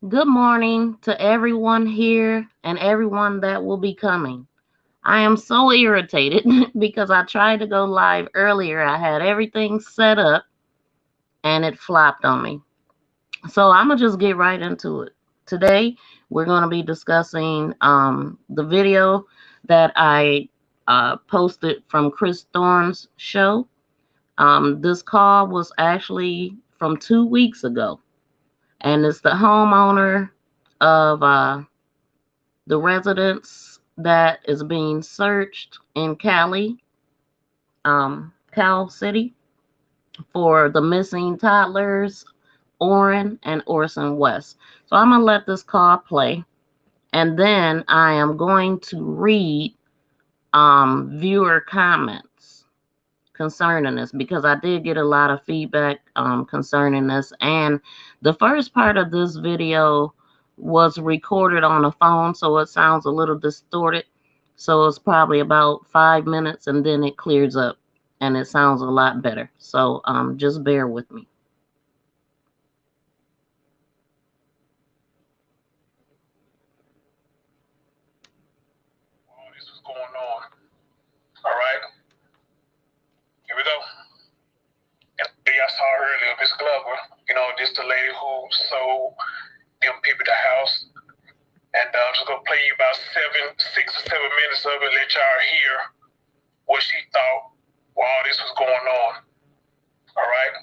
Good morning to everyone here and everyone that will be coming. I am so irritated because I tried to go live earlier. I had everything set up and it flopped on me. So I'm going to just get right into it. Today, we're going to be discussing the video that I posted from Chris Thorne's show. This call was actually from 2 weeks ago, and it's the homeowner of the residence that is being searched in Cal City, for the missing toddlers, Orrin and Orson West. So I'm going to let this call play, and then I am going to read viewer comments concerning this because I did get a lot of feedback concerning this. And the first part of this video was recorded on a phone, so it sounds a little distorted. So it's probably about 5 minutes and then it clears up and it sounds a lot better. So just bear with me. All this was going on. All right, here we go. And I saw earlier, Miss Glover. This the lady who sold them people the house. And I'm just gonna play you about 6 or 7 minutes of it, let y'all hear what she thought while all this was going on. All right,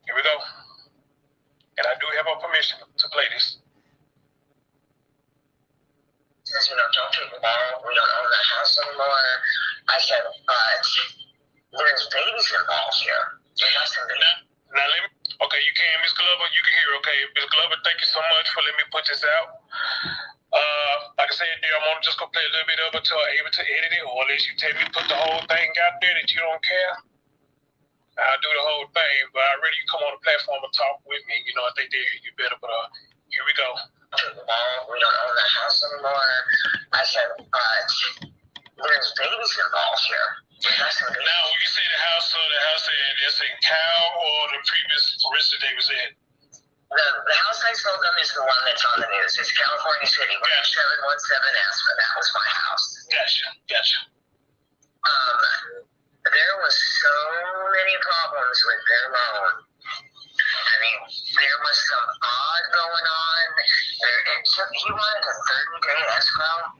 here we go. And I do have her permission to play this. Says, don't take the ball. We don't own the house anymore. I said, but there's babies involved here. Now let me. Okay, you can, Miss Glover. You can hear. Okay, Miss Glover. Thank you so much for letting me put this out. Like I said, dear, I'm just gonna play a little bit of it until I'm able to edit it, or unless you tell me to put the whole thing out there that you don't care. I'll do the whole thing, but I really you come on the platform and talk with me. I think they hear you better. But here we go. We don't own the house anymore. I said, but there's babies involved here. Now, when you say the house is in Cal or the previous resident they was in? The house I sold them is the one that's on the news. It's California City, 717 Aspen. That was my house. Gotcha. There was so many problems with their loan. I mean, there was some odd going on. He wanted a 30-day escrow.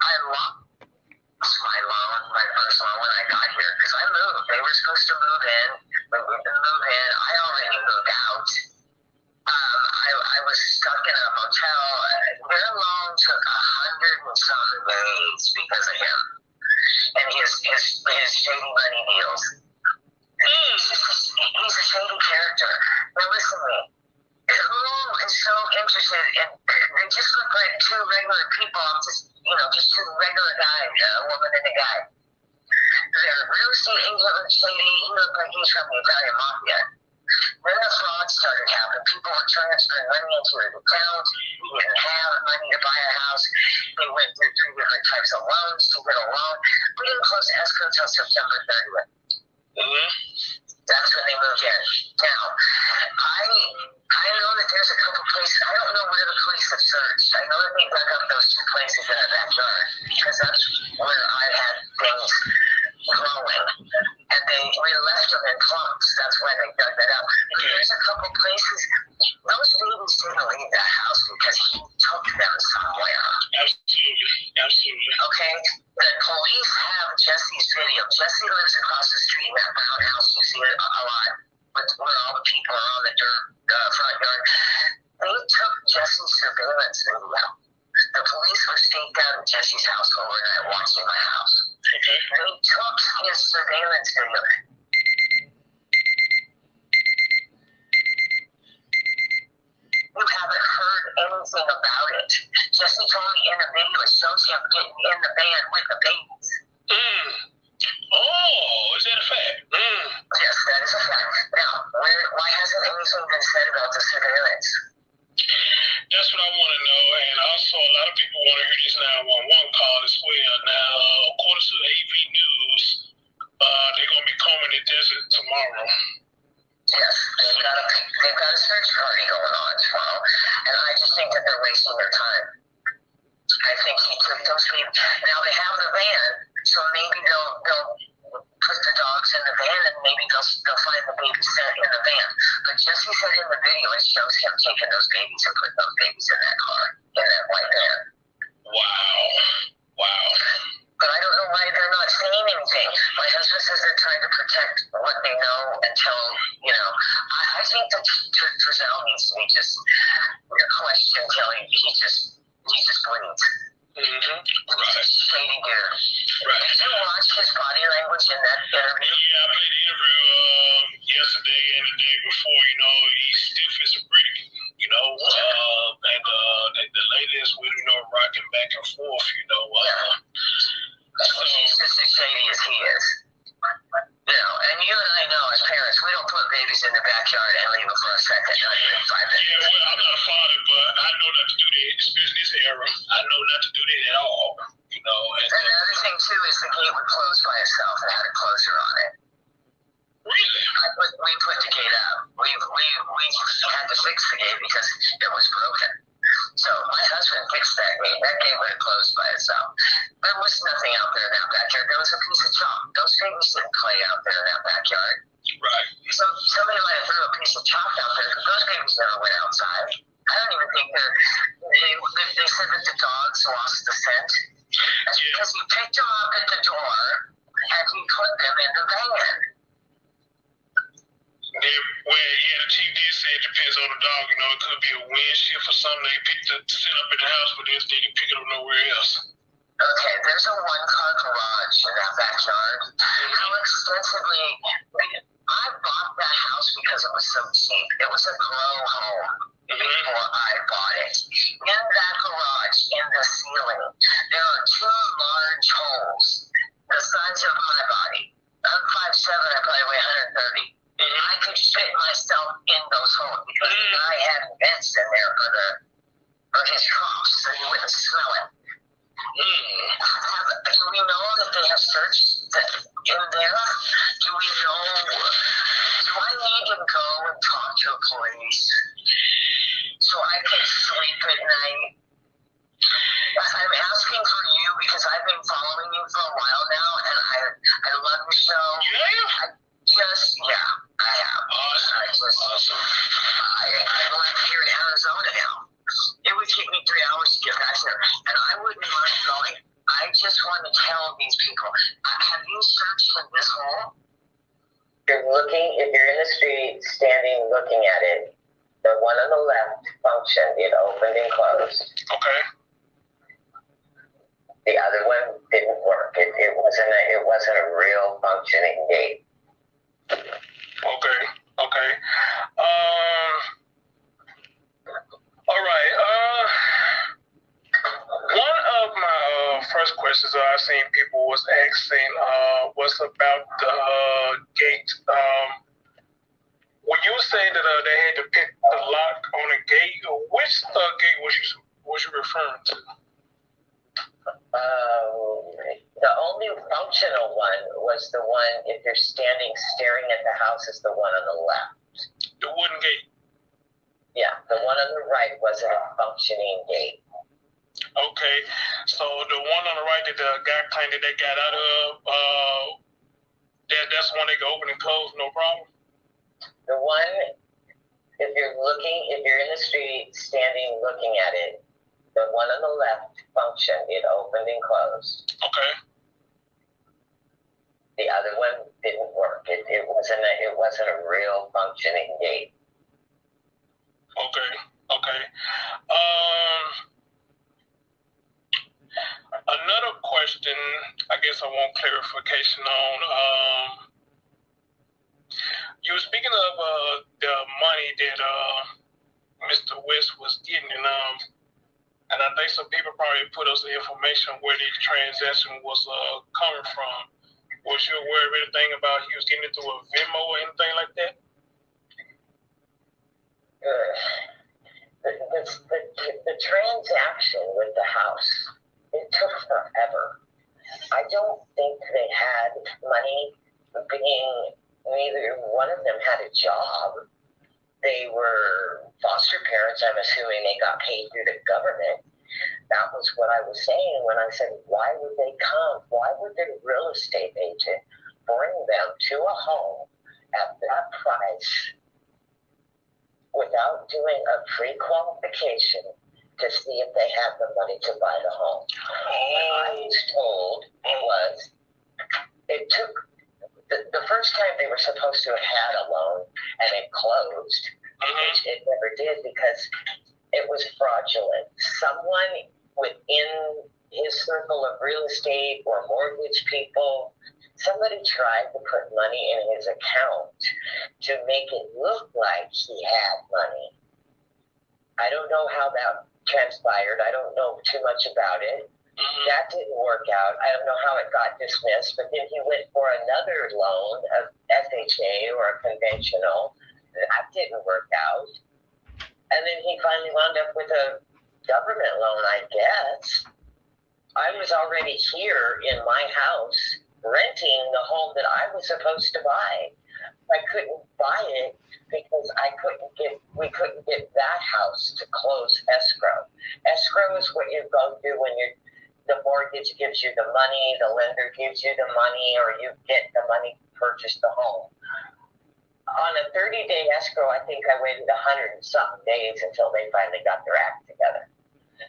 I lost my loan, my first loan, when I got here, because I moved. They were supposed to move in. When we didn't move in, I already moved out. I was stuck in a motel. Their loan took 100 and some days because of him and his shady money deals. He's a shady character. Now listen to me. Who is so interested in? They just look like two regular people. Just two regular guys, a woman and a guy. They're real estate agent and shady. He looked like he's from the Italian mafia. Then the fraud started happening. People were transferring money into his account. He didn't have money to buy a house. They went through 3 different types of loans to get a loan. We didn't close escrow until September 30th. That's when they moved in. Now, I know that there's a couple places. I don't know where the police have searched. I know that they dug up those 2 places in our backyard because that's where I had things growing. And we left them in clumps. That's why they dug that up. But there's a couple places. Those babies didn't leave that house because he took them somewhere. Absolutely. Okay? The police have Jesse's video. Jesse lives across the street in that brown house. You see it a lot. Where all the people are on the front yard. They took Jesse's surveillance video. The police were staked out at Jesse's house overnight watching my house. Okay. They took his surveillance video. You haven't heard anything about it. Jesse told me in the video it shows him getting in the van with the babies. Oh, is that a fact? Yes, that is a fact. Now, why hasn't anything been said about the surveillance? That's what I want to know, and also a lot of people want to hear this 911 call as well. Now, according to the AV News, they're going to be combing the desert tomorrow. Yes, they've got a search party going on tomorrow, and I just think that they're wasting their time. I think he took those people. Now they have the van, so maybe they'll put the dogs in the van, and maybe they'll find the babies in the van. But Jesse said in the video, it shows him taking those babies and putting those babies in that car, in that white van. Wow. But I don't know why they're not saying anything. My husband says they're trying to protect what they know until, I think that Drizel needs to be just questioned until he just bleeds. Mm-hmm. Right. Shady dude. Right. Did you watch his body language in that interview? Yeah, I played the interview yesterday and the day before. He's stiff as a brick. And the latest with rocking back and forth. So he's just as shady as he is. And you and I know as parents, we don't put babies in the backyard and leave them for a second, not even 5 minutes. Yeah, well, I'm not a father, but I know not to do that, especially this era. I know not to do that at all. And the other thing too is the gate would close by itself. It had a closer on it. Really? We put the gate up. We had to fix the gate because it was broken. So my husband fixed that gate. That gate would have closed by itself. There was nothing out there in that backyard. There was a piece of chalk. Those babies didn't play out there in that backyard. Right. So somebody might have threw a piece of chalk out there because those babies never went outside. I don't even think they said that the dogs lost the scent. That's because he picked them up at the door and he put them in the van. The chief did say it depends on the dog. It could be a wind shift or something. They picked to sit up in the house, but they didn't pick it up nowhere else. Okay, there's a one-car garage in that backyard. How extensively... I bought that house because it was so cheap. It was a grow home before I bought it. In that garage, in the ceiling, there are 2 large holes the size of my body. I'm 5'7", I probably weigh 130. I could fit myself in those holes because the guy had vents in there for his crops so you wouldn't smell it. Do we know that they have searched in there? Do we know? Do I need to go and talk to a police so I can sleep at night? I'm asking for you because I've been following you for a while now, and I love your show. I have. Awesome. I live here in Arizona now. It would take me 3 hours to get back there, and I wouldn't mind going. I just want to tell these people, have you searched in this hole? If you're in the street, standing, looking at it, the one on the left functioned. It opened and closed. Okay. The other one didn't work. It wasn't a real functioning gate. Okay. All right. One of my first questions I've seen people was asking was about the gate. When you say that they had to pick the lock on a gate, which gate was you referring to? The only functional one was the one, if you're standing staring at the house, is the one on the left. The wooden gate? Yeah, the one on the right wasn't a functioning gate. Okay, so the one on the right that the guy claimed that they got out of, that's the one they can open and close, no problem? The one, if you're in the street, standing, looking at it, the one on the left functioned. It opened and closed. Okay. The other one didn't work. It wasn't a real functioning gate. Okay. Another question, I guess I want clarification on. You were speaking of the money that Mr. West was getting, and I think some people probably put us the information where the transaction was coming from. Was you aware of anything about he was getting it through a Venmo or anything like that? The transaction with the house, it took forever. I don't think they had money being neither one of them had a job. They were foster parents. I'm assuming they got paid through the government. That was what I was saying when I said, why would they come? Why would the real estate agent bring them to a home at that price without doing a pre-qualification to see if they had the money to buy the home? What I was told was it took the first time they were supposed to have had a loan and it closed. It never did because it was fraudulent. Someone within his circle of real estate or mortgage people, somebody tried to put money in his account to make it look like he had money. I don't know how that transpired. I don't know too much about it. That didn't work out. I don't know how it got dismissed, but then he went for another loan, of FHA or a conventional. That didn't work out. And then he finally wound up with a government loan, I guess. I was already here in my house renting the home that I was supposed to buy. I couldn't buy it because we couldn't get that house to close escrow. Escrow is what you go through when the mortgage gives you the money, the lender gives you the money, or you get the money to purchase the home. On a 30-day escrow, I think I waited 100 and something days until they finally got their act together.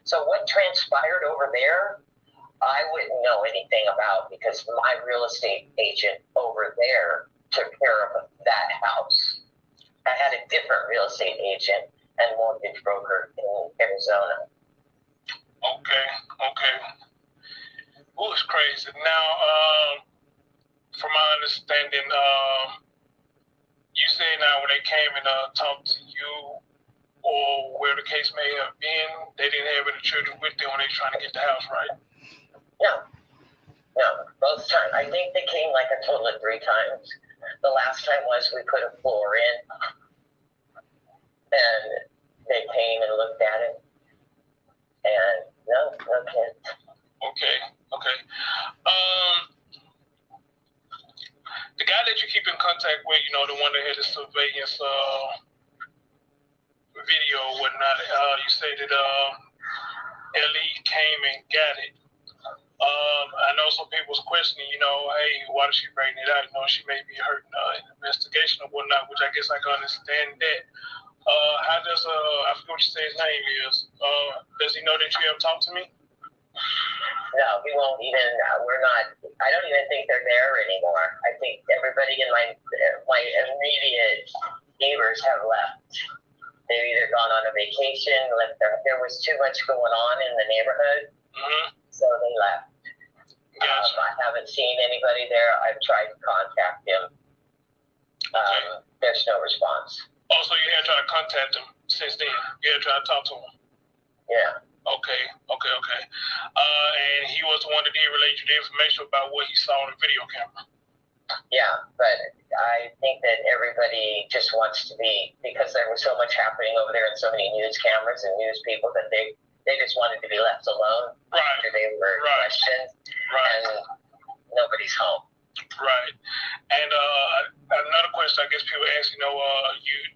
So what transpired over there, I wouldn't know anything about because my real estate agent over there took care of that house. I had a different real estate agent and mortgage broker in Arizona. Okay. Oh, it's crazy. Now, from my understanding, you say now when they came and talked to you, or where the case may have been, they didn't have any children with them when they trying to get the house, right? No, both times. I think they came like a total of 3 times. The last time was we put a floor in, and they came and looked at it, and no kids. Okay. The guy that you keep in contact with, the one that had the surveillance video or whatnot, you say that Ellie came and got it. I know some people was questioning, hey, why did she bring it out? She may be hurting an investigation or whatnot, which I guess I can understand that. How does, I forget what you say his name is. Does he know that you have talked to me? No, he won't even, I don't even think they're there anymore. I think everybody in my immediate neighbors have left. They've either gone on a vacation, there was too much going on in the neighborhood, so they left. Gotcha. I haven't seen anybody there. I've tried to contact him. There's no response. Oh, so you have tried to contact him since then? You have tried to talk to him? Yeah. Okay. And he was the one that did relate you the information about what he saw on the video camera. Yeah, but I think that everybody just wants to be, because there was so much happening over there and so many news cameras and news people that they just wanted to be left alone after they were questioned. Right. And nobody's home. Right. And another question I guess people ask,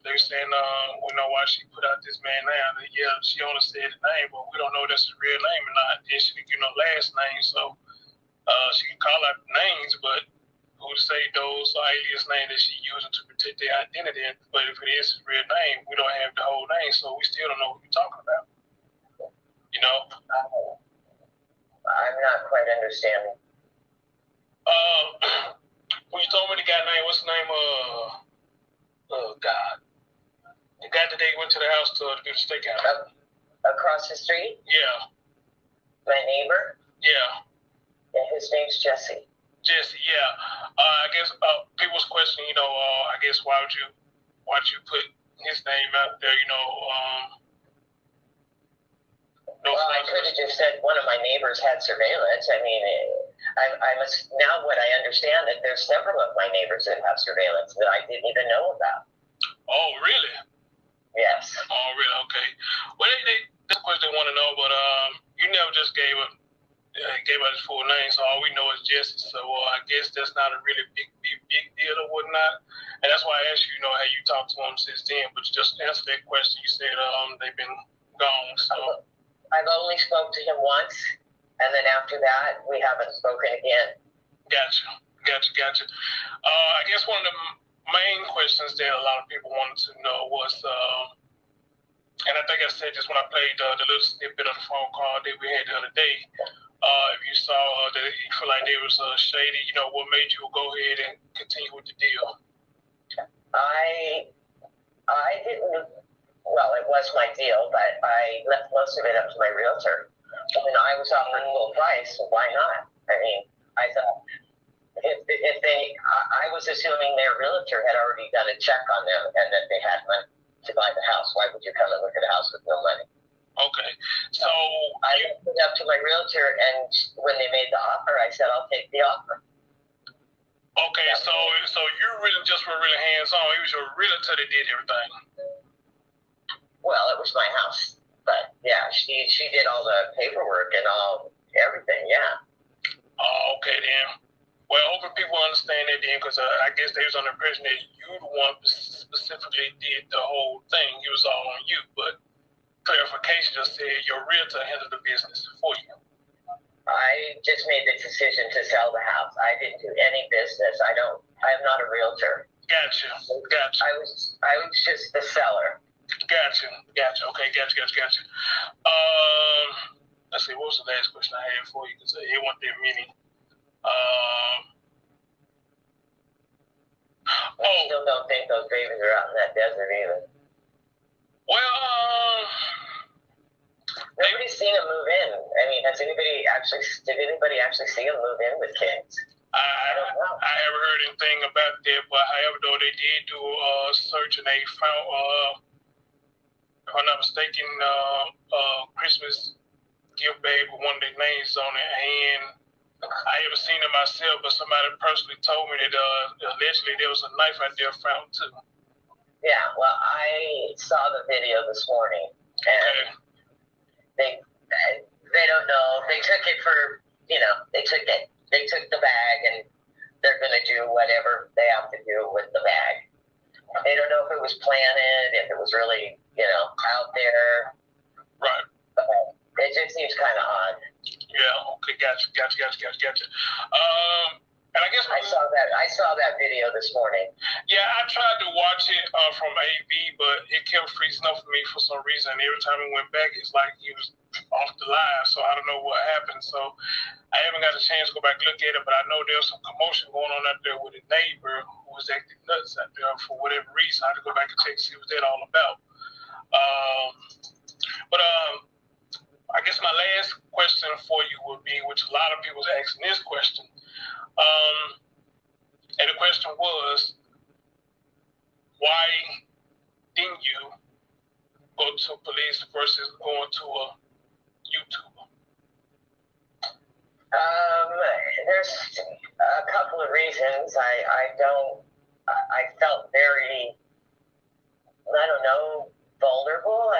they're saying, why she put out this man now. Yeah, she only said the name, but we don't know if that's his real name or not. And she didn't give no last name, so she can call out names, but who to say those alias names that she using to protect their identity. But if it is his real name, we don't have the whole name, so we still don't know what we're talking about. I'm not quite understanding. When you told me the guy name, what's the name? God. The guy that they went to the house to do the stakeout. Across the street? Yeah. My neighbor? Yeah. And his name's Jesse. Jesse, yeah. I guess people was questioning, I guess why would you put his name out there, Well, I could have just said one of my neighbors had surveillance. I mean, I must, now what I understand that there's several of my neighbors that have surveillance that I didn't even know about. Oh, really? Yes. Oh, really? Okay. Well, that's what they want to know, but you never just gave us his full name, so all we know is Jesse. So I guess that's not a really big big deal or whatnot. And that's why I asked you, have you talked to them since then? But you just answered that question. You said they've been gone. So I've only spoke to him once, and then after that, we haven't spoken again. Gotcha. I guess one of the main questions that a lot of people wanted to know was, and I think I said this when I played the little snippet of the phone call that we had the other day. If you saw that you feel like there was shady, what made you go ahead and continue with the deal? I didn't. Well, it was my deal, but I left most of it up to my realtor. When I was offered full price, so why not? I mean, I thought if they, I was assuming their realtor had already done a check on them and that they had money to buy the house. Why would you come and look at a house with no money? Okay, so I left it up to my realtor, and when they made the offer, I said, "I'll take the offer." Okay, so you really just were really hands-on. It was your realtor that did everything. Well, it was my house, but yeah, she did all the paperwork and everything. Yeah. Oh, okay then. Well, hopefully people understand that then, because I guess they was under the impression that you the one specifically did the whole thing. It was all on you, but clarification just said your realtor handled the business for you. I just made the decision to sell the house. I didn't do any business. I am not a realtor. Gotcha. I was just the seller. Gotcha. Okay, gotcha. Let's see, what was the last question I had for you? Because it wasn't that many. I still don't think those babies are out in that desert either. Well, nobody's seen them move in. I mean, did anybody actually see them move in with kids? I don't know. I haven't heard anything about that, but however, though, they did do a search and they found, if I'm not mistaken, Christmas gift bag with one of their names on it, and I haven't seen it myself, but somebody personally told me that allegedly there was a knife out there found too. Yeah, well, I saw the video this morning, and they don't know. They took it for, they took the bag, and they're going to do whatever they have to do with the bag. They don't know if it was planted, if it was really, out there. Right. But it just seems kind of odd. Yeah. Okay. Gotcha. And I guess I saw that video this morning. Yeah, I tried to watch it from AV, but it kept freezing up for me for some reason. And every time it went back, it's like he was off the live, so I don't know what happened. So I haven't got a chance to go back and look at it, but I know there's some commotion going on out there with a neighbor who was acting nuts out there for whatever reason. I had to go back and check to see what that all about. But I guess my last question for you would be, which a lot of people are asking this question, and the question was, why didn't you go to police versus going to a YouTuber? There's a couple of reasons. I felt very, vulnerable.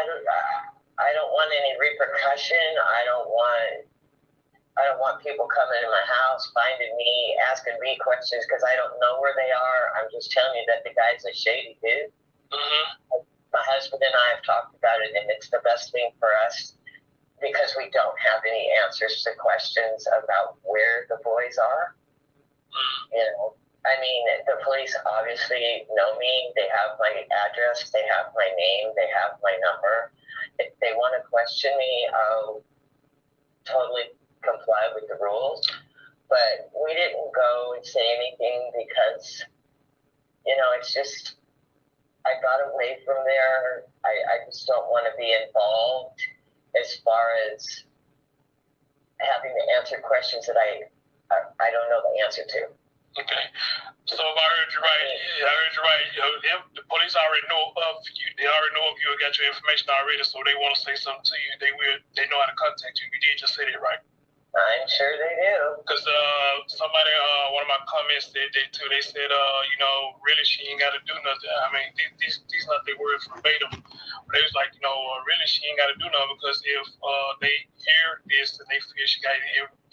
I don't want any repercussion. I don't want people coming in my house, finding me, asking me questions because I don't know where they are. I'm just telling you that the guy's a shady dude. Mm-hmm. My husband and I have talked about it, and it's the best thing for us because we don't have any answers to questions about where the boys are. I mean, the police obviously know me. They have my address. They have my name. They have my number. If they want to question me, I'll totally comply with the rules. But we didn't go and say anything because, it's just, I got away from there. I just don't want to be involved as far as having to answer questions that I don't know the answer to. Okay. So if I heard you right, the police already know of you. They already know of you and got your information already, so they want to say something to you. They know how to contact you. You did just say that, right? I'm sure they do. Because somebody, one of my comments said that too. They said, really, she ain't got to do nothing. I mean, these not their words verbatim. But they was like, really, she ain't got to do nothing because if they hear this and they feel she got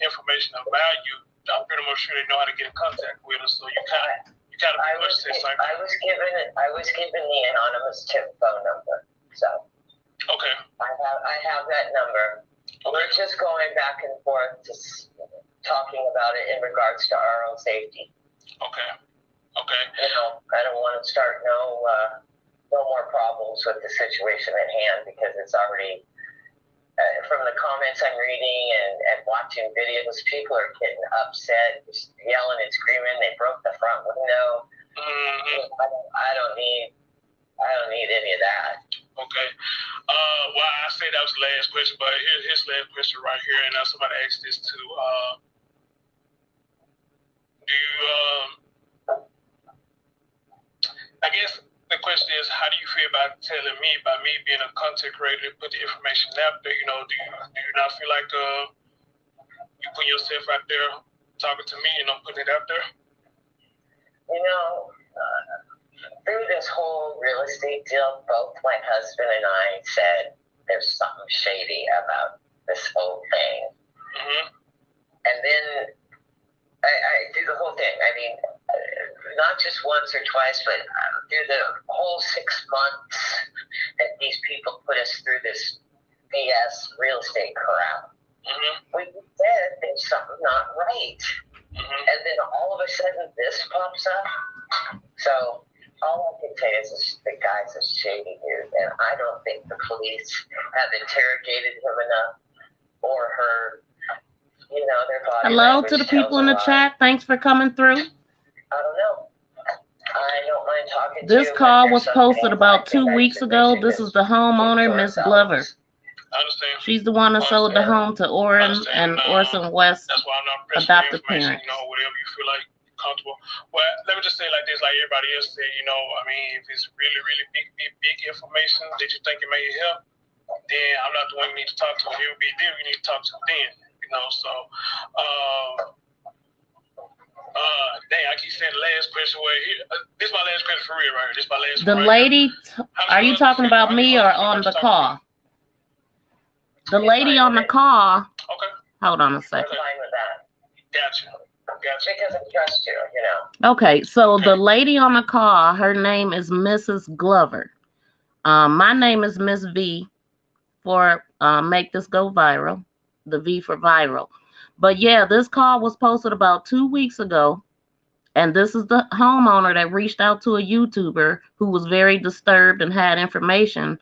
information of value, I'm pretty much sure they know how to get in contact with her. So you kind gotta I pretty much was say something. I was given the anonymous tip phone number, so Okay. I have that number. We're just going back and forth, just talking about it in regards to our own safety. Okay. Okay. You know, I don't want to start no more problems with the situation at hand, because it's already, from the comments I'm reading and watching videos, people are getting upset, just yelling and screaming. They broke the front window. Mm-hmm. I don't need any of that. Okay. Well, I say that was the last question, but here's the last question right here, and somebody asked this too. Do you, I guess the question is, how do you feel about telling me, by me being a content creator, put the information out there? You know, do you not feel like you put yourself out there talking to me and I'm putting it out there? You know, through this whole real estate deal, both my husband and I said there's something shady about this whole thing. Mm-hmm. And then I do the whole thing. I mean, not just once or twice, but through the whole 6 months that these people put us through this BS real estate crap. Mm-hmm. We said there's something not right. Mm-hmm. And then all of a sudden this pops up. So all I can say is the guy's a shady dude, and I don't think the police have interrogated him enough or her, you know, their body. Hello to the people in the chat. Thanks for coming through. I don't know. I don't mind talking to This you. call was posted about 2 weeks ago. This is the homeowner, Miss Glover. I understand. She's the one that sold the home to Orrin and Orson West That's why I'm not pressing adopted information, parents. you know, whatever you feel like comfortable. Well, let me just say like this, like everybody else said, you know, I mean, if it's really, really big information that you think it may help, then I'm not the one you need to talk to. It would be them you need to talk to then, you know, so, dang, I keep saying the last question. Well, this is my last question for real right here. This is my last The one. lady, are you talking about me or on the call? The lady on the call. Okay. Hold on a I'm second. fine with that. Gotcha. Because I trust you, you know. Okay, so the lady on the call, her name is Mrs. Glover. My name is Miss V for Make This Go Viral. The V for viral. But yeah, this call was posted about 2 weeks ago. And this is the homeowner that reached out to a YouTuber who was very disturbed and had information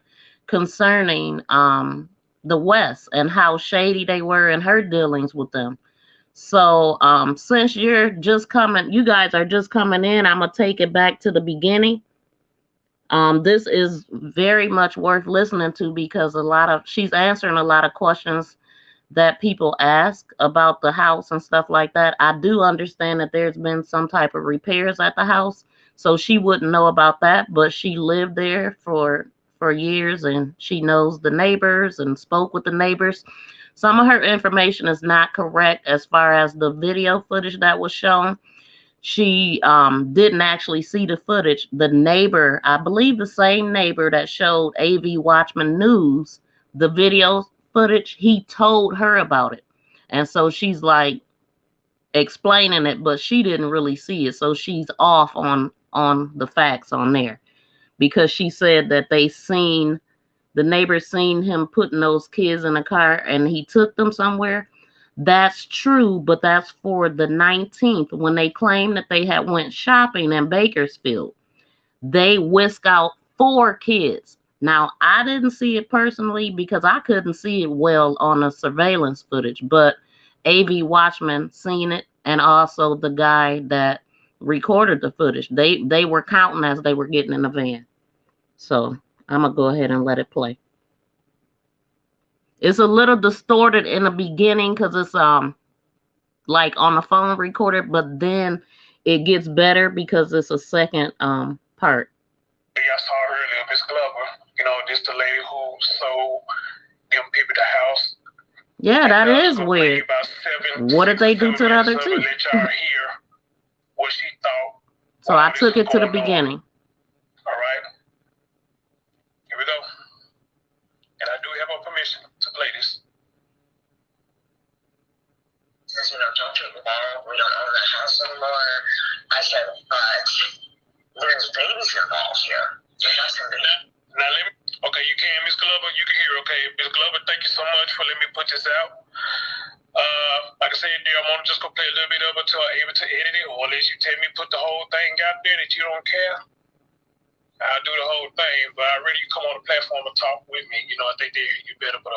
concerning the West and how shady they were in her dealings with them. So since you guys are just coming in, I'm gonna take it back to the beginning. This is very much worth listening to because she's answering a lot of questions that people ask about the house and stuff like that. I do understand that there's been some type of repairs at the house, so she wouldn't know about that, but she lived there for years and she knows the neighbors and spoke with the neighbors. Some of her information is not correct as far as the video footage that was shown. She didn't actually see the footage. The neighbor, I believe the same neighbor that showed AV Watchman News the video footage, he told her about it. And so she's like explaining it, but she didn't really see it. So she's off on the facts on there. Because she said that the neighbors seen him putting those kids in a car and he took them somewhere. That's true, but that's for the 19th when they claimed that they had went shopping in Bakersfield. They whisk out 4 kids. Now, I didn't see it personally because I couldn't see it well on the surveillance footage, but AV Watchman seen it, and also the guy that recorded the footage. They were counting as they were getting in the van. So I'm gonna go ahead and let it play. It's a little distorted in the beginning because it's like on the phone recorded, but then it gets better because it's a second part. I saw earlier, Miss Glover, you know, this the lady who sold them people the house. Yeah, that is weird. What did they do to the other 2? Let y'all hear what she thought. So I took it to the beginning. All right. Here we go. And I do have her permission to play this. Since we don't talk to you tomorrow, we don't own the house anymore. I said, but there's babies involved here. Now let me. Okay, you can, Miss Glover. You can hear. Okay, Miss Glover. Thank you so much for letting me put this out. Like I said, dear, I'm gonna just go play a little bit of it until I'm able to edit it, or unless you tell me put the whole thing out there that you don't care, I'll do the whole thing. But I really come on the platform and talk with me. You know, I think you better. But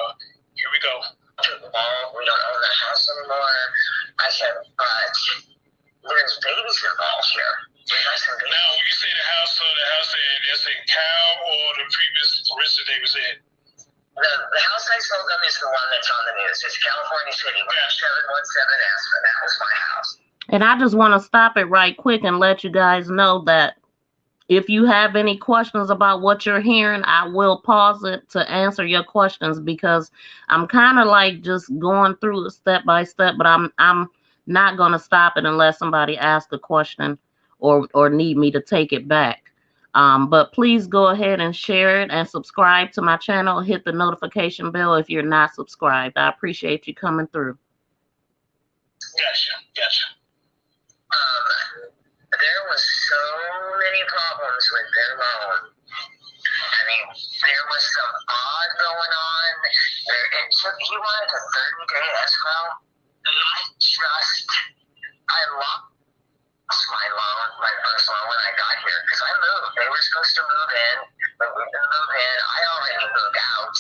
here we go. We don't own the house anymore. I said, but there's babies involved here. Now, when you say the house that's in Cal or the previous resident they was in? The house I sold them is the one that's on the news. It's California City, 717 Aspen. That was my house. And I just want to stop it right quick and let you guys know that if you have any questions about what you're hearing, I will pause it to answer your questions, because I'm kind of like just going through it step by step, but I'm not going to stop it unless somebody asks a question or need me to take it back. But please go ahead and share it and subscribe to my channel. Hit the notification bell if you're not subscribed. I appreciate you coming through. Gotcha. There was so many problems with their loan. I mean, there was some odd going on. He wanted a 30-day escrow, and I lost my loan, my first loan, when I got here, because I moved. They were supposed to move in, but we didn't move in. I already moved out.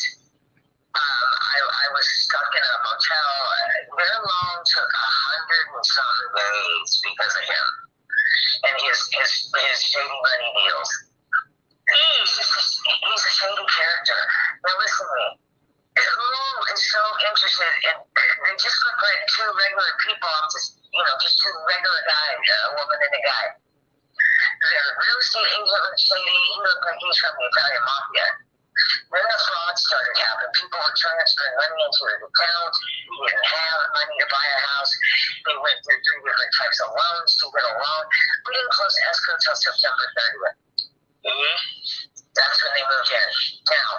I was stuck in a motel. Their loan took 100 and something days because of him and his shady money deals. He's a shady character. Now listen to me. Who is so interested in? They just look like two regular people. Just two regular guys, a woman and a guy. Their real estate agent was shady. He looked like he's from the Italian mafia. Then the fraud started happening. People were transferring money into his account. He didn't have money to buy a house. They went through 3 different types of loans to get a loan. We didn't close escrow until September 30th. That's when they moved in. Now,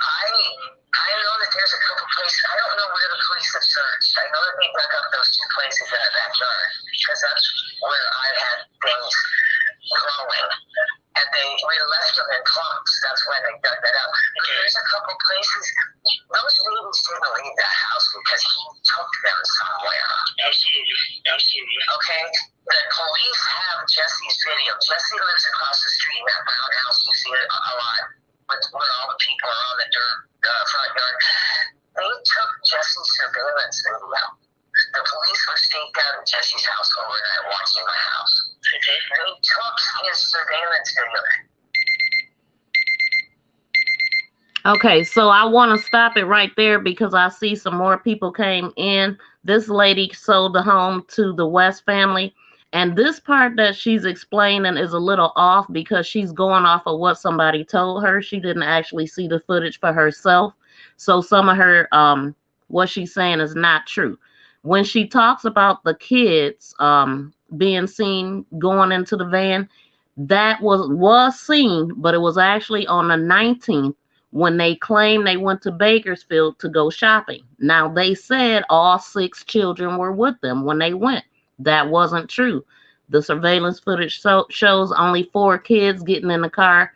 I know that there's a couple places. I don't know where the police have searched. I know that they dug up those 2 places in the backyard, because that's where I had things growing. And we left them in clumps. That's why they dug that up. But there's a couple places. Those babies didn't leave that house because he took them somewhere. Absolutely. Okay? The police have Jesse's video. Jesse lives across the street in that brown house. You see it a lot, where all the people are on the front yard. They took Jesse's surveillance video. The police were staked out at Jesse's house overnight watching my house. Okay. They took his surveillance video. Okay, so I want to stop it right there because I see some more people came in. This lady sold the home to the West family. And this part that she's explaining is a little off because she's going off of what somebody told her. She didn't actually see the footage for herself. So some of her, what she's saying is not true. When she talks about the kids being seen going into the van, that was seen, but it was actually on the 19th when they claimed they went to Bakersfield to go shopping. Now, they said all 6 children were with them when they went. That wasn't true. The surveillance footage shows only 4 kids getting in the car,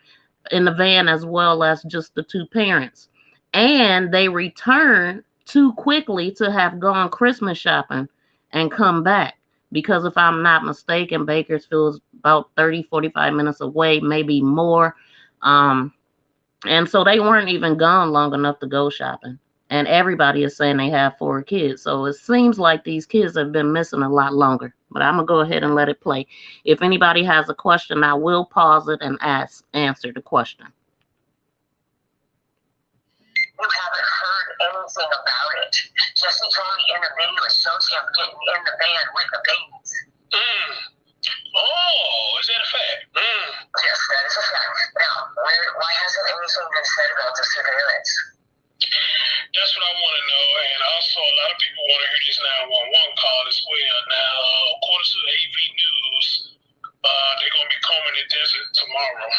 in the van, as well as just the 2 parents. And they returned too quickly to have gone Christmas shopping and come back. Because if I'm not mistaken, Bakersfield is about 30, 45 minutes away, maybe more. And so they weren't even gone long enough to go shopping. And everybody is saying they have 4 kids. So it seems like these kids have been missing a lot longer. But I'm going to go ahead and let it play. If anybody has a question, I will pause it and answer the question. You haven't heard anything about it. Jesse told me in the video it shows him getting in the van with the babies. Oh, is that a fact? Yes, that is a fact. Now, why hasn't anything been said about the surveillance? That's what I want to know, and also a lot of people want to hear this 911 call as well. Now, according to AV News, they're going to be combing the desert tomorrow.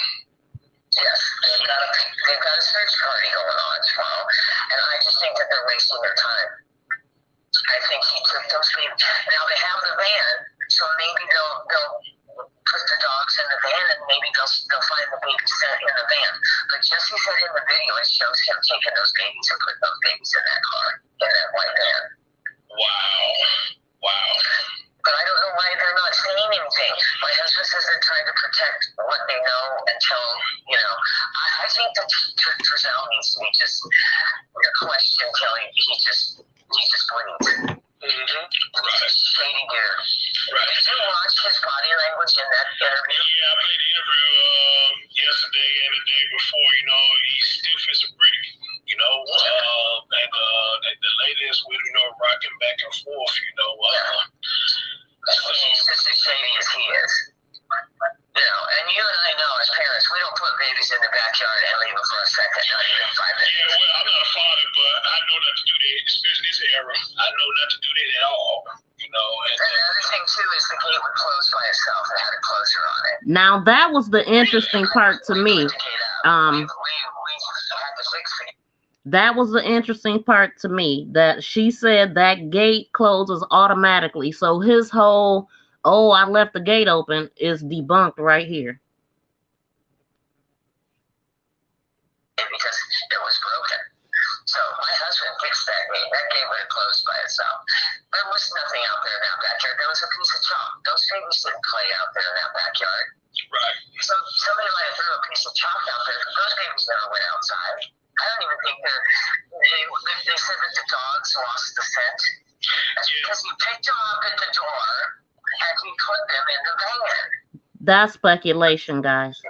Yes, they've got a search party going on tomorrow, and I just think that they're wasting their time. I think he took those people. Now they have the van, so maybe they'll put the dogs in the van and maybe they'll find the babies in the van. But Jesse said in the video it shows him taking those babies and putting those babies in that car, in that white van. Wow. But I don't know why they're not saying anything. My husband says they're trying to protect what they know until, I think that Trezell needs to be just questioned until he's just bleeding. Right. Shady gear. Right. Did you watch his body language in that interview? Yeah, I played the interview yesterday and the day before. He's stiff as a brick. And the ladies with rocking back and forth. So he's just as shady as he is. And you and I know as parents, we don't put babies in the backyard and leave them for a second, not even 5 minutes. Yeah, well, I'm not a father, but I know not to do that, especially this era. I know not to do that at all. And the other thing too is the gate would close by itself. It had a closure on it. Now that was the interesting part to me. We had to fix it. That was the interesting part to me, that she said that gate closes automatically. So his whole, I left the gate open, is debunked right here. Because it was broken. So my husband fixed that gate. That gate would have closed by itself. There was nothing out there in that backyard. There was a piece of chalk. Those babies didn't play out there in that backyard. Right. So somebody might have threw a piece of chalk out there. Those babies never went outside. I don't even think they said that the dogs lost the scent. That's because you picked them up at the door and you put them in the van. That's speculation, guys. The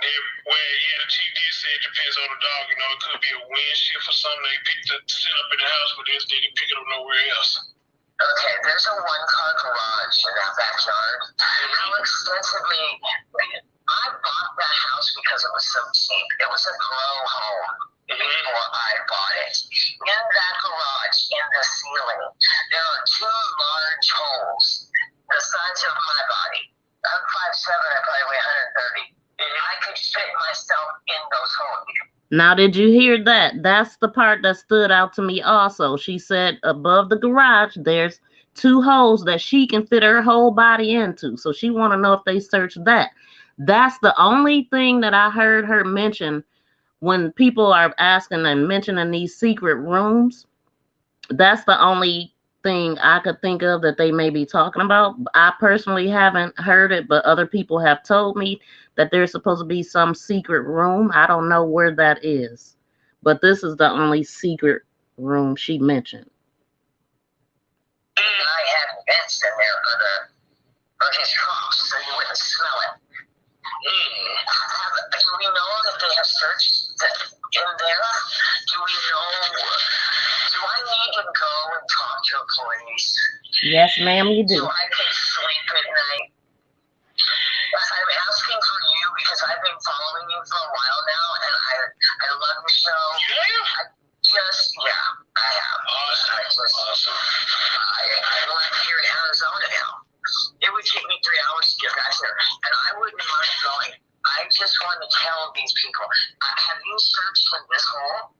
chief did say it depends on the dog. It could be a wind shift or something. They picked the scent up in the house, but they didn't pick it up nowhere else. Okay, there's a one-car garage in that backyard. How extensively... I bought that house because it was so cheap. It was a grow home before I bought it. In that garage, in the ceiling, there are 2 large holes the size of my body. I'm 5'7", I probably weigh 130. I could fit myself in those holes. Now, did you hear that? That's the part that stood out to me also. She said above the garage, there's 2 holes that she can fit her whole body into. So she want to know if they searched that. That's the only thing that I heard her mention when people are asking and mentioning these secret rooms. That's the only thing I could think of that they may be talking about. I personally haven't heard it, but other people have told me that there's supposed to be some secret room. I don't know where that is, but this is the only secret room she mentioned. I had vents in there for his coughs, so you wouldn't smell it. Do we know that they have searched in there? Do we know? Do I need to go and talk to a police? Yes, ma'am, you do. So I can sleep at night. I'm asking for you because I've been following you for a while now, and I love your show. Yeah. I have. Awesome. I live here in Arizona now. It would take me 3 hours to get back there, and I wouldn't mind going. I just want to tell these people, have you searched in this hole?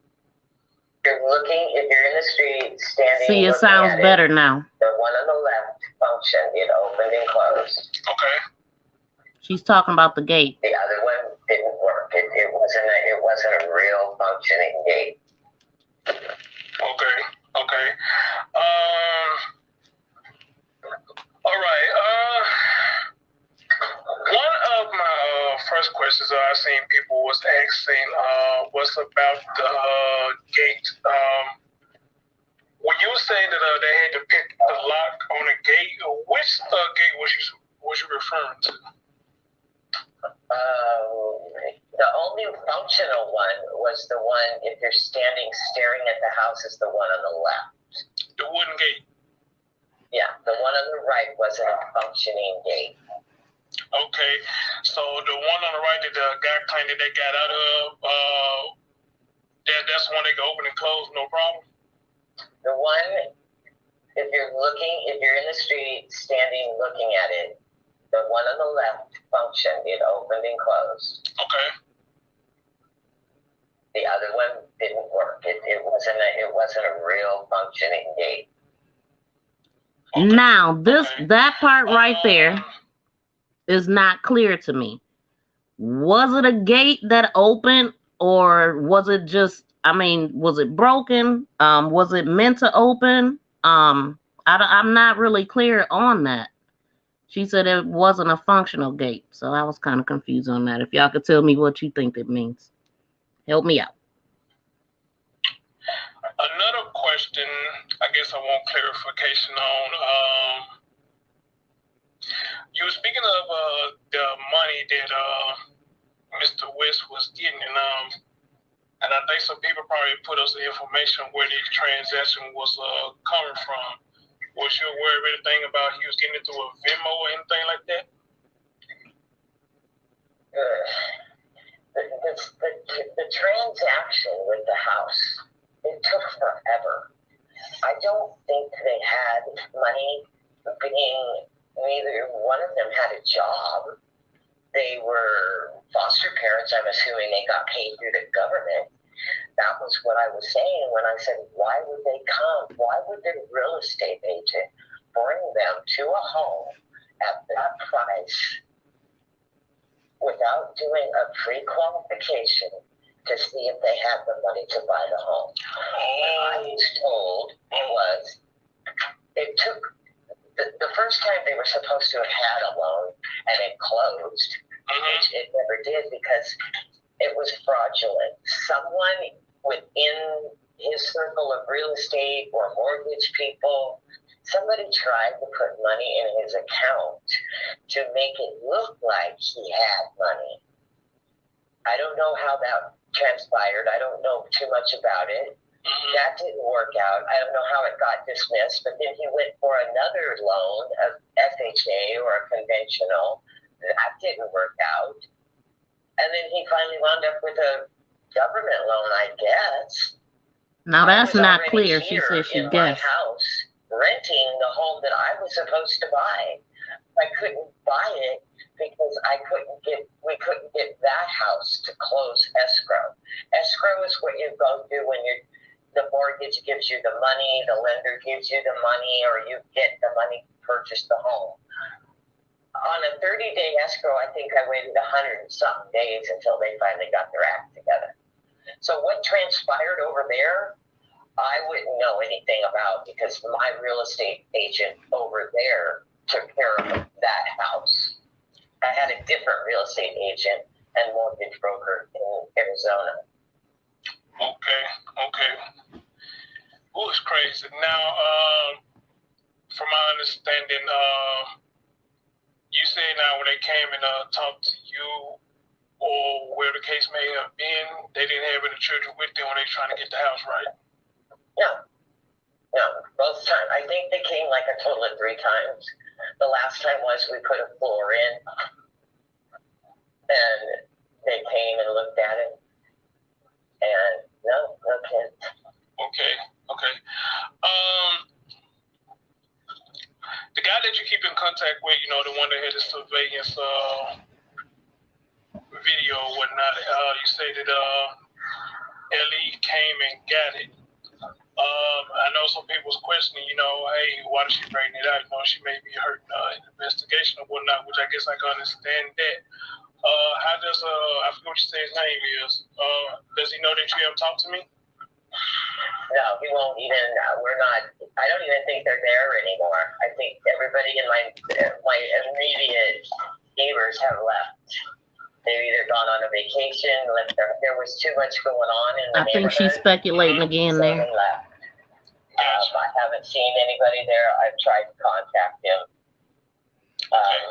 You're looking, if you're in the street, standing. See, it sounds better now. The one on the left functioned, it opened and closed. Okay. She's talking about the gate. The other one didn't work. It wasn't a real functioning gate. Okay. All right. One of my first questions I seen people was asking was about the gate. When you were saying that they had to pick the lock on the gate, which gate was you referring to? The only functional one was the one, if you're staring at the house, is the one on the left. The wooden gate. Yeah, the one on the right wasn't a functioning gate. Okay, so the one on the right that the guy claimed that they got out of, that's the one they can open and close, no problem? The one, if you're in the street, standing, looking at it, the one on the left functioned, it opened and closed. Okay. The other one didn't work. It wasn't a real functioning gate. Okay. Now, that part right there is not clear to me. Was it a gate that opened, or was it just, I mean, was it broken? Was it meant to open? I'm not really clear on that. She said it wasn't a functional gate, so I was kind of confused on that. If y'all could tell me what you think it means, help me out. Another question, I guess I want clarification on. You were speaking of the money that Mr. West was getting, and I think some people probably put us the information where the transaction was coming from. Was you aware of anything about he was getting it through a Venmo or anything like that? The transaction with the house, it took forever. I don't think they had money, being neither one of them had a job. They were foster parents. I'm assuming they got paid through the government. That was what I was saying when I said, why would they come? Why would the real estate agent bring them to a home at that price without doing a pre-qualification to see if they had the money to buy the home? What I was told was it took the first time they were supposed to have had a loan and it closed, which it never did because it was fraudulent. Someone within his circle of real estate or mortgage people, somebody tried to put money in his account to make it look like he had money. I don't know how that transpired. I don't know too much about it. That didn't work out. I don't know how it got dismissed, but then he went for another loan, a FHA or a conventional. That didn't work out. And then he finally wound up with a government loan, I guess. Now that's not clear. She said she guessed. My house, renting the home that I was supposed to buy. I couldn't buy it because we couldn't get that house to close escrow. Escrow is what you go through when the mortgage gives you the money, the lender gives you the money, or you get the money to purchase the home. On a 30-day escrow, I think I waited 100 and something days until they finally got their act together. So what transpired over there, I wouldn't know anything about because my real estate agent over there took care of that house. I had a different real estate agent and mortgage broker in Arizona. Okay. Oh, it's crazy. Now, from my understanding, you say now when they came and talked to you, or where the case may have been, they didn't have any children with them when they were trying to get the house, right? No, both times. I think they came like a total of 3 times. The last time was we put a floor in, and they came and looked at it, and no kids. Okay. The guy that you keep in contact with, the one that had the surveillance video or whatnot, you say that Ellie came and got it. I know some people was questioning, hey, why did she bring it out? She may be hurt in investigation or whatnot, which I guess I can understand that. How does, I forget what you say his name is. Does he know that you have talked to me? No, he won't even, I don't even think they're there anymore. I think everybody in my immediate neighbors have left. They've either gone on a vacation, there was too much going on in the neighborhood. I think she's speculating again there. They left. I haven't seen anybody there. I've tried to contact him.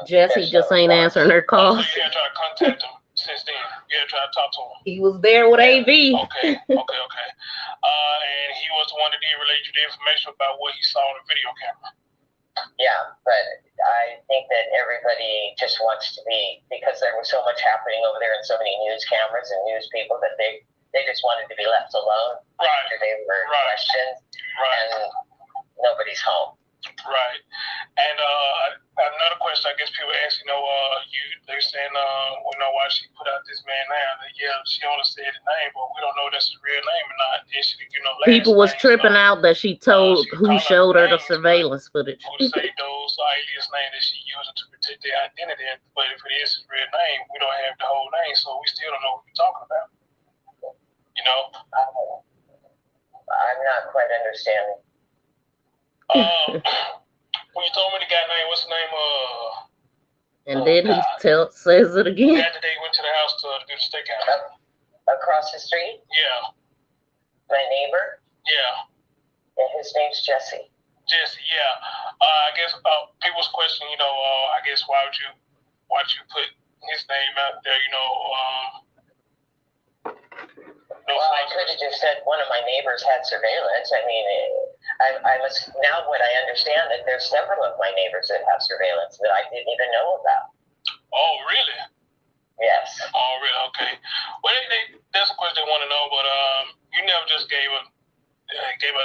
Jesse just ain't answering her calls. So you have tried to contact him since then? You have tried to talk to him? He was there with AV. Okay. And he was the one that did relate you the information about what he saw on the video camera. Yeah, but I think that everybody just wants to be, because there was so much happening over there and so many news cameras and news people that they just wanted to be left alone after they were questioned, and nobody's home. Right. And another question, I guess people ask, they're saying, why she put out this man now? Yeah, she only said the name, but we don't know if that's his real name or not. Then she, People was last tripping names, out that she told she who call out showed her the names, surveillance footage. who say those alias names that she using to protect their identity. But if it is his real name, we don't have the whole name, so we still don't know what we're talking about. You know? I'm not quite understanding. When you told me the guy name, what's the name? And then he says it again. That day went to the house to do the stakeout. Across the street? Yeah. My neighbor? Yeah. And his name's Jesse. Jesse, yeah. I guess people's question, I guess why would you put his name out there, Well, I could have just said one of my neighbors had surveillance. I mean, I must now what I understand that there's several of my neighbors that have surveillance that I didn't even know about. Oh, really? Yes. Oh, really? Okay. Well, that's a question they want to know, but you never just gave us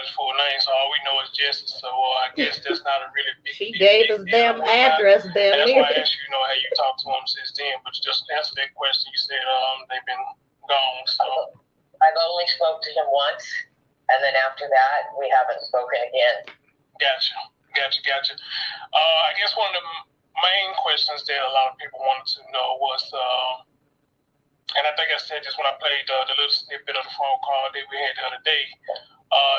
his full name, so all we know is Jesse. So I guess that's not a really big. She gave us damn address, damn near. That's why I asked you, how you talked to him since then. But just answer that question. You said they've been gone. So I've only spoke to him once, and then after that, we haven't spoken again. Gotcha. I guess one of the main questions that a lot of people wanted to know was, and I think I said this when I played the little snippet of the phone call that we had the other day.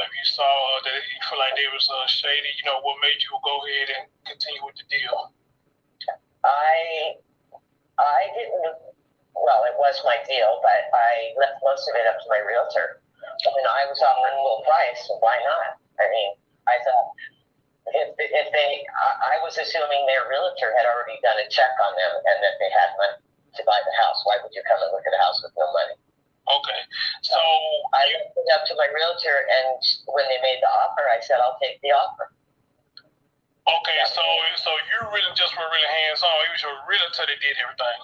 If you saw that you feel like they was shady, what made you go ahead and continue with the deal? I didn't. Well, it was my deal, but I left most of it up to my realtor. And I was offering full price, so why not? I mean, I thought if I was assuming their realtor had already done a check on them and that they had money to buy the house. Why would you come and look at a house with no money? Okay, so I left it up to my realtor, and when they made the offer, I said, I'll take the offer. Okay, so you really just were really hands-on. It was your realtor that did everything.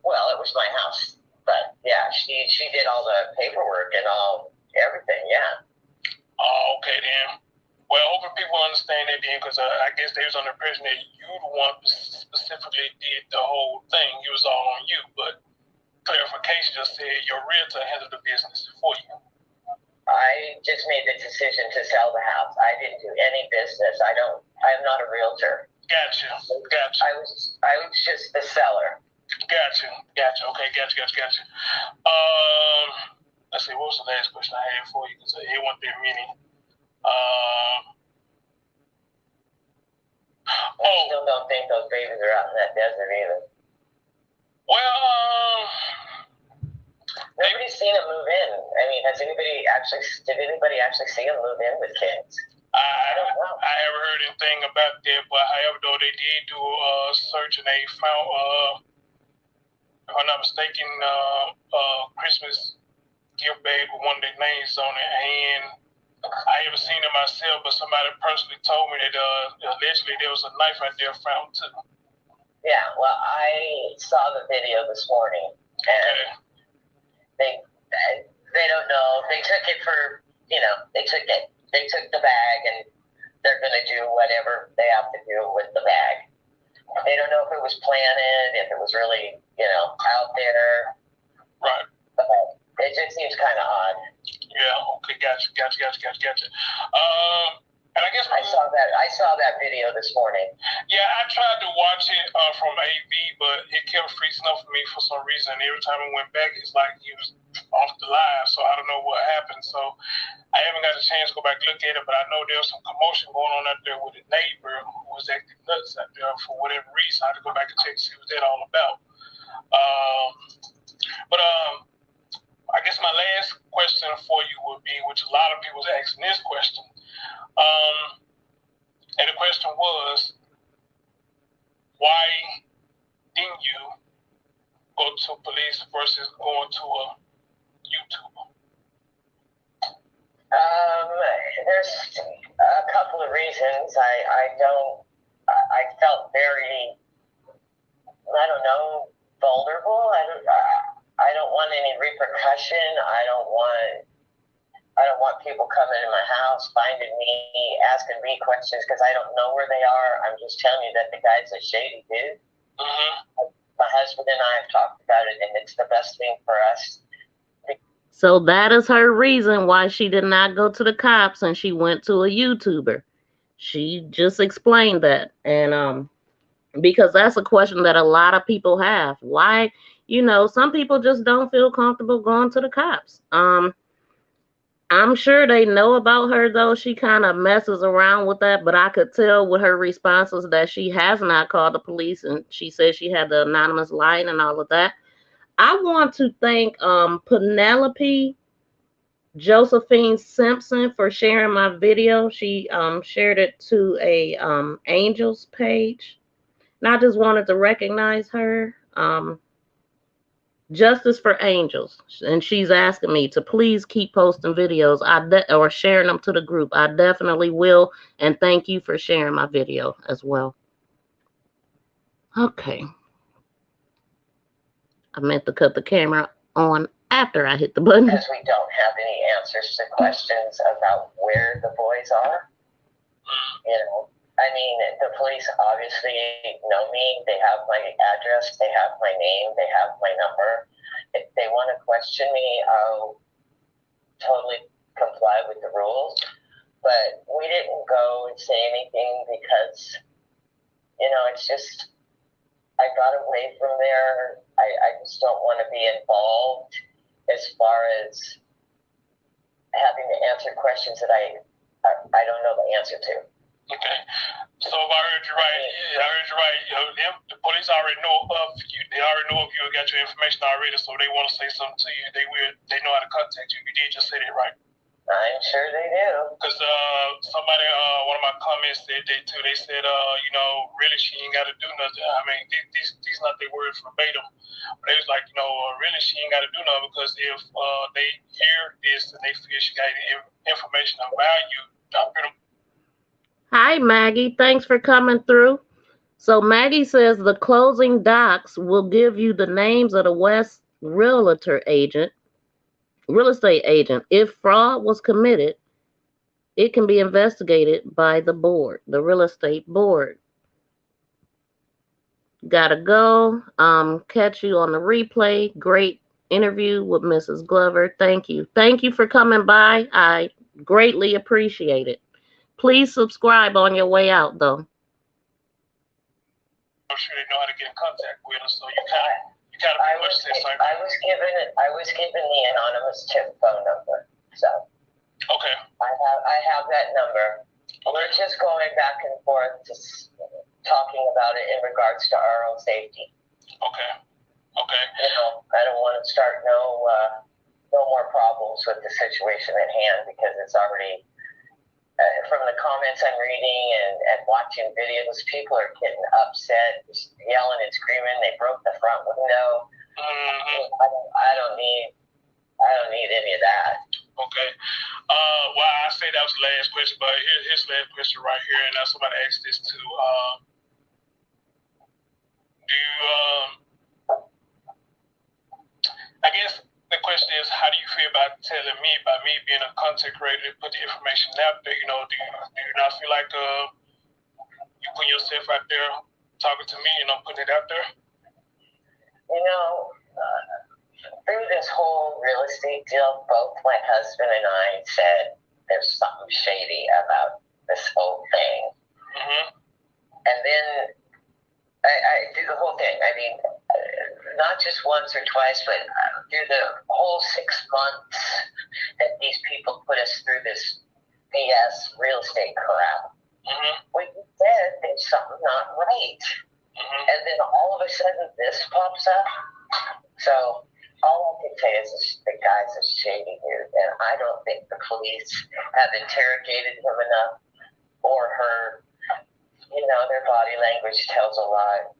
Well, it was my house, but yeah, she did all the paperwork and everything. Yeah. Oh, okay then. Well, hopefully people understand that then, because I guess they was under the impression that you the one specifically did the whole thing. It was all on you, but clarification just said your realtor handled the business for you. I just made the decision to sell the house. I didn't do any business. I'm not a realtor. Gotcha. I was just the seller. Gotcha. Okay, gotcha. Let's see, what was the last question I had for you? Because it wasn't that many. I still don't think those babies are out in that desert either. Well, nobody's seen them move in. I mean, did anybody actually see them move in with kids? I don't know. I haven't heard anything about that, but however, though, they did do a search and they found, if I'm not mistaken, Christmas gift bag with one of their names on it, and I haven't seen it myself, but somebody personally told me that allegedly there was a knife out there found too. Yeah, well, I saw the video this morning, and they don't know. They took it for, they took the bag, and they're going to do whatever they have to do with the bag. They don't know if it was planted, if it was really, out there. Right. But it just seems kind of odd. Yeah. Okay. Gotcha. And I guess I saw that video this morning. Yeah, I tried to watch it from AV, but it kept freezing up for me for some reason. And every time I went back, it's like he was off the live, so I don't know what happened. So I haven't got a chance to go back and look at it, but I know there was some commotion going on out there with a neighbor who was acting nuts out there for whatever reason. I had to go back and check to see what that all about. But I guess my last question for you would be, which a lot of people was asking this question, and the question was, why didn't you go to police versus going to a YouTuber? There's a couple of reasons. I felt very, vulnerable. I don't want any repercussion. I don't want people coming in my house, finding me, asking me questions because I don't know where they are. I'm just telling you that the guy's a shady dude. My husband and I have talked about it, and it's the best thing for us. So that is her reason why she did not go to the cops and she went to a YouTuber. She just explained that. And because that's a question that a lot of people have. Why, some people just don't feel comfortable going to the cops. I'm sure they know about her, though. She kind of messes around with that, but I could tell with her responses that she has not called the police, and she said she had the anonymous line and all of that. I want to thank Penelope Josephine Simpson for sharing my video. She shared it to a Angels page, and I just wanted to recognize her. Justice for Angels, and she's asking me to please keep posting videos or sharing them to the group. I definitely will, and thank you for sharing my video as well. Okay. I meant to cut the camera on after I hit the button. Because we don't have any answers to questions about where the boys are. I mean, the police obviously know me. They have my address. They have my name. They have my number. If they want to question me, I'll totally comply with the rules. But we didn't go and say anything because, it's just, I got away from there. I just don't want to be involved as far as having to answer questions that I don't know the answer to. Okay, so if I heard you right, the police already know of you. They already know of you and got your information already, so they want to say something to you. They know how to contact you. You did just say that, right? I'm sure they do. Because somebody, one of my comments said that too. They said, really, she ain't got to do nothing. I mean, these not their words verbatim. But they was like, really, she ain't got to do nothing because if they hear this and they feel she got any information of value, I'm pretty. Hi, Maggie. Thanks for coming through. So Maggie says the closing docs will give you the names of the West realtor agent, real estate agent. If fraud was committed, it can be investigated by the board, the real estate board. Gotta go. Catch you on the replay. Great interview with Mrs. Glover. Thank you. Thank you for coming by. I greatly appreciate it. Please subscribe on your way out, though. I'm sure they know how to get in contact with us, so you kind of pretty much say something. I was given the anonymous tip phone number, so. Okay. I have that number. Okay. We're just going back and forth, just talking about it in regards to our own safety. Okay. Okay. I don't want to start no more problems with the situation at hand because it's already. From the comments I'm reading and watching videos, people are getting upset, just yelling and screaming. They broke the front window. I don't need any of that. Okay. Well, I say that was the last question, but here's the last question right here, and somebody asked this too. I guess the question is, how do you feel about me being a content creator, put the information out there? Do you not feel like you put yourself out there talking to me and I'm putting it out there? Through this whole real estate deal, both my husband and I said there's something shady about this whole thing. And then I do the whole thing. I mean, not just once or twice, but through the whole 6 months that these people put us through this BS real estate crap. We said there's something not right. And then all of a sudden this pops up. So all I can say is the guy's a shady dude, and I don't think the police have interrogated him enough or her. Their body language tells a lot.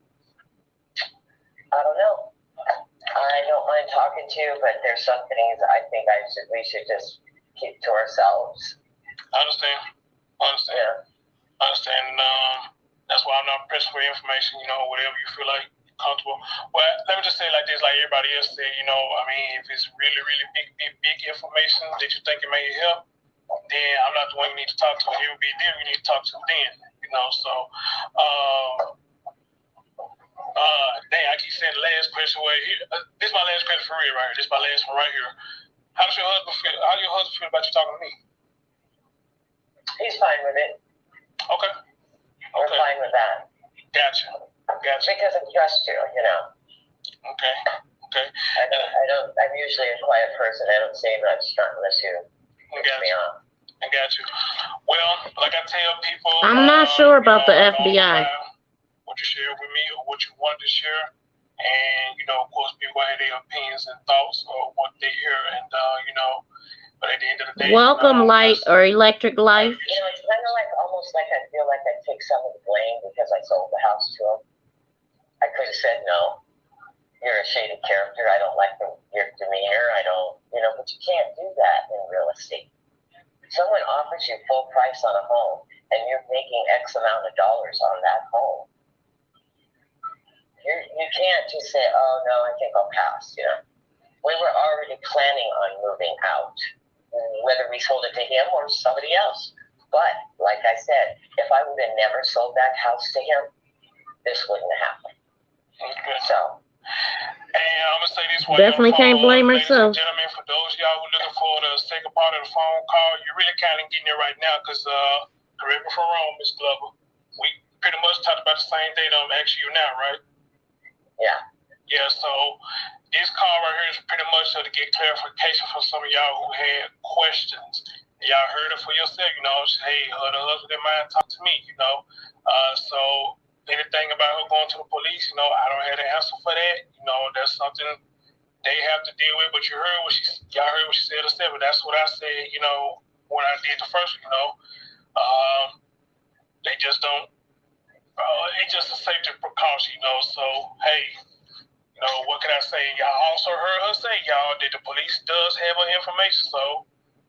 I don't know. I don't mind talking to you, but there's some things I think we should just keep to ourselves. I understand. Yeah. I understand. That's why I'm not pressed for information. Whatever you feel like comfortable. Well, let me just say it like this, like everybody else said, you know, I mean, if it's really, really big information that you think it may help, then I'm not the one you need to talk to. It would be them you need to talk to then, you know. So, dang, I keep saying the last question. Well, here, this is my last question for real, right here. This is my last one right here. How does your husband feel? How do your husband feel about you talking to me? He's fine with it. Okay. We're fine with that. Gotcha. Because I trust you, you know. Okay. I'm usually a quiet person. I don't say much unless you push me on. I got you. Well, like I tell people, I'm not sure about the FBI. What you share with me or what you wanted to share, and you know, of course, people have their opinions and thoughts or what they hear, and you know, but at the end of the day, welcome light or electric life. You know, it's kind of like almost like I feel like I take some of the blame because I sold the house to him. I could have said no. You're a shady character. I don't like your demeanor. I don't, you know, but you can't do that in real estate. Someone offers you full price on a home, and you're making X amount of dollars on that home. You can't just say, oh, no, I think I'll pass, you know. We were already planning on moving out, whether we sold it to him or somebody else. But, like I said, if I would have never sold that house to him, this wouldn't have happened. Okay. So. And I'm going to say this one. Definitely can't blame herself. Ladies and gentlemen, for those of y'all who are looking for the second part of the phone call, you're really kind of getting it right now because, correct me if I'm wrong, Ms. Glover, we pretty much talked about the same data I'm asking you now, right? Yeah. Yeah, so this call right here is pretty much to get clarification from some of y'all who had questions. Y'all heard it for yourself, you know, hey, the husband in mind talk to me, you know. So anything about her going to the police, you know, I don't have the answer for that. You know, that's something they have to deal with. But y'all heard what she said herself, but that's what I said, you know, when I did the first, you know. They just don't, it's just a safety precaution, you know. So, hey, you know, what can I say? Y'all also heard her say, y'all, that the police does have her information. So,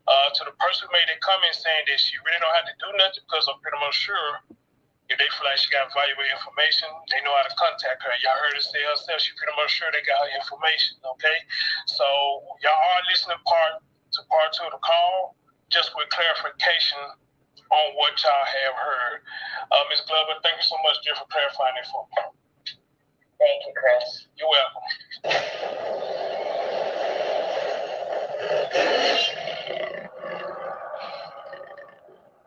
to the person who made that comment saying that she really don't have to do nothing because I'm pretty much sure if they feel like she got valuable information, they know how to contact her. Y'all heard her say herself, she pretty much sure they got her information, okay? So y'all are listening part two of the call, just with clarification on what y'all have heard. Ms. Glover, thank you so much, dear, for clarifying it for me. Thank you, Chris. You're welcome.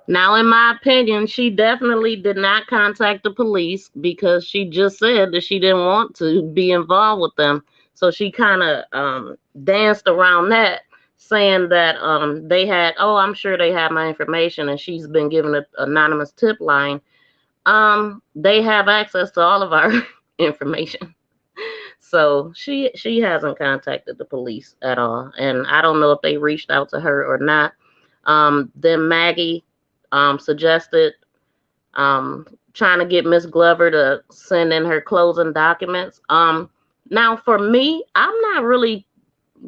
Now, in my opinion, she definitely did not contact the police because she just said that she didn't want to be involved with them. So she kind of danced around that, saying that they had, oh, I'm sure they have my information, and she's been given an anonymous tip line. They have access to all of our information. So she hasn't contacted the police at all. And I don't know if they reached out to her or not. Then Maggie suggested trying to get Miss Glover to send in her closing documents. Now for me, I'm not really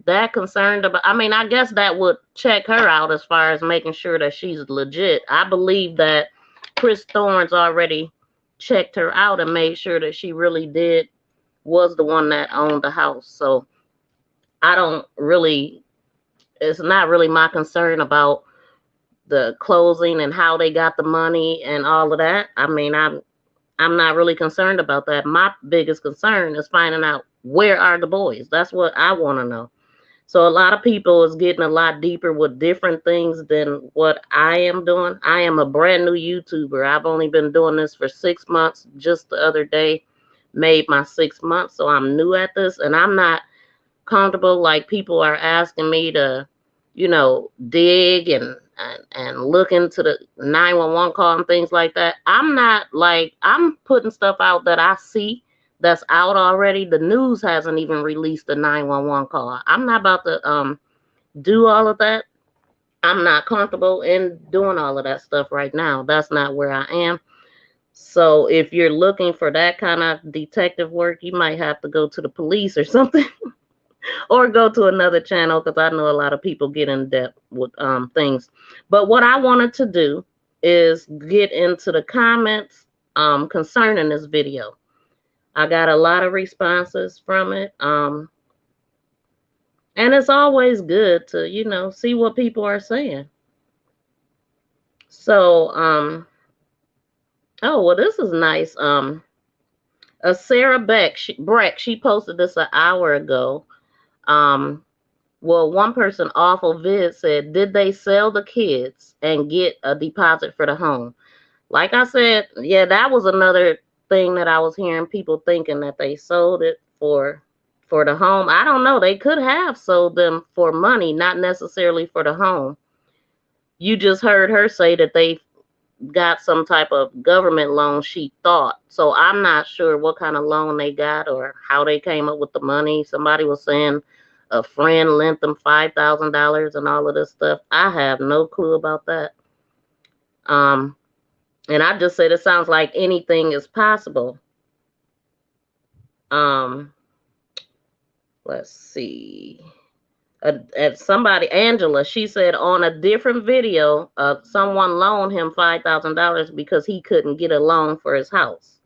that concerned about, I mean, I guess that would check her out as far as making sure that she's legit. I believe that Chris Thorns already checked her out and made sure that she really was the one that owned the house. So it's not really my concern about the closing and how they got the money and all of that. I mean, I'm not really concerned about that. My biggest concern is finding out where are the boys. That's what I want to know. So a lot of people is getting a lot deeper with different things than what I am doing. I am a brand new YouTuber. I've only been doing this for 6 months. Just the other day made my 6 months. So I'm new at this, and I'm not comfortable like people are asking me to, you know, dig and look into the 911 call and things like that. I'm not like, I'm putting stuff out that I see that's out already. The news hasn't even released the 911 call. I'm not about to do all of that. I'm not comfortable in doing all of that stuff right now. That's not where I am. So if you're looking for that kind of detective work, you might have to go to the police or something. Or go to another channel, because I know a lot of people get in depth with things. But what I wanted to do is get into the comments concerning this video. I got a lot of responses from it. And it's always good to, see what people are saying. So, oh, well, this is nice. Sarah Breck, she posted this an hour ago. Well, one person, Awful Vid, said, did they sell the kids and get a deposit for the home? Like I said, yeah, that was another thing that I was hearing people thinking that they sold it for the home. I don't know. They could have sold them for money, not necessarily for the home. You just heard her say that they got some type of government loan, she thought. So I'm not sure what kind of loan they got or how they came up with the money. Somebody was saying a friend lent them $5,000 and all of this stuff. I have no clue about that. And I just said it sounds like anything is possible. Let's see. Somebody, Angela, she said on a different video, someone loaned him $5,000 because he couldn't get a loan for his house.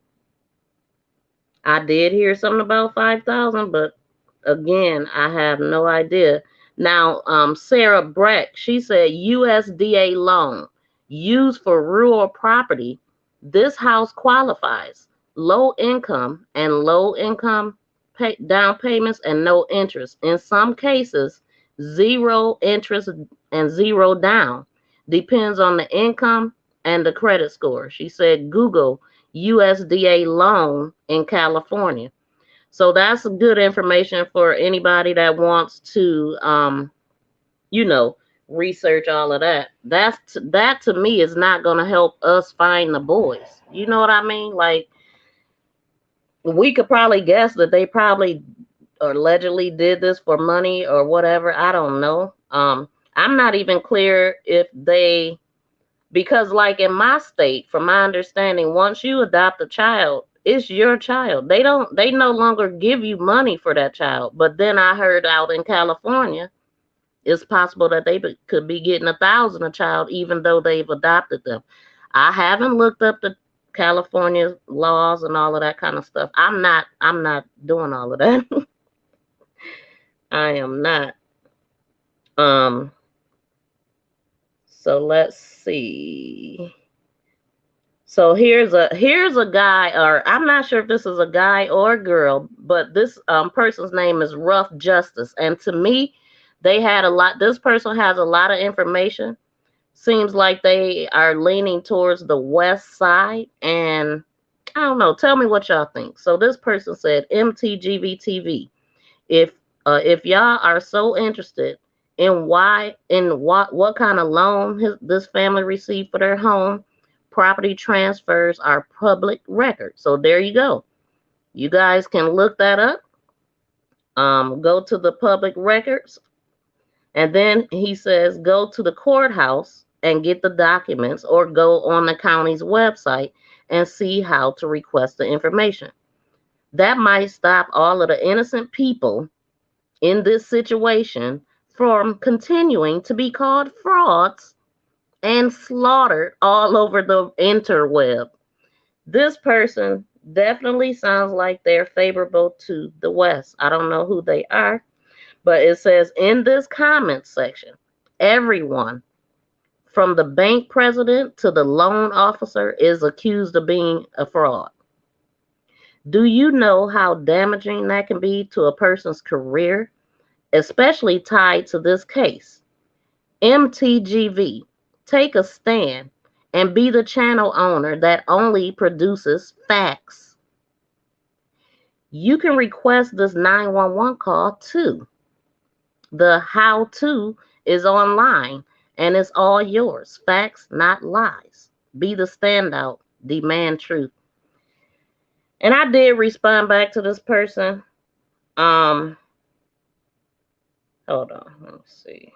I did hear something about 5,000, but again, I have no idea. Now, Sarah Breck, she said USDA loan used for rural property. This house qualifies. Low income and low income down payments and no interest. In some cases, 0 interest and 0 down. Depends on the income and the credit score. She said Google USDA loan in California. So that's good information for anybody that wants to, research all of that. That to me is not going to help us find the boys. You know what I mean? Like, we could probably guess that they probably or allegedly did this for money or whatever. I don't know. I'm not even clear if because like in my state, from my understanding, once you adopt a child, it's your child. They no longer give you money for that child. But then I heard out in California, it's possible that they could be getting $1,000 a child, even though they've adopted them. I haven't looked up the California laws and all of that kind of stuff. I'm not doing all of that. I am not. So let's see. So here's a guy, or I'm not sure if this is a guy or a girl, but this person's name is Rough Justice. And to me, this person has a lot of information. Seems like they are leaning towards the west side, and I don't know. Tell me what y'all think. So this person said, MTGV TV, if y'all are so interested in what kind of loan this family received for their home, property transfers are public record. So there you go. You guys can look that up. Go to the public records, and then he says go to the courthouse and get the documents, or go on the county's website and see how to request the information. That might stop all of the innocent people in this situation from continuing to be called frauds and slaughtered all over the interweb. This person definitely sounds like they're favorable to the West. I don't know who they are, but it says in this comment section, everyone from the bank president to the loan officer is accused of being a fraud. Do you know how damaging that can be to a person's career, especially tied to this case? MTGV, take a stand and be the channel owner that only produces facts. You can request this 911 call too. The how-to is online, and it's all yours. Facts, not lies. Be the standout. Demand truth. And I did respond back to this person. Hold on. Let me see.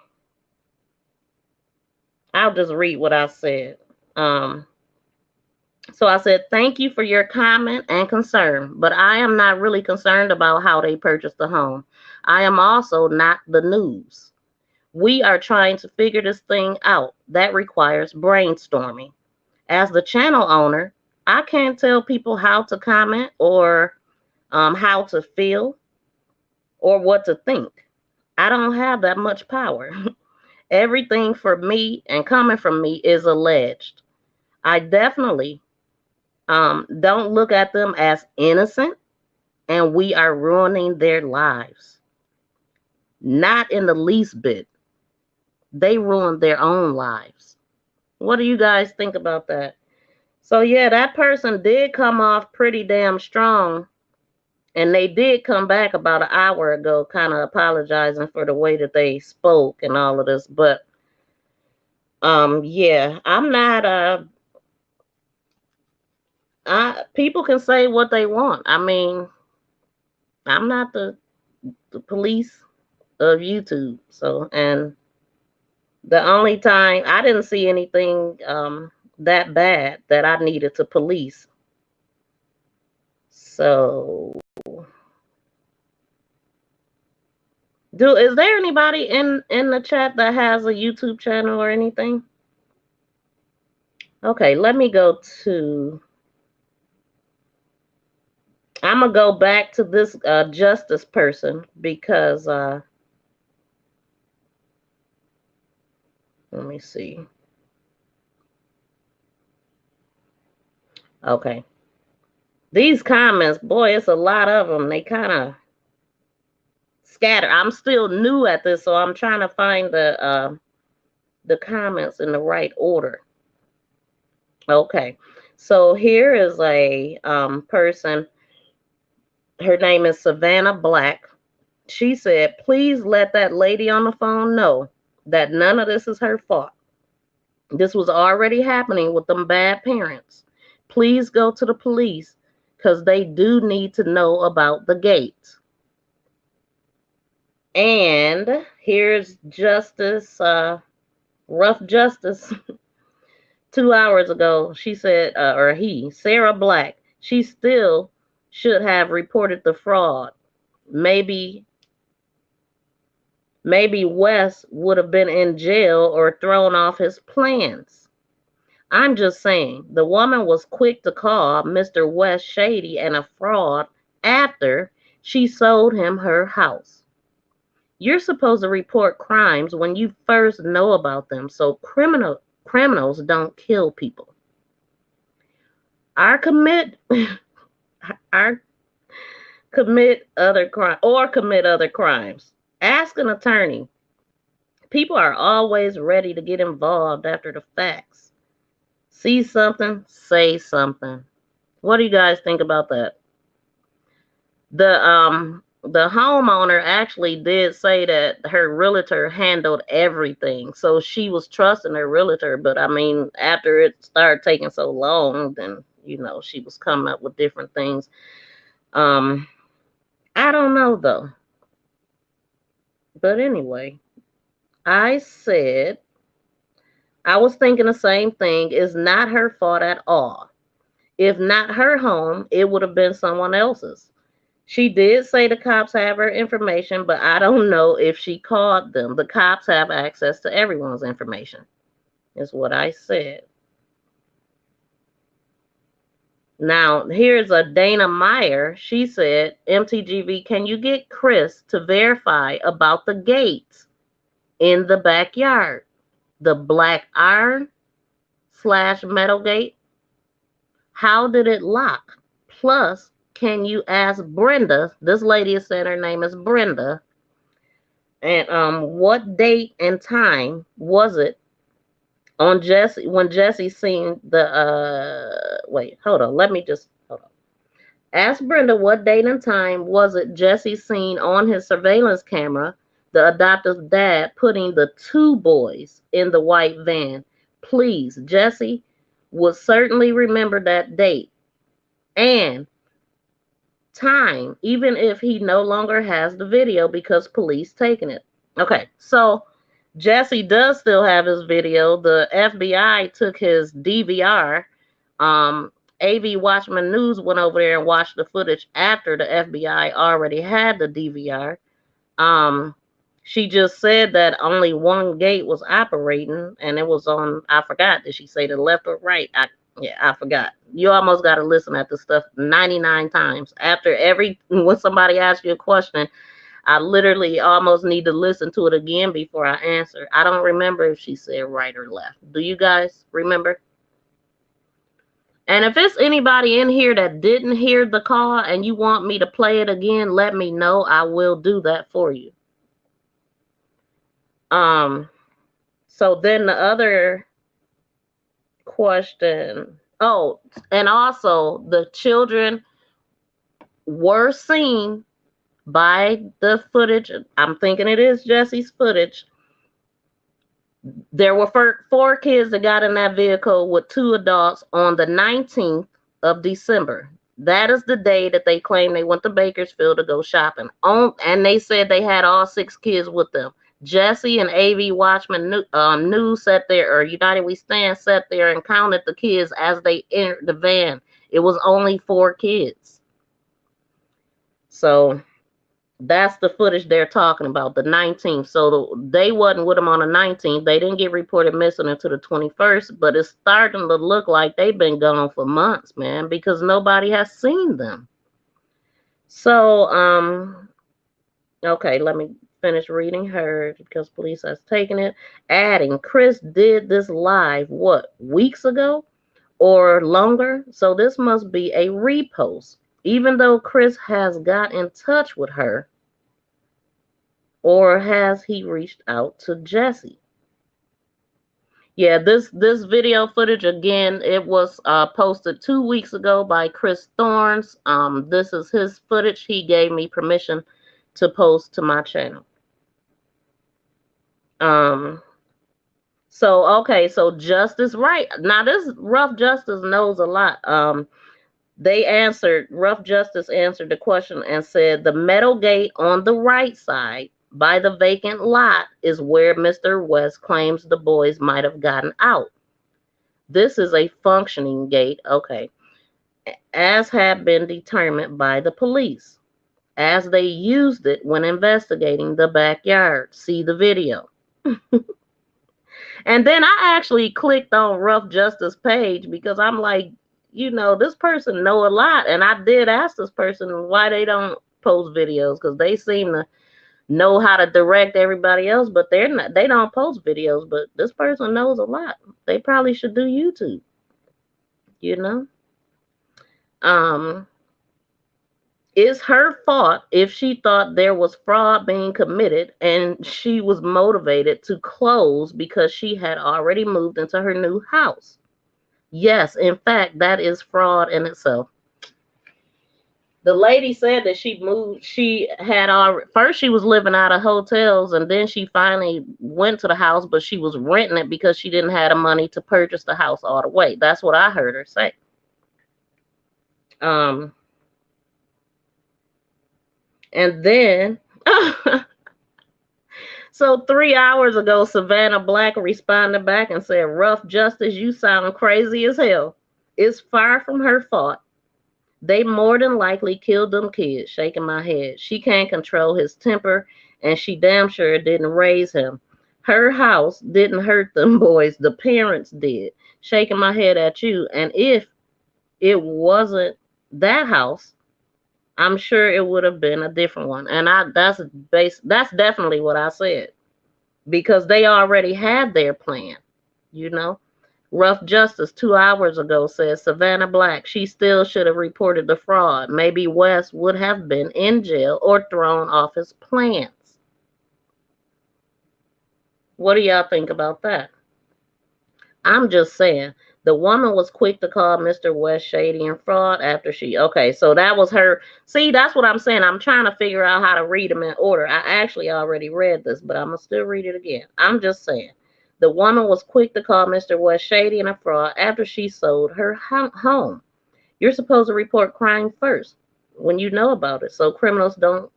I'll just read what I said. So I said, thank you for your comment and concern, but I am not really concerned about how they purchased the home. I am also not the news. We are trying to figure this thing out. That requires brainstorming. As the channel owner, I can't tell people how to comment or how to feel or what to think. I don't have that much power. Everything for me and coming from me is alleged. I definitely don't look at them as innocent, and we are ruining their lives. Not in the least bit. They ruined their own lives. What do you guys think about that? So, yeah, that person did come off pretty damn strong. And they did come back about an hour ago, kind of apologizing for the way that they spoke and all of this. But, yeah, I'm not, people can say what they want. I mean, I'm not the police of YouTube. So, and the only time I didn't see anything that bad that I needed to police. So, is there anybody in the chat that has a YouTube channel or anything? Okay, let me go to. I'm gonna go back to this justice person because let me see. Okay, these comments, boy, it's a lot of them. They kind of scatter. I'm still new at this, so I'm trying to find the comments in the right order. Okay, so here is a person. Her name is Savannah Black. She said, please let that lady on the phone know that none of this is her fault. This was already happening with them bad parents. Please go to the police because they do need to know about the gates. And here's Justice, Rough Justice. 2 hours ago, she said, Sarah Black, she still should have reported the fraud. Maybe Wes would have been in jail or thrown off his plans. I'm just saying, the woman was quick to call Mr. Wes shady and a fraud after she sold him her house. You're supposed to report crimes when you first know about them, so criminals don't kill people. Commit other crimes. Ask an attorney. People are always ready to get involved after the facts. See something, say something. What do you guys think about that? The homeowner actually did say that her realtor handled everything. So she was trusting her realtor, but I mean, after it started taking so long, then she was coming up with different things. I don't know though. But anyway, I said I was thinking the same thing. It's not her fault at all. If not her home, it would have been someone else's. She did say the cops have her information, but I don't know if she called them. The cops have access to everyone's information, is what I said. Now, here's a Dana Meyer. She said, MTGV, can you get Chris to verify about the gates in the backyard? The black iron / metal gate? How did it lock? Plus, can you ask Brenda? This lady is saying her name is Brenda. And what date and time was it on Jesse when Jesse seen the wait, hold on. Hold on. Ask Brenda what date and time was it Jesse seen on his surveillance camera the adoptive dad putting the 2 boys in the white van. Please, Jesse would certainly remember that date and time, even if he no longer has the video because police taken it. Okay, so Jesse does still have his video. The FBI took his DVR. AV Watchman News went over there and watched the footage after the FBI already had the DVR. She just said that only one gate was operating, and it was on, I forgot, did she say the left or right? Yeah, I forgot. You almost got to listen at the stuff 99 times. After when somebody asks you a question, I literally almost need to listen to it again before I answer. I don't remember if she said right or left. Do you guys remember? And if it's anybody in here that didn't hear the call and you want me to play it again, let me know. I will do that for you. So then the other question. Oh, and also the children were seen by the footage. I'm thinking it is Jesse's footage. There were four kids that got in that vehicle with two adults on the 19th of December. That is the day that they claim they went to Bakersfield to go shopping. And they said they had all six kids with them. Jesse and AV Watchman News sat there, or United We Stand sat there and counted the kids as they entered the van. It was only four kids. So that's the footage they're talking about, the 19th. So they wasn't with them on the 19th. They didn't get reported missing until the 21st, but it's starting to look like they've been gone for months, man, because nobody has seen them. So, okay, let me finish reading her because police has taken it. Adding, Chris did this live, what, weeks ago or longer? So this must be a repost. Even though Chris has got in touch with her, or has he reached out to Jesse? Yeah, this video footage, again, it was posted 2 weeks ago by Chris Thorns. This is his footage. He gave me permission to post to my channel. So, okay, so Justice, right. Now, this Rough Justice knows a lot. Rough Justice answered the question and said the metal gate on the right side by the vacant lot is where Mr. West claims the boys might have gotten out. This is a functioning gate, okay, as had been determined by the police, as they used it when investigating the backyard. See the video. And then I actually clicked on Rough Justice page because I'm like, you know, this person know a lot. And I did ask this person why they don't post videos, because they seem to know how to direct everybody else, but they don't post videos. But this person knows a lot. They probably should do YouTube, you know. It's her fault if she thought there was fraud being committed and she was motivated to close because she had already moved into her new house. Yes, in fact, that is fraud in itself. The lady said that she moved, first she was living out of hotels, and then she finally went to the house, but she was renting it because she didn't have the money to purchase the house all the way. That's what I heard her say. And then, so 3 hours ago, Savannah Black responded back and said, Rough Justice, you sound crazy as hell. It's far from her fault. They more than likely killed them kids. Shaking my head. She can't control his temper, and she damn sure didn't raise him. Her house didn't hurt them boys. The parents did. Shaking my head at you. And if it wasn't that house, I'm sure it would have been a different one. And that's definitely what I said. Because they already had their plan, you know. Rough Justice 2 hours ago says Savannah Black, she still should have reported the fraud. Maybe West would have been in jail or thrown off his plans. What do y'all think about that? I'm just saying. The woman was quick to call Mr. West shady and fraud after okay, so that was her. See, that's what I'm saying. I'm trying to figure out how to read them in order. I actually already read this, but I'm going to still read it again. I'm just saying. The woman was quick to call Mr. West shady and a fraud after she sold her home. You're supposed to report crime first when you know about it, so criminals don't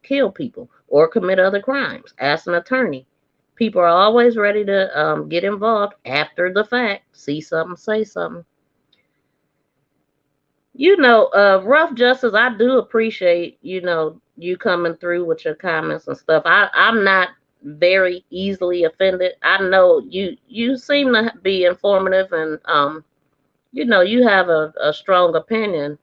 kill people or commit other crimes. Ask an attorney. People are always ready to get involved after the fact. See something, say something. You know, Rough Justice, I do appreciate, you know, you coming through with your comments and stuff. I'm not very easily offended. I know you seem to be informative and you know, you have a strong opinion,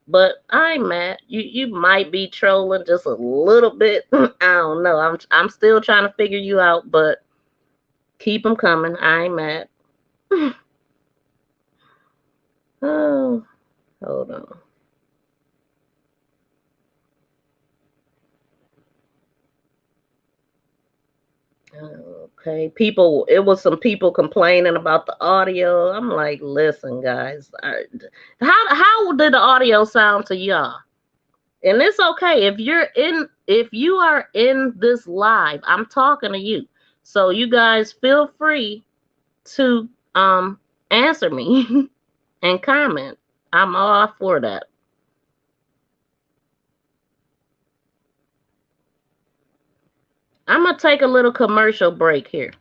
but I ain't mad. You might be trolling just a little bit. I don't know. I'm still trying to figure you out, but keep them coming. I ain't mad. Oh, hold on. Okay, people, it was some people complaining about the audio. I'm like, listen, guys, how did the audio sound to y'all? And it's okay if you are in this live, I'm talking to you. So you guys feel free to answer me and comment. I'm all for that. I'm gonna take a little commercial break here.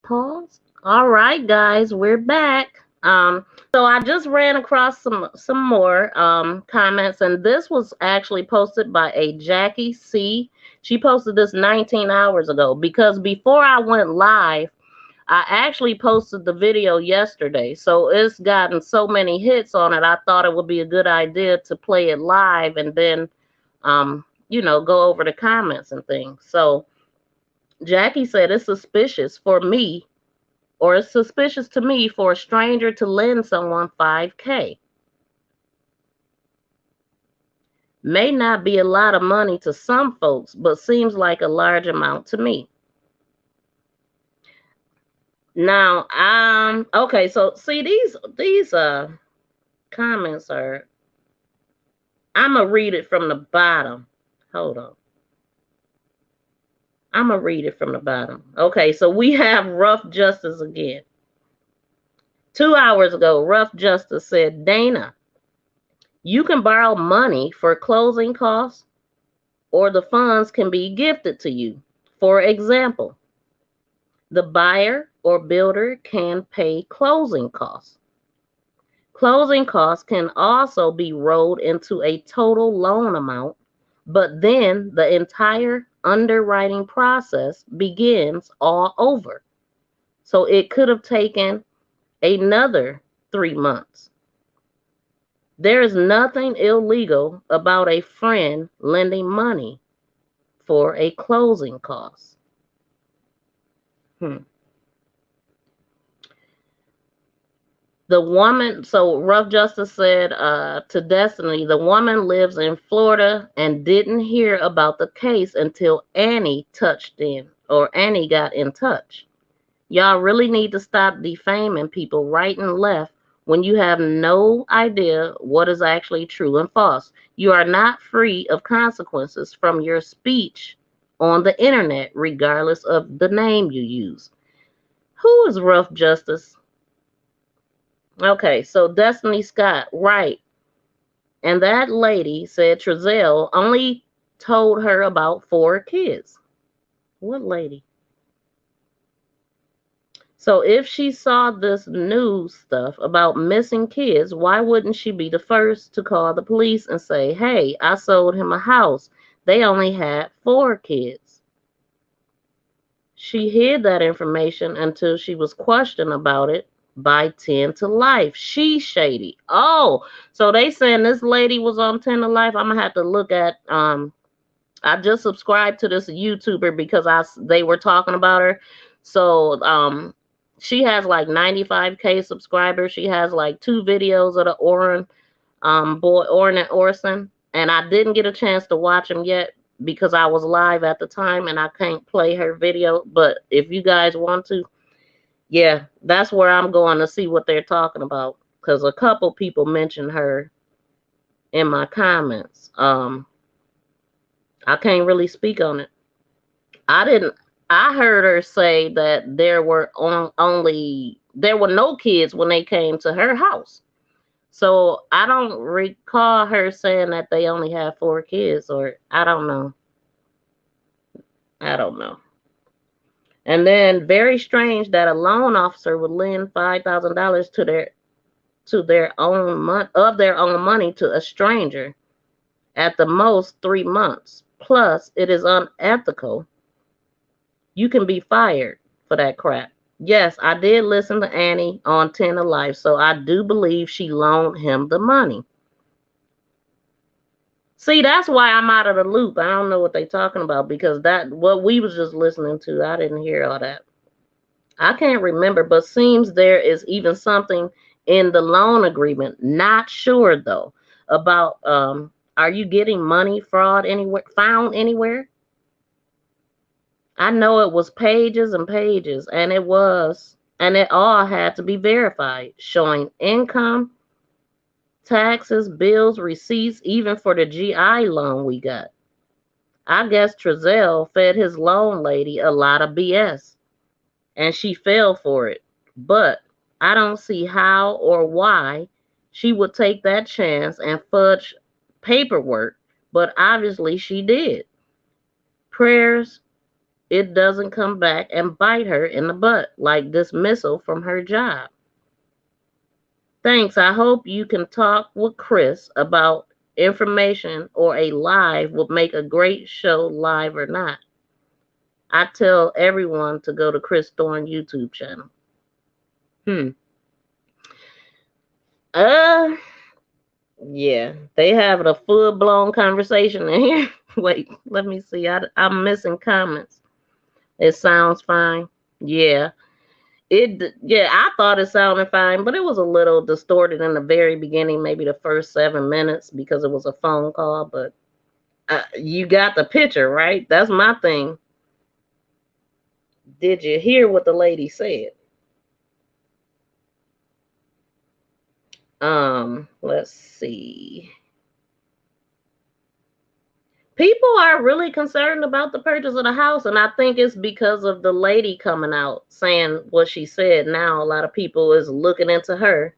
Pause. All right, guys, we're back. So I just ran across some more comments, and this was actually posted by a Jackie C. She posted this 19 hours ago because before I went live, I actually posted the video yesterday. So it's gotten so many hits on it. I thought it would be a good idea to play it live and then, you know, go over the comments and things. So Jackie said it's suspicious for me, or it's suspicious to me for a stranger to lend someone $5K. May not be a lot of money to some folks, but seems like a large amount to me. Now, okay, so see these comments are, I'm gonna read it from the bottom. Hold on. I'm gonna read it from the bottom. Okay, so we have Rough Justice again. 2 hours ago, Rough Justice said, Dana, you can borrow money for closing costs, or the funds can be gifted to you. For example, the buyer or builder can pay closing costs. Closing costs can also be rolled into a total loan amount, but then the entire underwriting process begins all over. So it could have taken another 3 months. There is nothing illegal about a friend lending money for a closing cost. The woman, so Rough Justice said to Destiny, the woman lives in Florida and didn't hear about the case until Annie Annie got in touch. Y'all really need to stop defaming people right and left when you have no idea what is actually true and false. You are not free of consequences from your speech on the internet, regardless of the name you use. Who is Rough Justice? Okay, so Destiny Scott, right. And that lady said Trezell only told her about 4 kids. What lady? So if she saw this news stuff about missing kids, why wouldn't she be the first to call the police and say, hey, I sold him a house. They only had 4 kids. She hid that information until she was questioned about it by 10 to Life. She's shady. Oh, so they saying this lady was on 10 to Life. I'm gonna have to look at I just subscribed to this YouTuber because they were talking about her. So she has like 95K subscribers. She has like 2 videos of the Oren boy Orson, and I didn't get a chance to watch him yet because I was live at the time and I can't play her video. But if you guys want to, yeah, that's where I'm going to see what they're talking about, because a couple people mentioned her in my comments. I can't really speak on it. I heard her say that there were no kids when they came to her house. So I don't recall her saying that they only had 4 kids, or I don't know. I don't know. And then very strange that a loan officer would lend $5,000 to their own money to a stranger at the most 3 months. Plus, it is unethical. You can be fired for that crap. Yes, I did listen to Annie on 10 to Life, so I do believe she loaned him the money. See, that's why I'm out of the loop. I don't know what they're talking about, because what we was just listening to, I didn't hear all that. I can't remember, but seems there is even something in the loan agreement. Not sure though about are you getting money fraud found anywhere? I know it was pages and pages, and it all had to be verified, showing income, taxes, bills, receipts, even for the GI loan we got. I guess Trezell fed his loan lady a lot of BS, and she fell for it. But I don't see how or why she would take that chance and fudge paperwork, but obviously she did. Prayers it doesn't come back and bite her in the butt like dismissal from her job. Thanks. I hope you can talk with Chris about information, or a live would make a great show, live or not. I tell everyone to go to Chris Thorne YouTube channel. Yeah, they having a full-blown conversation in here. Wait, let me see. I'm missing comments. It sounds fine. Yeah. I thought it sounded fine, but it was a little distorted in the very beginning, maybe the first 7 minutes, because it was a phone call. But you got the picture, right? That's my thing. Did you hear what the lady said? Let's see. People are really concerned about the purchase of the house, and I think it's because of the lady coming out saying what she said. Now a lot of people is looking into her.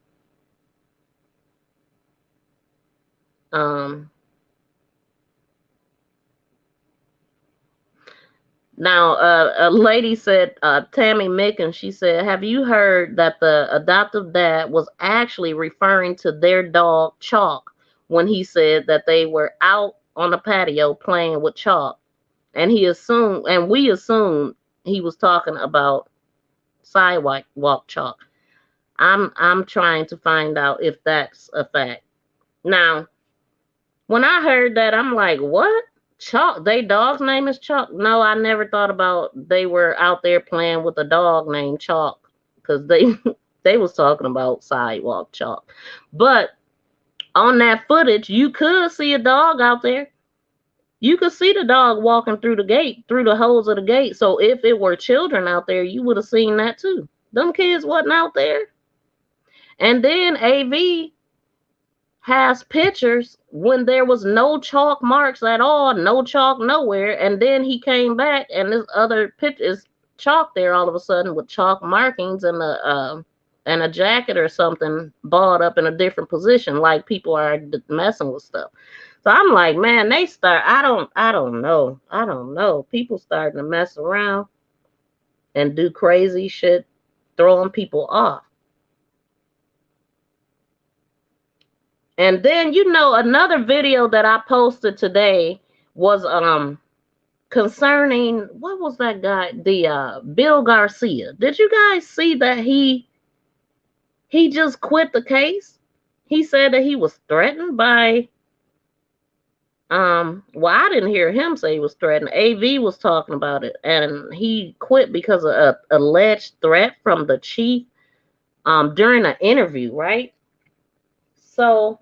Now a lady said, Tammy Mickens, she said, have you heard that the adoptive dad was actually referring to their dog Chalk when he said that they were out on the patio playing with Chalk, and we assumed he was talking about sidewalk Chalk. I'm trying to find out if that's a fact. Now, when I heard that, I'm like, what? Chalk? They dog's name is Chalk? No, I never thought about they were out there playing with a dog named Chalk, because they was talking about sidewalk Chalk. But on that footage, you could see a dog out there. You could see the dog walking through the gate, through the holes of the gate. So if it were children out there, you would have seen that too. Them kids wasn't out there. And then AV has pictures when there was no chalk marks at all, no chalk nowhere. And then he came back and this other picture is chalk there all of a sudden with chalk markings and a jacket or something balled up in a different position, like people are messing with stuff. So I'm like, man, I don't know. People starting to mess around and do crazy shit, throwing people off. And then, another video that I posted today was concerning, what was that guy? The Bill Garcia. Did you guys see that he just quit the case? He said that he was threatened by well, I didn't hear him say he was threatened. AV was talking about it, and he quit because of an alleged threat from the chief during an interview, right? So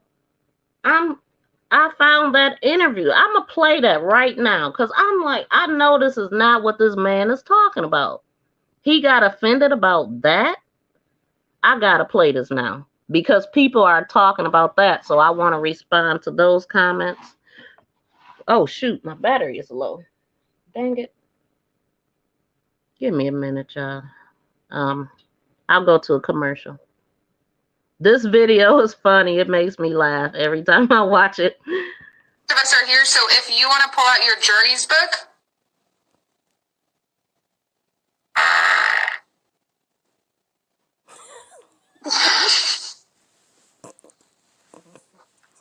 I found that interview. I'm gonna play that right now because I'm like, I know this is not what this man is talking about. He got offended about that. I gotta play this now because people are talking about that. So I want to respond to those comments. Oh shoot, my battery is low. Dang it. Give me a minute, y'all. I'll go to a commercial. This video is funny. It makes me laugh every time I watch it. Of us are here, so if you want to pull out your Journeys book.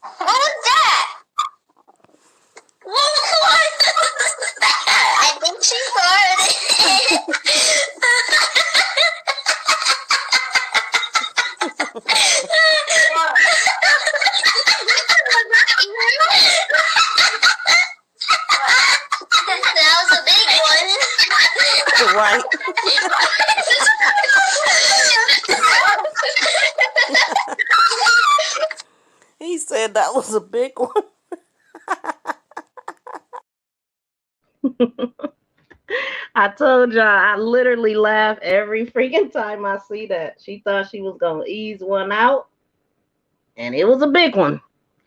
What was that? What was that? I think she farted. That was a big one. Right. He said that was a big one. I told y'all, I literally laugh every freaking time I see that. She thought she was going to ease one out, and it was a big one,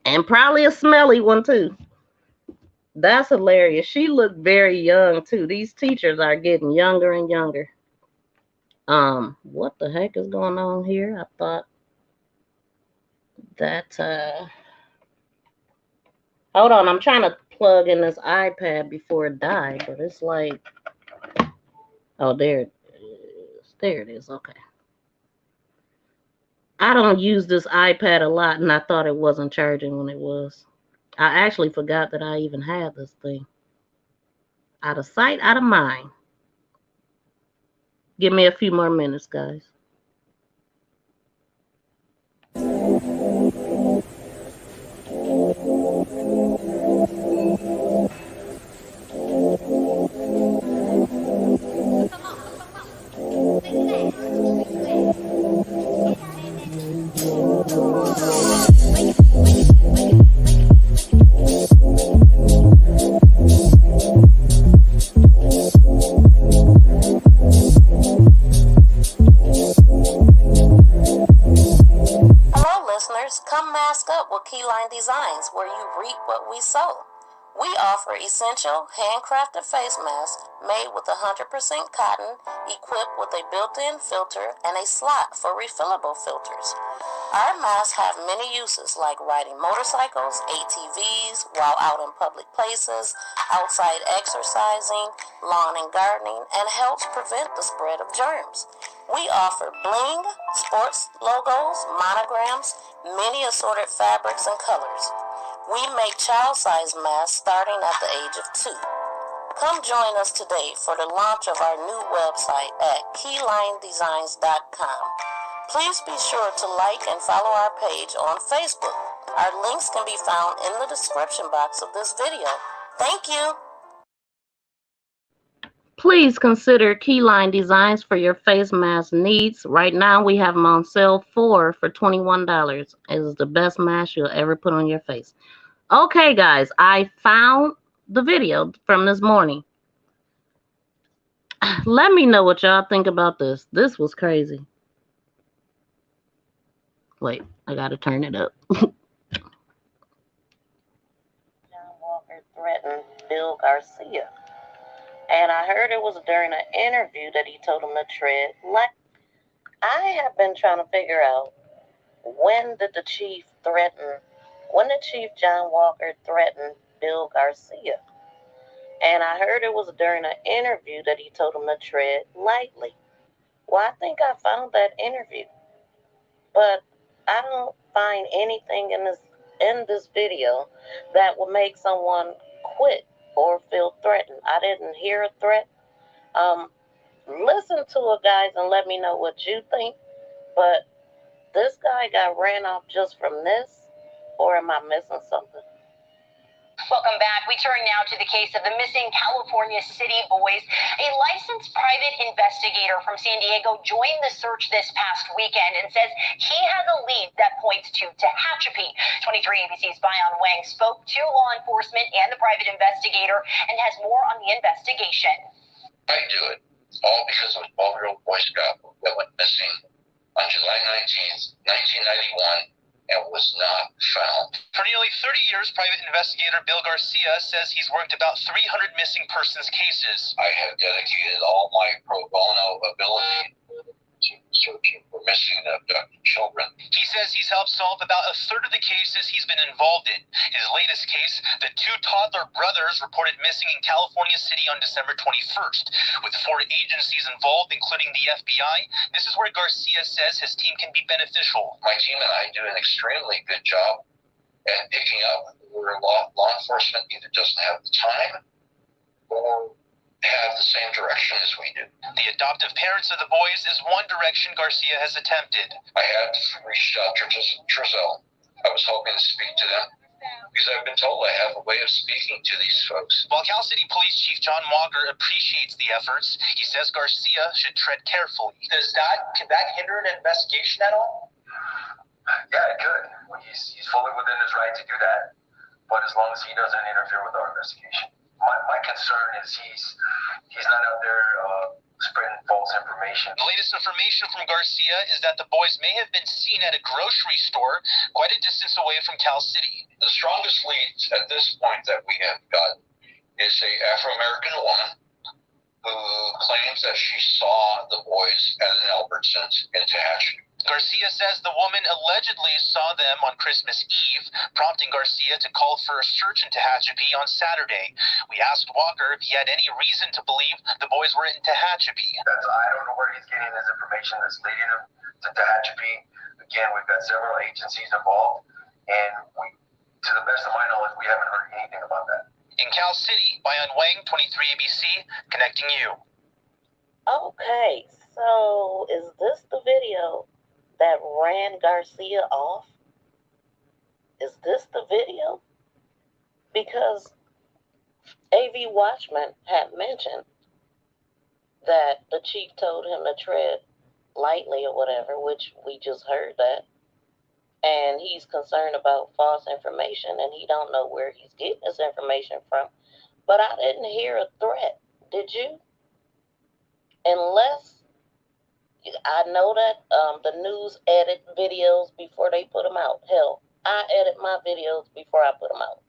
and probably a smelly one, too. That's hilarious. She looked very young, too. These teachers are getting younger and younger. What the heck is going on here? I thought that, hold on, I'm trying to plug in this iPad before it died, but it's like, oh, there it is. There it is. Okay. I don't use this iPad a lot, and I thought it wasn't charging when it was. I actually forgot that I even had this thing. Out of sight, out of mind. Give me a few more minutes, guys. Hello, listeners. Come mask up with Keyline Designs, where you reap what we sow. We offer essential, handcrafted face masks made with 100% cotton, equipped with a built-in filter and a slot for refillable filters. Our masks have many uses, like riding motorcycles, ATVs, while out in public places, outside exercising, lawn and gardening, and helps prevent the spread of germs. We offer bling, sports logos, monograms, many assorted fabrics and colors. We make child-sized masks starting at the age of 2. Come join us today for the launch of our new website at keylinedesigns.com. Please be sure to like and follow our page on Facebook. Our links can be found in the description box of this video. Thank you. Please consider Keyline Designs for your face mask needs. Right now, we have them on sale for $21. It is the best mask you'll ever put on your face. Okay, guys, I found the video from this morning. Let me know what y'all think about this. This was crazy. Wait, I gotta turn it up. John Walker threatened Bill Garcia. And I heard it was during an interview that he told him to tread light. I have been trying to figure out, when did Chief John Walker threaten Bill Garcia? And I heard it was during an interview that he told him to tread lightly. Well, I think I found that interview, but I don't find anything in this video that would make someone quit or feel threatened. I didn't hear a threat. Listen to it, guys, and let me know what you think. But this guy got ran off just from this, or am I missing something? Welcome back. We turn now to the case of the missing California City boys. A licensed private investigator from San Diego joined the search this past weekend and says he has a lead that points to Tehachapi. 23 ABC's Bayan Wang spoke to law enforcement and the private investigator and has more on the investigation. I do it all because of a 12-year-old Boy Scout that went missing on July 19th, 1991. And was not found. For nearly 30 years, private investigator Bill Garcia says he's worked about 300 missing persons cases. I have dedicated all my pro bono ability to searching for missing and abducted children. He says he's helped solve about a third of the cases he's been involved in. His latest case, the two toddler brothers reported missing in California City on December 21st. With 4 agencies involved, including the FBI, this is where Garcia says his team can be beneficial. My team and I do an extremely good job at picking up where law enforcement either doesn't have the time or have the same direction as we do. The adoptive parents of the boys is one direction Garcia has attempted. I had reached out to Trizell. I was hoping to speak to them because I've been told I have a way of speaking to these folks. While Cal City Police Chief John Walker appreciates the efforts, he says Garcia should tread carefully. Can that hinder an investigation at all? Yeah, it could. He's fully within his right to do that, but as long as he doesn't interfere with our investigation. My concern is he's not out there spreading false information. The latest information from Garcia is that the boys may have been seen at a grocery store quite a distance away from Cal City. The strongest leads at this point that we have gotten is a Afro-American woman who claims that she saw the boys at an Albertsons in Tehachapi. Garcia says the woman allegedly saw them on Christmas Eve, prompting Garcia to call for a search in Tehachapi on Saturday. We asked Walker if he had any reason to believe the boys were in Tehachapi. I don't know where he's getting his information that's leading him to Tehachapi. Again, we've got several agencies involved, and to the best of my knowledge, we haven't heard anything about that. In Cal City, Bayan Wang, 23 ABC, connecting you. Okay, so is this the video that ran Garcia off? Is this the video? Because AV Watchman had mentioned that the chief told him to tread lightly or whatever, which we just heard that. And he's concerned about false information and he don't know where he's getting this information from. But I didn't hear a threat. Did you? Unless I know that the news edit videos before they put them out. Hell, I edit my videos before I put them out.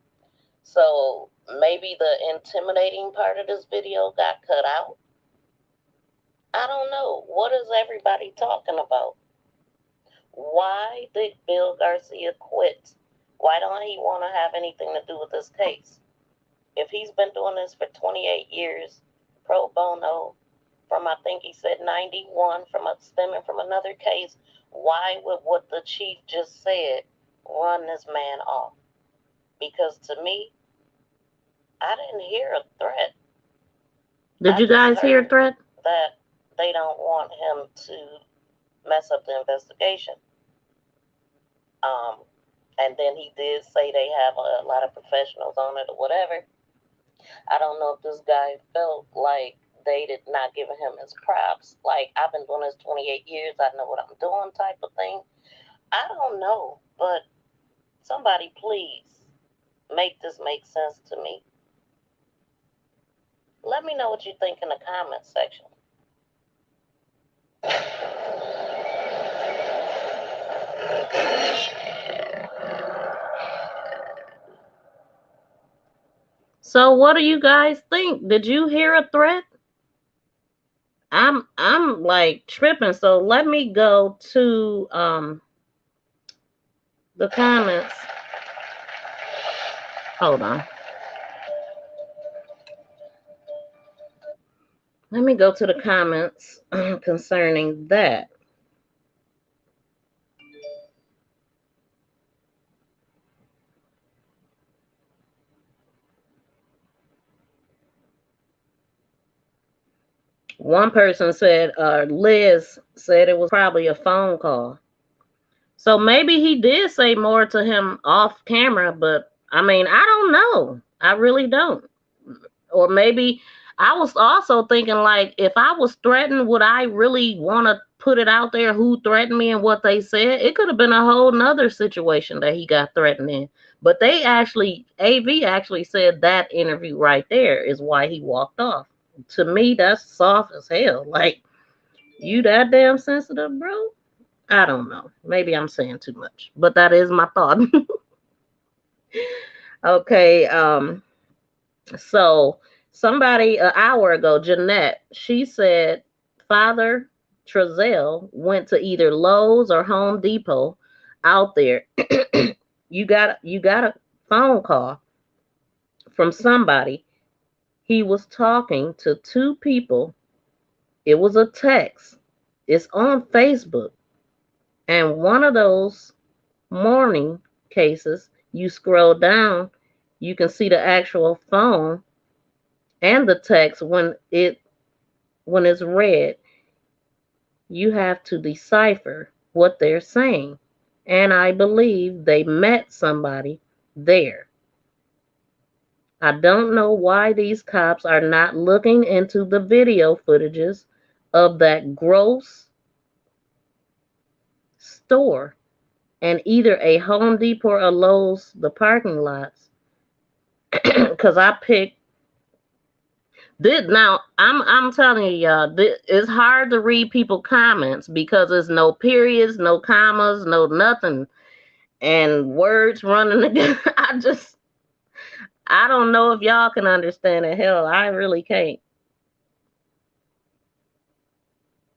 So maybe the intimidating part of this video got cut out. I don't know. What is everybody talking about? Why did Bill Garcia quit? Why don't he want to have anything to do with this case? If he's been doing this for 28 years, pro bono, from I think he said 91, stemming from another case, why would what the chief just said run this man off? Because to me, I didn't hear a threat. Did you guys hear a threat? That they don't want him to mess up the investigation. And then he did say they have a lot of professionals on it or whatever. I don't know if this guy felt like they did not give him his props. Like, I've been doing this 28 years. I know what I'm doing type of thing. I don't know, but somebody please make this make sense to me. Let me know what you think in the comments section. So what do you guys think? Did you hear a threat? I'm like tripping. So let me go to the comments. Hold on. Let me go to the comments concerning that. One person said, Liz said it was probably a phone call. So maybe he did say more to him off camera, but I mean, I don't know. I really don't. Or maybe I was also thinking, like, if I was threatened, would I really want to put it out there who threatened me and what they said? It could have been a whole nother situation that he got threatened in. But AV actually said that interview right there is why he walked off. To me, that's soft as hell. Like, you that damn sensitive, bro? I don't know. Maybe I'm saying too much, but that is my thought. Okay, so somebody an hour ago, Jeanette, she said Father Trezell went to either Lowe's or Home Depot out there. You got a phone call from somebody. He was talking to two people. It was a text. It's on Facebook. And one of those morning cases, you scroll down, you can see the actual phone and the text. When it's read, you have to decipher what they're saying. And I believe they met somebody there. I don't know why these cops are not looking into the video footages of that gross store and either a Home Depot or Lowe's, the parking lots. Because I picked this. Now, I'm telling you, y'all, it's hard to read people comments because there's no periods, no commas, no nothing, and words running together. I don't know if y'all can understand it. Hell, I really can't.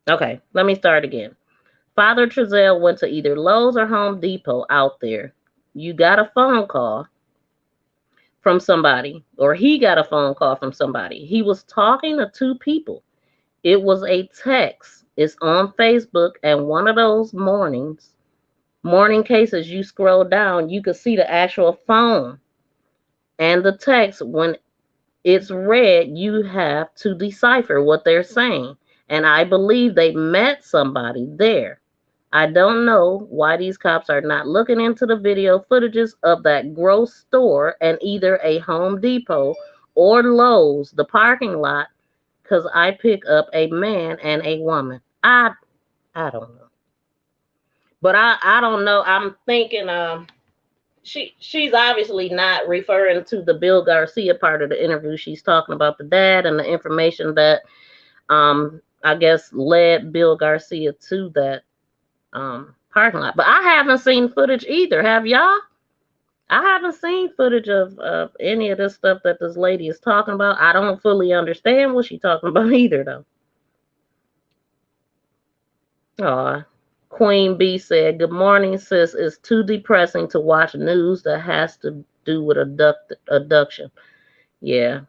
Okay, let me start again. Father Trezell went to either Lowe's or Home Depot out there. You got a phone call from somebody, or he got a phone call from somebody. He was talking to two people. It was a text. It's on Facebook, and one of those morning cases, you scroll down, you can see the actual phone and the text. When it's read, you have to decipher what they're saying. And I believe they met somebody there. I don't know why these cops are not looking into the video footages of that gross store and either a Home Depot or Lowe's, the parking lot, because I pick up a man and a woman. I don't know. But I don't know. I'm thinking she's obviously not referring to the Bill Garcia part of the interview. She's talking about the dad and the information that I guess led Bill Garcia to that parking lot. But I haven't seen footage either. Have y'all? I haven't seen footage of any of this stuff that this lady is talking about. I don't fully understand what she's talking about either, though. Aw. Queen B said, "Good morning, sis. It's too depressing to watch news that has to do with abduction." Yeah.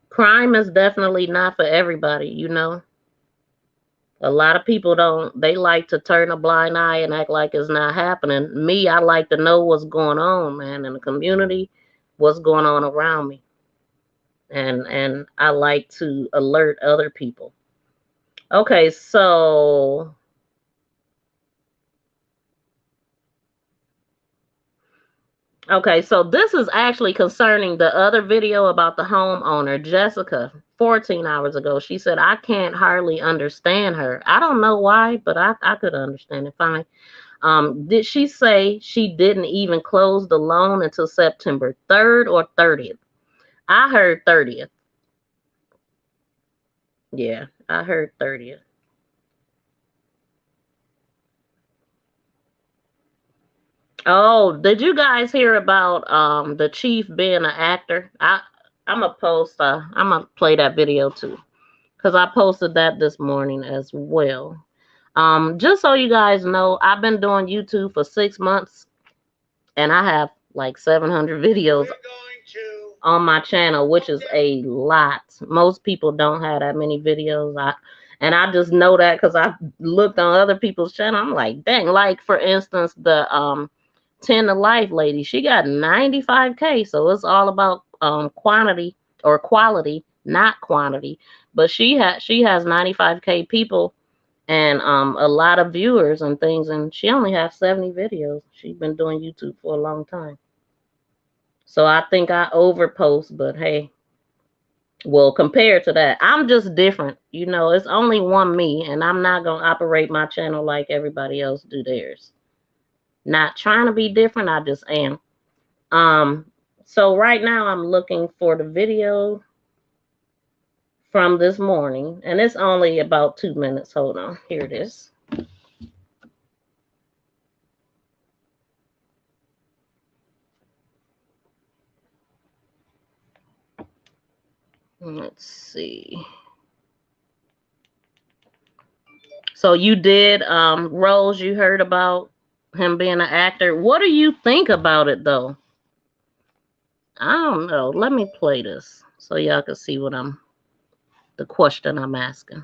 Crime is definitely not for everybody, you know. A lot of people they like to turn a blind eye and act like it's not happening. Me, I like to know what's going on, man, in the community, what's going on around me. And I like to alert other people. Okay, so this is actually concerning the other video about the homeowner, Jessica, 14 hours ago. She said, I can't hardly understand her. I don't know why, but I could understand it fine. Did she say she didn't even close the loan until September 3rd or 30th? I heard 30th. Yeah, I heard 30th. Oh, did you guys hear about the chief being an actor? I'm gonna I'm gonna play that video too, because I posted that this morning as well. Just so you guys know, I've been doing YouTube for 6 months, and I have like 700 videos on my channel, which is a lot. Most people don't have that many videos. I just know that because I looked on other people's channel. I'm like, dang. Like, for instance, the 10 to Life lady, she got 95K. So it's all about quantity or quality, not quantity. But she has 95K people and a lot of viewers and things, and she only has 70 videos. She's been doing YouTube for a long time. So I think I overpost, but hey, well, compared to that, I'm just different. You know, it's only one me, and I'm not going to operate my channel like everybody else do theirs. Not trying to be different, I just am. So right now I'm looking for the video from this morning, and it's only about 2 minutes. Hold on, here it is. Let's see. So you did, Rose, you heard about him being an actor. What do you think about it, though? I don't know. Let me play this so y'all can see what the question I'm asking.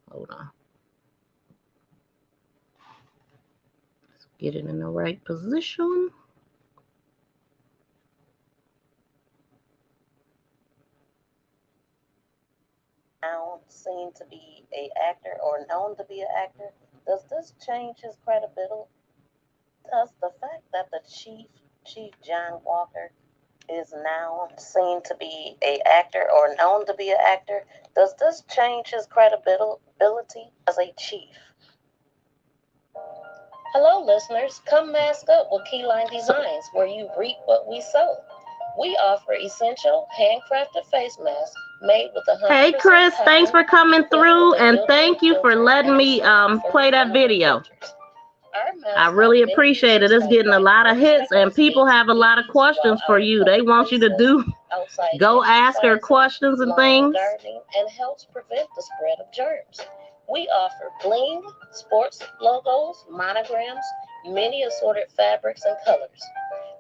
Hold on. Let's get it in the right position. Now seen to be an actor or known to be an actor, does this change his credibility? Does the fact that the Chief John Walker is now seen to be an actor or known to be an actor, does this change his credibility as a chief? Hello, listeners. Come mask up with Keyline Designs, where you reap what we sow. We offer essential handcrafted face masks made with 100%. Hey, Chris, thanks for coming through, and thank you for letting me play that video. I really appreciate it. It's getting a lot of hits, and people have a lot of questions for you. They want you to go ask her questions and things. And helps prevent the spread of germs. We offer bling, sports logos, monograms, many assorted fabrics and colors.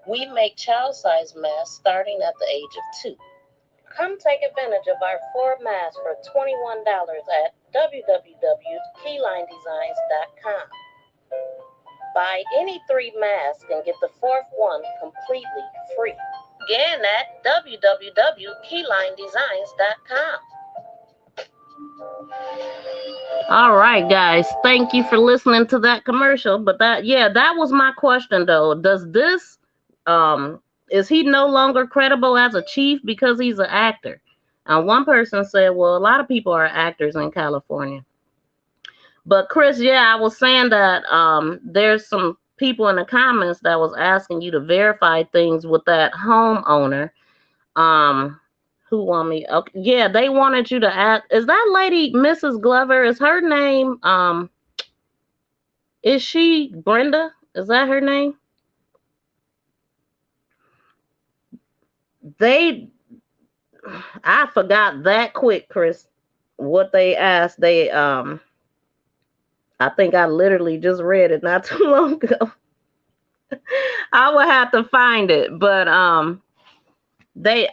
We make child-sized masks starting at the age of 2. Come take advantage of our 4 masks for $21 at www.keylinedesigns.com. Buy any 3 masks and get the 4th one completely free. Again at www.keylinedesigns.com. All right, guys. Thank you for listening to that commercial. But that was my question, though. Does this, is he no longer credible as a chief because he's an actor? And one person said, well, a lot of people are actors in California. But Chris, I was saying that there's some people in the comments that was asking you to verify things with that homeowner. Who want me? Okay, they wanted you to ask. Is that lady Mrs. Glover? Is her name? Is she Brenda? Is that her name? I forgot that quick, Chris. What they asked, I think I literally just read it not too long ago. I would have to find it, but they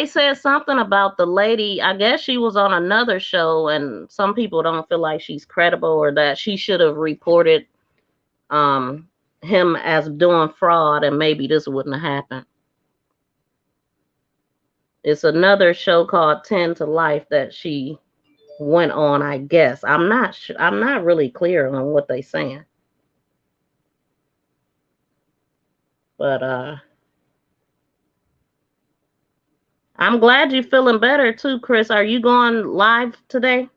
said something about the lady. I guess she was on another show, and some people don't feel like she's credible or that she should have reported him as doing fraud, and maybe this wouldn't have happened. It's another show called 10 to Life that she went on, I guess. I'm not really clear on what they're saying. But I'm glad you're feeling better too, Chris. Are you going live today?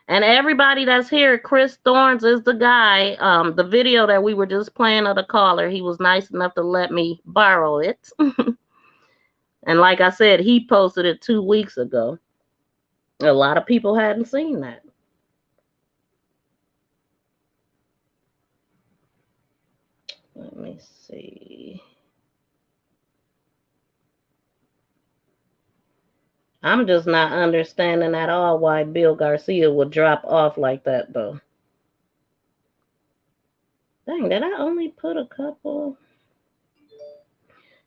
And everybody that's here, Chris Thorns is the guy. The video that we were just playing of the caller, he was nice enough to let me borrow it. And like I said, he posted it 2 weeks ago. A lot of people hadn't seen that. Let me see. I'm just not understanding at all why Bill Garcia would drop off like that, though. Dang, did I only put a couple?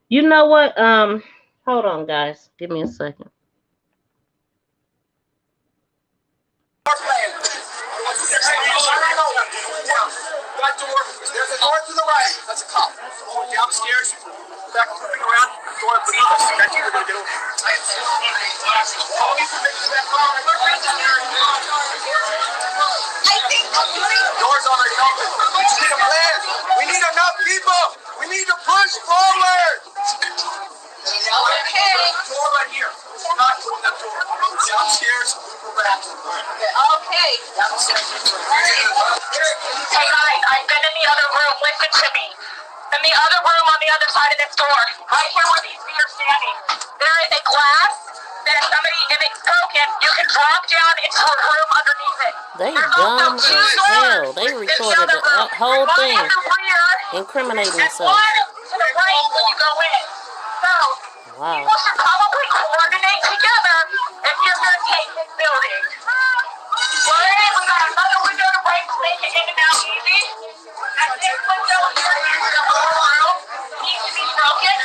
You know what? Hold on, guys. Give me a second. There's a door to the right. That's a cop. Downstairs. Back flipping around. Door beneath us. That's what we're going to do. I think the door's already open. We just need a plan. We need enough people. We We need to push forward. Okay. Door right here. Not door that door. Downstairs. Okay. Downstairs. Hey guys, I've been in the other room. Listen to me. In the other room on the other side of this door, right here where these feet are standing, there is a glass that if somebody, if it's broken, you can drop down into a room underneath it. They There's dumb also two as doors hell. They in the recorded other room. the whole One thing, in the rear, incriminating and themselves. one to the right when you go in. So, Wow. people should probably coordinate together if you're going to take this building. Alright, we got another window to break so they can in and out easy. And this window here in the whole room needs to be broken.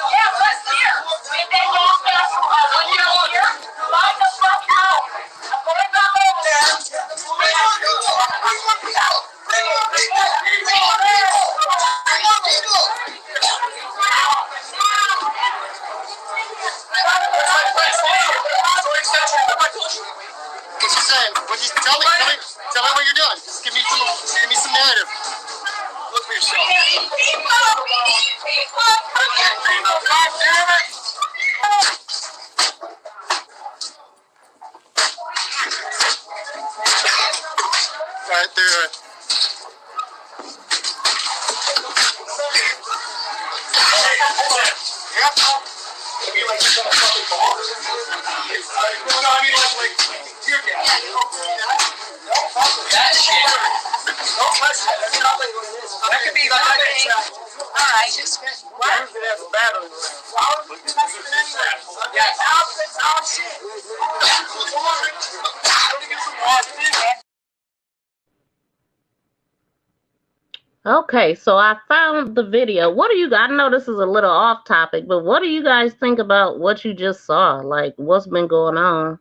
Yeah, what's here? And then you also got a window here. Line the fuck out. I'm going back over there. What's he saying? Tell me what you're doing. Just give me some narrative. Look for yourself. God damn it! Right there. Yep. You like some fucking bar? No, I mean like tear gas. That shit. Don't touch that. That's not like what it is. That could be like that. Alright. What? It has a battery. Yeah, it's all shit. Okay, so I found the video. What do you guys, I know this is a little off topic, but what do you guys think about what you just saw? Like, what's been going on?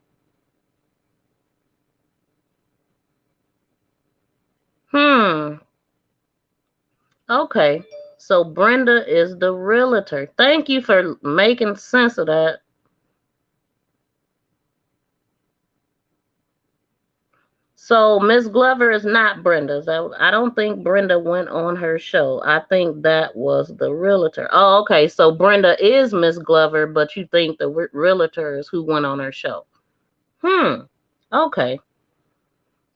Okay, so Brenda is the realtor. Thank you for making sense of that. So Miss Glover is not Brenda's. I don't think Brenda went on her show. I think that was the realtor. Oh, okay. So Brenda is Miss Glover, but you think the realtor is who went on her show. Okay.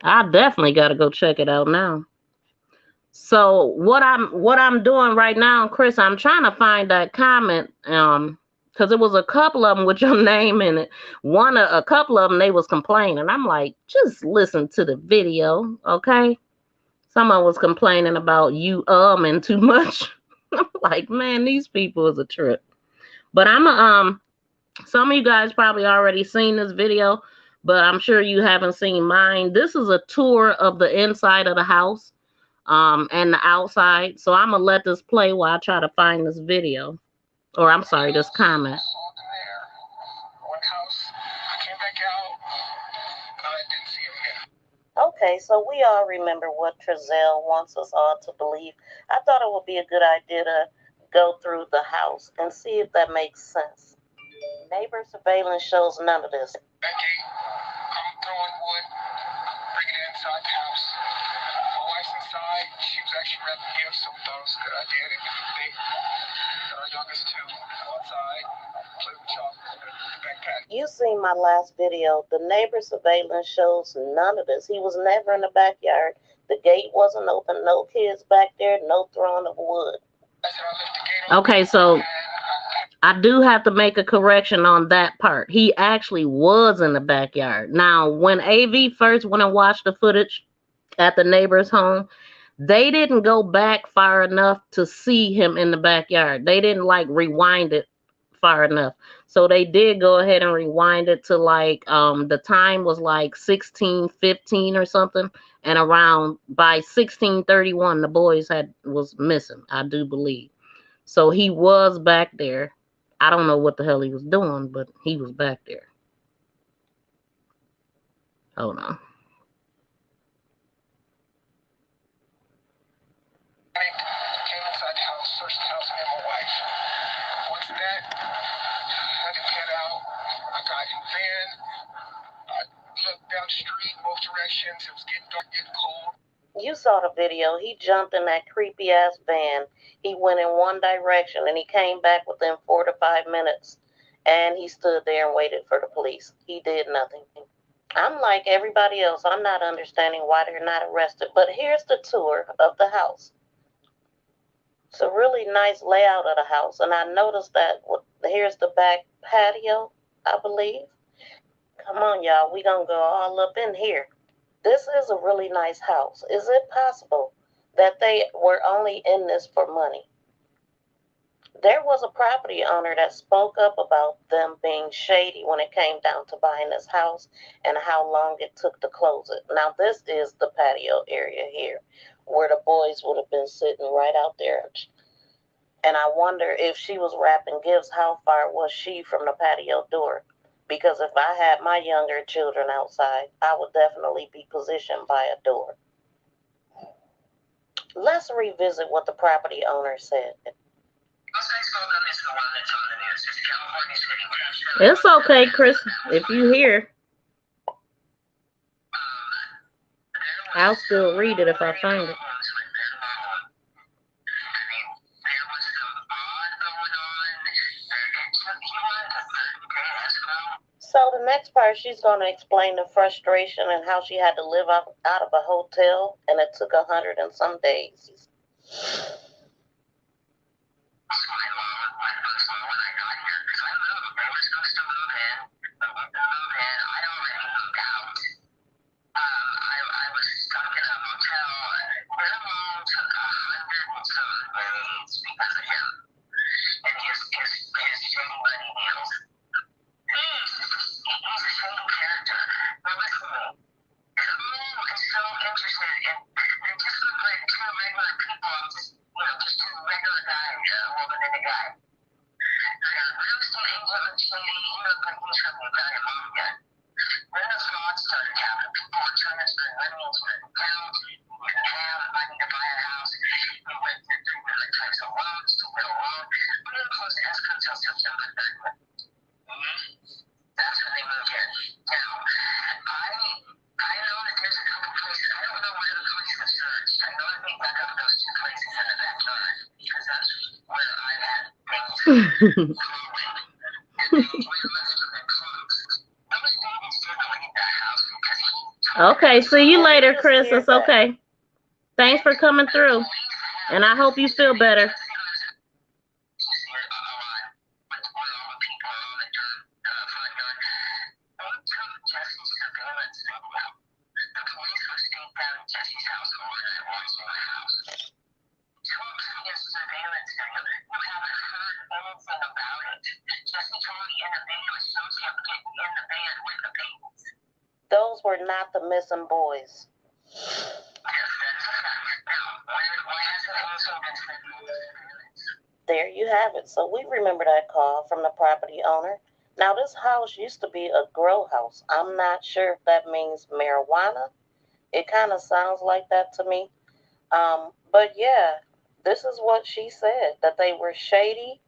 I definitely got to go check it out now. So what I'm doing right now, Chris, I'm trying to find that comment because it was a couple of them with your name in it. A couple of them, they was complaining. I'm like, just listen to the video, okay? Someone was complaining about you and too much. I'm like, man, these people is a trip. But some of you guys probably already seen this video, but I'm sure you haven't seen mine. This is a tour of the inside of the house and the outside. So I'm gonna let this play while I try to find this video. Or I'm sorry, this comment. Okay, so we all remember what Trezell wants us all to believe. I thought it would be a good idea to go through the house and see if that makes sense. Neighbor surveillance shows none of this. Becky, I'm throwing wood, bringing it inside the house. My wife's inside. She was actually wrapping gifts, so we thought it was a good idea to do the thing. Got our youngest two outside, play with chocolate, backpack. You seen my last video. The neighbor surveillance shows none of this. He was never in the backyard. The gate wasn't open. No kids back there. No throwing of wood. Okay, so I do have to make a correction on that part. He actually was in the backyard. Now, when AV first went and watched the footage at the neighbor's home, they didn't go back far enough to see him in the backyard. They didn't like rewind it far enough. So they did go ahead and rewind it to like the time was like 16:15 or something, and around by 16:31 the boys was missing, I do believe. So he was back there. I don't know what the hell he was doing, but he was back there. Hold on. Came inside the house, searched the house, and my wife. Once that, I had to head out. I got in the van. I looked down the street, both directions. It was getting dark, getting cold. You saw the video. He jumped in that creepy ass van. He went in one direction and he came back within 4 to 5 minutes. And he stood there and waited for the police. He did nothing. I'm like everybody else. I'm not understanding why they're not arrested. But here's the tour of the house. It's a really nice layout of the house. And I noticed that here's the back patio, I believe. Come on, y'all. We gonna go all up in here. This is a really nice house. Is it possible that they were only in this for money? There was a property owner that spoke up about them being shady when it came down to buying this house and how long it took to close it. Now, this is the patio area here where the boys would have been sitting right out there. And I wonder if she was wrapping gifts, how far was she from the patio door? Because if I had my younger children outside, I would definitely be positioned by a door. Let's revisit what the property owner said. It's okay, Chris, if you hear. I'll still read it if I find it. So the next part, she's going to explain the frustration and how she had to live out of a hotel, and it took 100 and some days. Okay, see you later, Chris. It's okay. Thanks for coming through, and I hope you feel better. Those were not the missing boys. There you have it. So we remember that call from the property owner. Now, this house used to be a grow house. I'm not sure if that means marijuana. It kind of sounds like that to me. But yeah, this is what she said, that they were shady.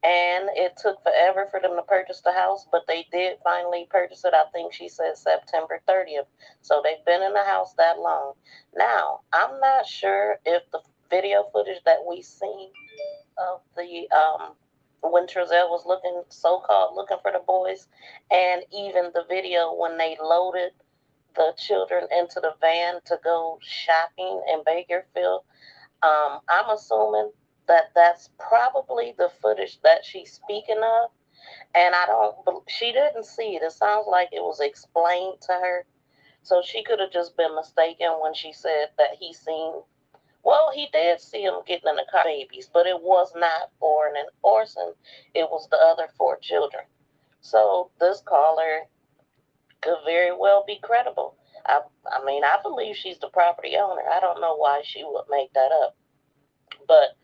And it took forever for them to purchase the house, but they did finally purchase it. I think she said September 30th. So they've been in the house that long. Now, I'm not sure if the video footage that we seen of the when Trezell was so-called looking for the boys, and even the video when they loaded the children into the van to go shopping in Bakersfield, I'm assuming that's probably the footage that she's speaking of, and she didn't see it. It sounds like it was explained to her, so she could have just been mistaken when she said that he did see him getting in the car, babies, but it was not Orrin and Orson. It was the other 4 children. So this caller could very well be credible. I believe she's the property owner. I don't know why she would make that up, but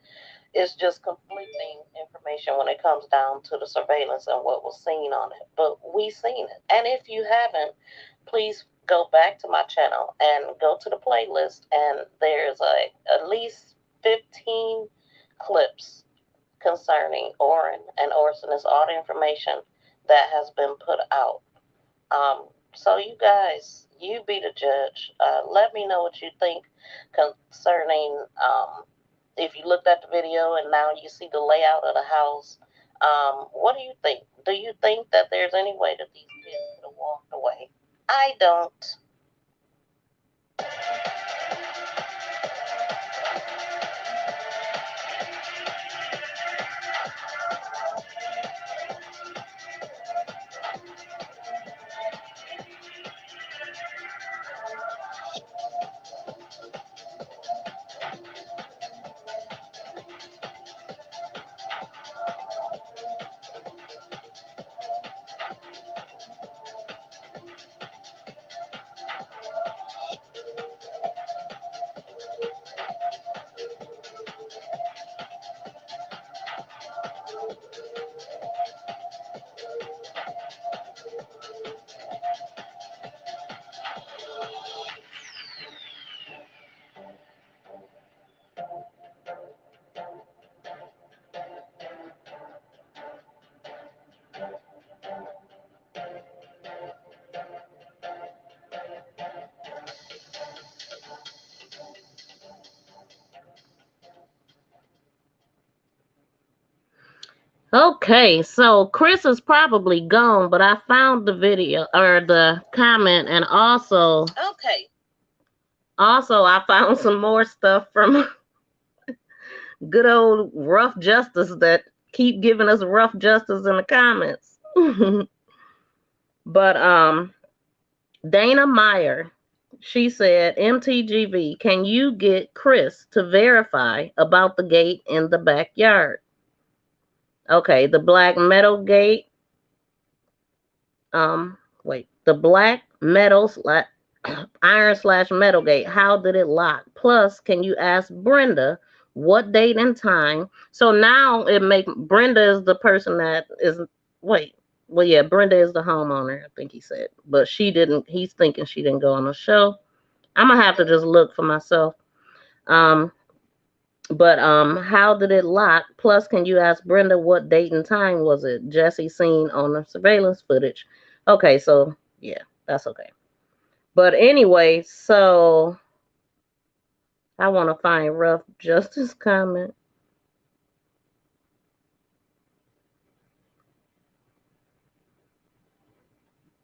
it's just conflicting information when it comes down to the surveillance and what was seen on it. But we seen it. And if you haven't, please go back to my channel and go to the playlist, and there's at least 15 clips concerning Orrin and Orson. It's all the information that has been put out. So you guys, you be the judge. Let me know what you think concerning if you looked at the video and now you see the layout of the house. What do you think? Do you think that there's any way that these kids could have walked away? I don't. Okay, so Chris is probably gone, but I found the video or the comment, and also I found some more stuff from good old Rough Justice that keep giving us rough justice in the comments. But Dana Meyer, she said, MTGV, can you get Chris to verify about the gate in the backyard? Okay, the black metal gate. The black metal iron/metal gate. How did it lock? Plus, can you ask Brenda what date and time? So now Brenda is the person that is Brenda is the homeowner, I think he said. But he's thinking she didn't go on the show. I'm gonna have to just look for myself. But how did it lock? Plus, can you ask Brenda what date and time was it Jesse seen on the surveillance footage? Okay, so yeah, that's okay. But anyway, so I want to find Rough Justice comment.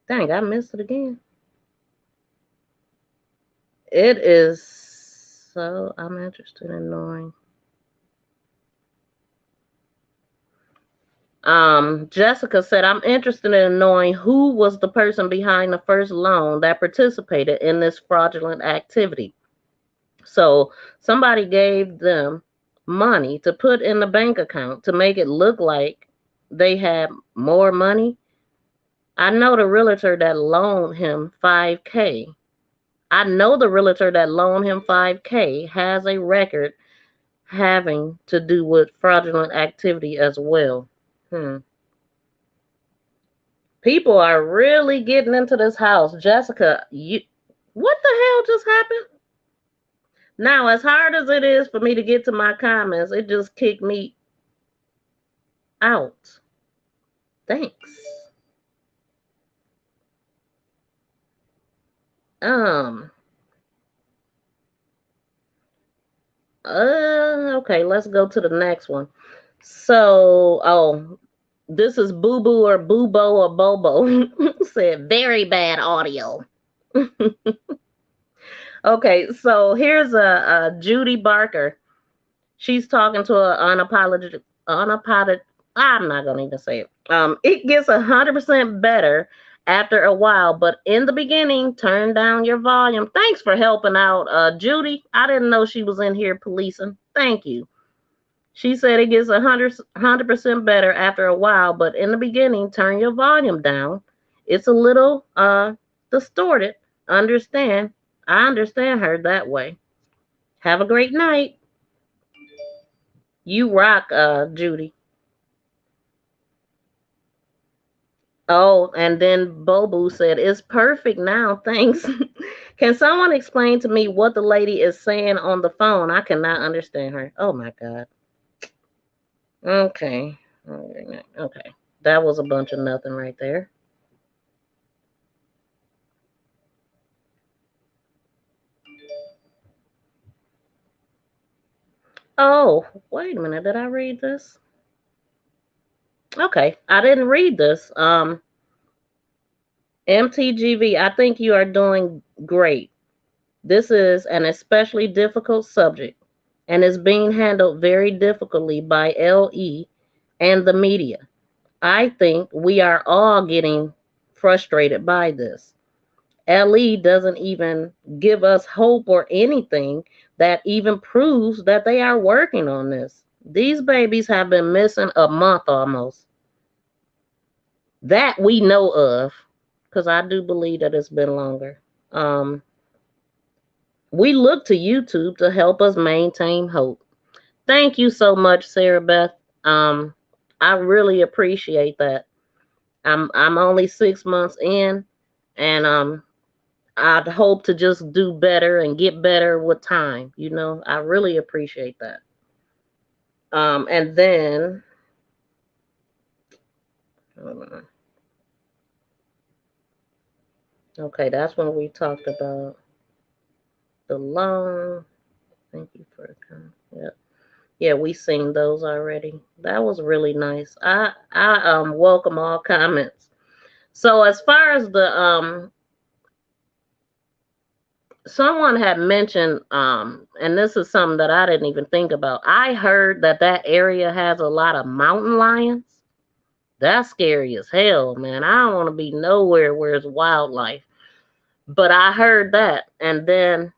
Dang, I missed it again. It is so I'm interested in knowing. Jessica said, I'm interested in knowing who was the person behind the first loan that participated in this fraudulent activity. So somebody gave them money to put in the bank account to make it look like they had more money. I know the realtor that loaned him $5K. I know the realtor that loaned him $5K has a record having to do with fraudulent activity as well. People are really getting into this house. Jessica, what the hell just happened? Now, as hard as it is for me to get to my comments, it just kicked me out. Thanks. Okay, let's go to the next one. So, this is Boo Boo or Boobo or Bobo. Said very bad audio. Okay, so here's a Judy Barker. She's talking to an unapologetic. I'm not gonna even say it. It gets 100% better after a while, but in the beginning, turn down your volume. Thanks for helping out, Judy. I didn't know she was in here policing. Thank you. She said it gets 100% better after a while, but in the beginning, turn your volume down. It's a little distorted. I understand her that way. Have a great night. You rock, Judy. Oh, and then Bobu said, it's perfect now, thanks. Can someone explain to me what the lady is saying on the phone? I cannot understand her. Oh, my God. Okay. That was a bunch of nothing right there. Oh, wait a minute. Did I read this? Okay, I didn't read this. MTGV, I think you are doing great. This is an especially difficult subject and is being handled very difficultly by LE and the media. I think we are all getting frustrated by this. LE doesn't even give us hope or anything that even proves that they are working on this. These babies have been missing a month almost. That we know of, because I do believe that it's been longer. We look to YouTube to help us maintain hope. Thank you so much, Sarah Beth. I really appreciate that. I'm only 6 months in, and I'd hope to just do better and get better with time. I really appreciate that. And then, hold on. Okay, that's when we talked about the loan. Thank you for coming. Yep. Yeah, we seen those already. That was really nice. I welcome all comments. So as far as the someone had mentioned and this is something that I didn't even think about. I heard that area has a lot of mountain lions. That's scary as hell, man. I don't want to be nowhere where it's wildlife. But I heard that, and then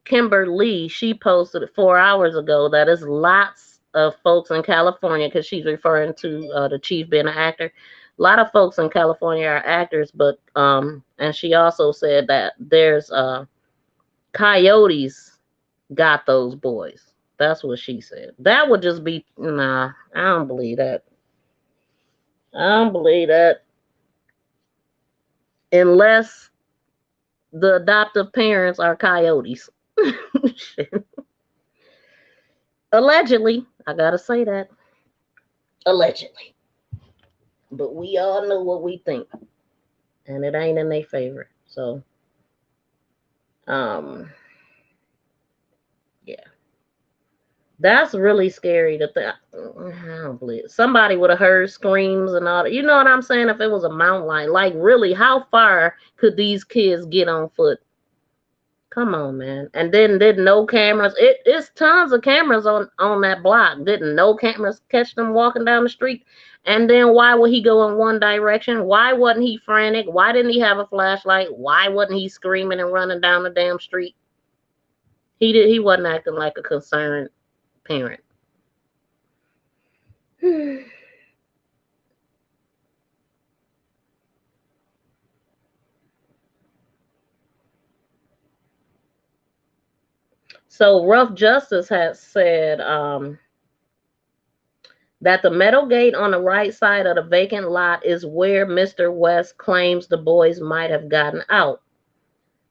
Kimberly, she posted it 4 hours ago that it's lots of folks in California, because she's referring to the chief being an actor. A lot of folks in California are actors, but and she also said that there's coyotes got those boys. That's what she said. That would just be, nah, I don't believe that. I don't believe that. Unless the adoptive parents are coyotes. Allegedly. I gotta say that. Allegedly. But we all know what we think. And it ain't in their favor. So, yeah. That's really scary to think. I don't believe it. Somebody would have heard screams and all that. You know what I'm saying? If it was a mountain lion. Like, really, how far could these kids get on foot? Come on, man. And then didn't no cameras. It's tons of cameras on that block. Didn't no cameras catch them walking down the street? And then why would he go in one direction? Why wasn't he frantic? Why didn't he have a flashlight? Why wasn't he screaming and running down the damn street? He wasn't acting like a concerned parent. So Rough Justice has said that the metal gate on the right side of the vacant lot is where Mr. West claims the boys might have gotten out.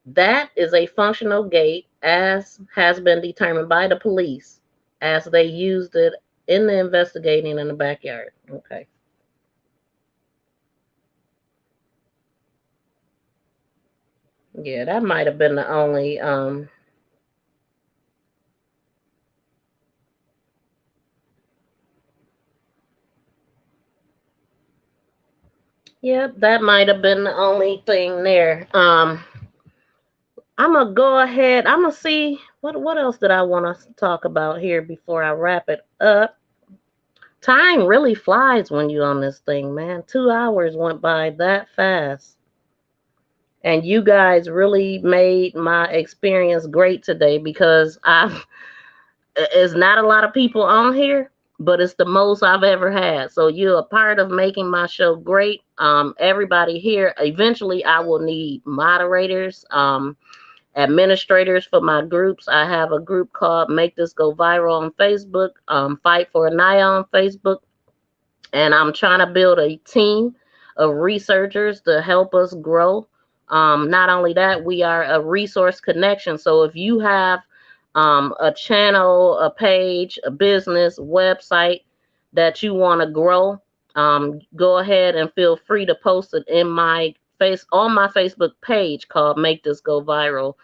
That is a functional gate, as has been determined by the police, as they used it in the investigating in the backyard. Okay. Yeah, that might have been the only yeah, that might have been the only thing there. I'm gonna go ahead. I'm gonna see what else did I want to talk about here before I wrap it up. Time really flies when you're on this thing, man. 2 hours went by that fast. And you guys really made my experience great today, because it's not a lot of people on here, but it's the most I've ever had. So you're a part of making my show great. Everybody here, eventually I will need moderators, administrators for my groups. I have a group called Make This Go Viral on Facebook, Fight for Anaya on Facebook. And I'm trying to build a team of researchers to help us grow. Not only that, we are a resource connection. So if you have a channel, a page, a business, website that you want to grow, go ahead and feel free to post it in on my Facebook page called Make This Go Viral.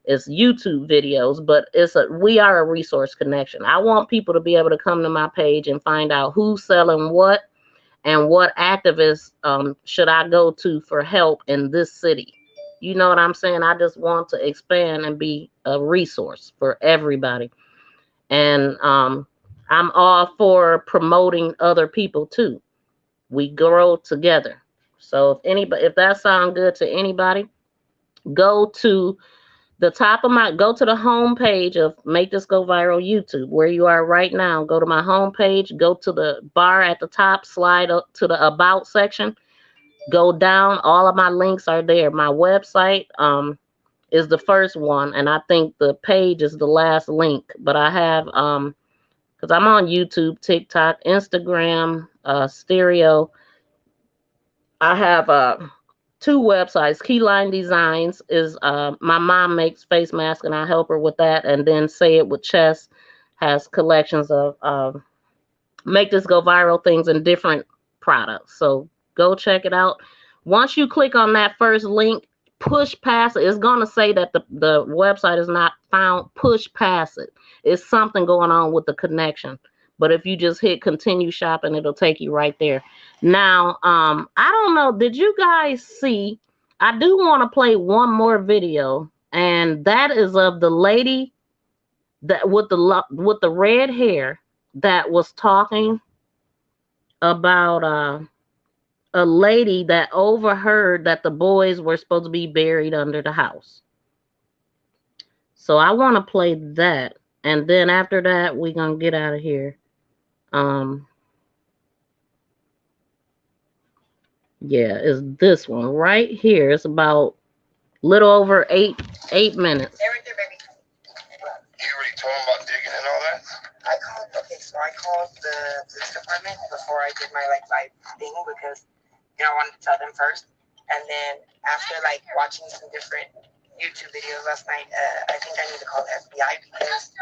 It's YouTube videos, but we are a resource connection. I want people to be able to come to my page and find out who's selling what and what activists should I go to for help in this city. You know what I'm saying? I just want to expand and be a resource for everybody. And I'm all for promoting other people too. We grow together. So if that sounds good to anybody, go to the home page of Make This Go Viral YouTube, where you are right now. Go to my home page, go to the bar at the top, slide up to the About section, go down. All of my links are there. My website is the first one, and I think the page is the last link. But I have, because I'm on YouTube, TikTok, Instagram, Stereo. I have 2 websites. Keyline Designs is my mom makes face masks and I help her with that. And then Say It With Chess has collections of Make This Go Viral things and different products. So go check it out. Once you click on that first link, push past it. It's going to say that the website is not found. Push past it. It's something going on with the connection. But if you just hit continue shopping, it'll take you right there. Now, I don't know. Did you guys see? I do want to play one more video, and that is of the lady that with the red hair that was talking about a lady that overheard that the boys were supposed to be buried under the house. So I want to play that, and then after that, we're gonna get out of here. Yeah, it's this one right here. It's about little over eight minutes. They're right there, baby. You already told him about digging and all that? I called the police department before I did my live thing because I wanted to tell them first, and then after watching some different YouTube videos last night, I think I need to call the FBI because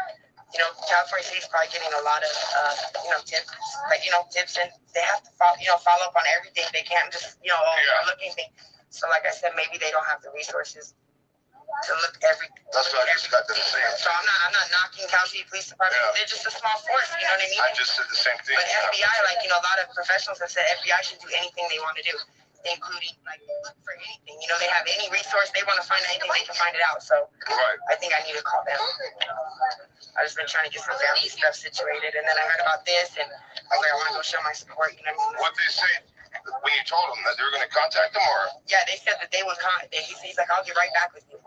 California City's probably getting a lot of tips, tips, and they have to follow up on everything. They can't just overlook anything. So like I said, maybe they don't have the resources to look everything. That's what I just got them saying. So I'm not knocking Cal City Police Department. Yeah. They're just a small force, you know what I mean? I just said the same thing. But FBI, a lot of professionals have said FBI should do anything they want to do, including look for anything. They have any resource they want to find anything, they can find it out. So I think I need to call them. I just been trying to get some family stuff situated, and then I heard about this, and I was like, I want to go show my support. You know what I mean? What they say when you told them that they were going to contact them, or? Yeah, they said that they would contact. He's like, I'll get right back with you.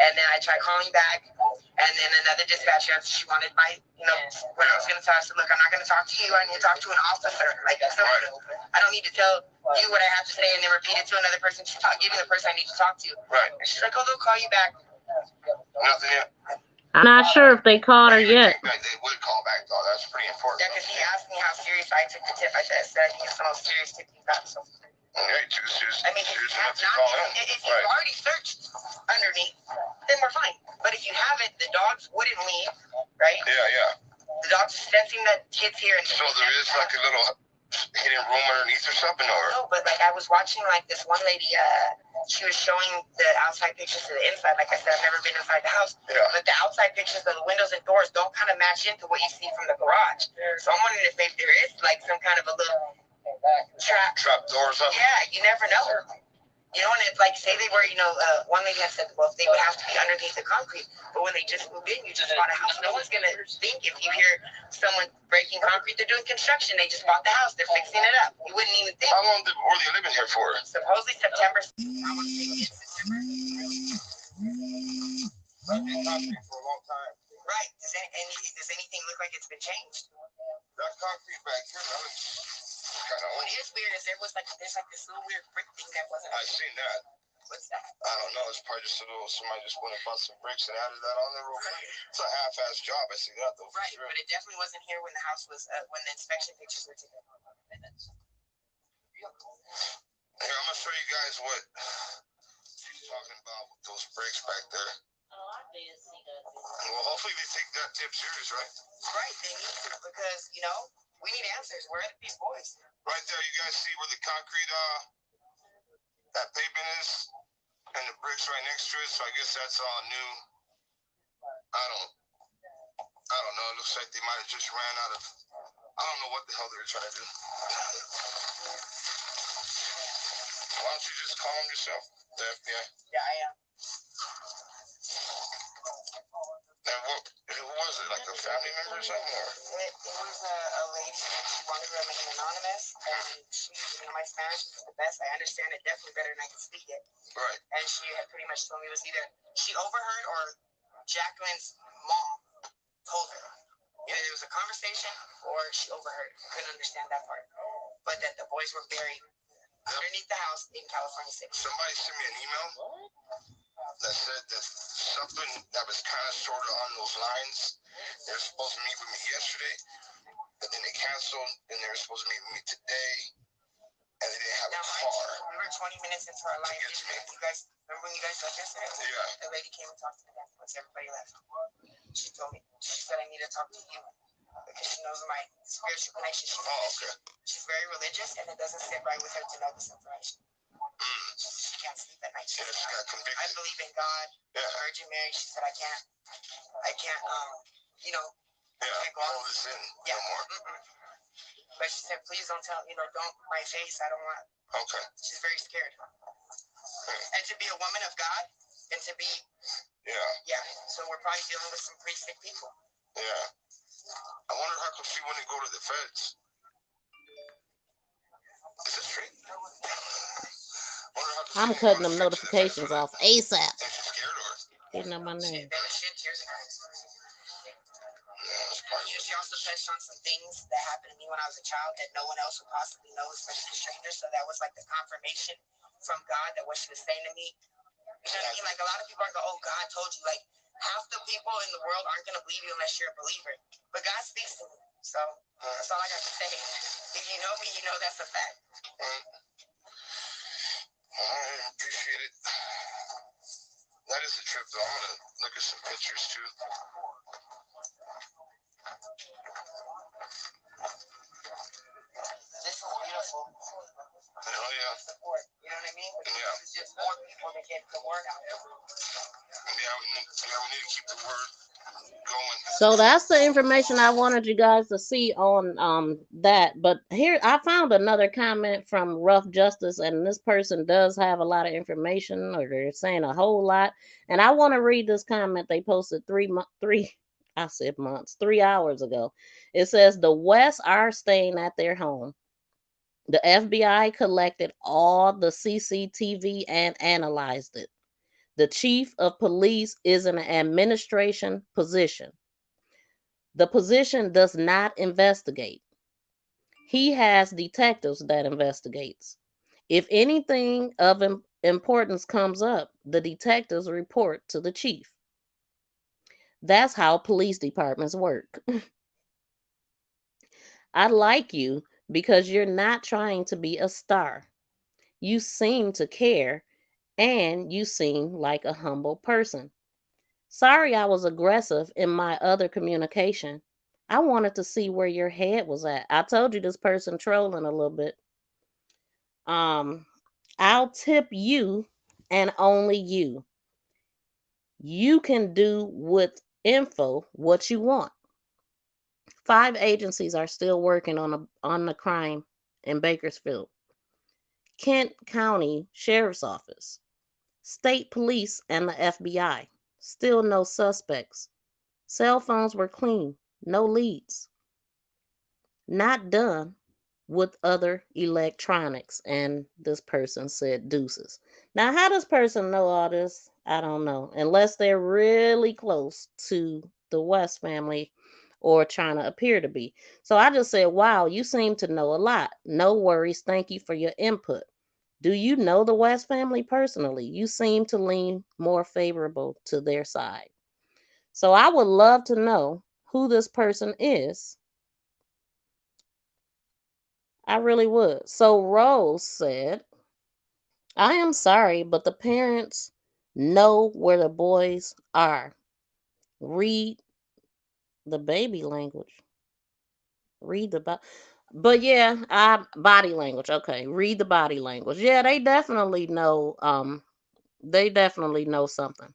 And then I tried calling back, and then another dispatcher, she wanted my, what I was going to tell her. I said, look, I'm not going to talk to you. I need to talk to an officer. I don't need to tell you what I have to say and then repeat it to another person. Just give me the person I need to talk to. Right. And she's like, oh, they'll call you back. Nothing yet. I'm not sure if they called her yet. They would call back, though. That's pretty important. Yeah, because he asked me how serious I took the tip. I said I think it's the most serious tip you've got. So. Okay, too serious. I mean, if you've already searched underneath, then we're fine. But if you haven't, the dogs wouldn't leave, right? Yeah. The dogs are sensing that kids here. And so there is a little hidden room underneath or something, or? No, but I was watching this one lady. She was showing the outside pictures to the inside. Like I said, I've never been inside the house. Yeah. But the outside pictures of the windows and doors don't kind of match into what you see from the garage. So I'm wondering if maybe there is some kind of a little trap door or something. Yeah, you never know. And it's say they were, one lady had said, well, they would have to be underneath the concrete. But when they just moved in, you just bought a house. No one's going to think if you hear someone breaking concrete, they're doing construction. They just bought the house. They're fixing it up. You wouldn't even think. How long were they living here for? Supposedly September. I want to say mid-September. I've been concrete for a long time. Right. Does anything look like it's been changed? That concrete back here, that was kind of old. What is weird is there's this little weird brick thing that wasn't. I've seen that. What's that? I don't know. It's probably just somebody just went and bought some bricks and added that on there real quick. It's a half-ass job. I see that though. Right, sure. But it definitely wasn't here when the house was when the inspection pictures were taken. Here, I'm gonna show you guys what she's talking about with those bricks back there. Oh, I did see that. Well, hopefully they take that tip serious, right? Right, they need to because we need answers. Where are these boys? Right there, you guys see where the concrete that pavement is, and the bricks right next to it. So I guess that's all new I don't know. It looks like they might have just ran out of. I don't know what the hell they were trying to do. Why don't you just calm yourself, the FBI? Yeah, I am. And who was it? Like a family member or something? Or? It was a lady. She wanted to remain anonymous, and she, my Spanish is the best. I understand it definitely better than I can speak it. Right. And she had pretty much told me it was either she overheard or Jacqueline's mom told her. Either it was a conversation or she overheard. Couldn't understand that part. But that the boys were buried underneath the house in California City. Somebody sent me an email that said that something that was kind of sort of on those lines. They were supposed to meet with me yesterday, but then they canceled, and they were supposed to meet with me today, and they didn't have a car. We were 20 minutes into our live vision. You guys, remember when you guys left yesterday? Yeah. The lady came and talked to me once everybody left. She told me, she said, I need to talk to you because she knows my spiritual connection. She's very religious, and it doesn't sit right with her to know this information. She can't sleep at night. She got convicted. I believe in God. Yeah. Virgin Mary. She said, I can't, hold this in no more. But she said, please don't tell, don't my face. I don't want. Okay. She's very scared. And to be a woman of God, and to be. Yeah. So we're probably dealing with some pretty sick people. Yeah. I wonder how come she wouldn't go to the feds. Is this straight? I'm cutting them notifications off ASAP. Getting on my name. She also touched on some things that happened to me when I was a child that no one else would possibly know, especially strangers. So that was like the confirmation from God that what she was saying to me. You know what I mean? Like a lot of people are going, oh, God told you. Like half the people in the world aren't going to believe you unless you're a believer. But God speaks to me. So that's all I got to say. If you know me, you know that's a fact. I appreciate it. That is a trip, though. I'm going to look at some pictures, too. This is beautiful. Hell yeah. Support, you know what I mean? Yeah. It's just more people to get the word out. Yeah, we need to keep the word going. So that's the information I wanted you guys to see on that. But here I found another comment from Rough Justice, and this person does have a lot of information, or they're saying a whole lot. And I want to read this comment they posted 3 hours ago. It says the West are staying at their home. The FBI collected all the CCTV and analyzed it. The chief of police is an administration position. The position does not investigate. He has detectives that investigates. If anything of importance comes up, the detectives report to the chief. That's how police departments work. I like you because you're not trying to be a star. You seem to care, and you seem like a humble person. Sorry I was aggressive in my other communication. I wanted to see where your head was at. I told you this person trolling a little bit. I'll tip you and only you. You can do with info what you want. 5 agencies are still working on the crime in Bakersfield. Kent County Sheriff's Office, State Police, and the FBI. Still no suspects. Cell phones were clean. No leads. Not done with other electronics. And this person said deuces. Now, how does person know all this? I don't know. Unless they're really close to the West family or trying to appear to be. So I just said, wow, you seem to know a lot. No worries. Thank you for your input. Do you know the West family personally? You seem to lean more favorable to their side. So I would love to know who this person is. I really would. So Rose said, I am sorry, but the parents know where the boys are. Read the baby language. Read the but yeah, body language. Okay, read the body language. Yeah, they definitely know. They definitely know something.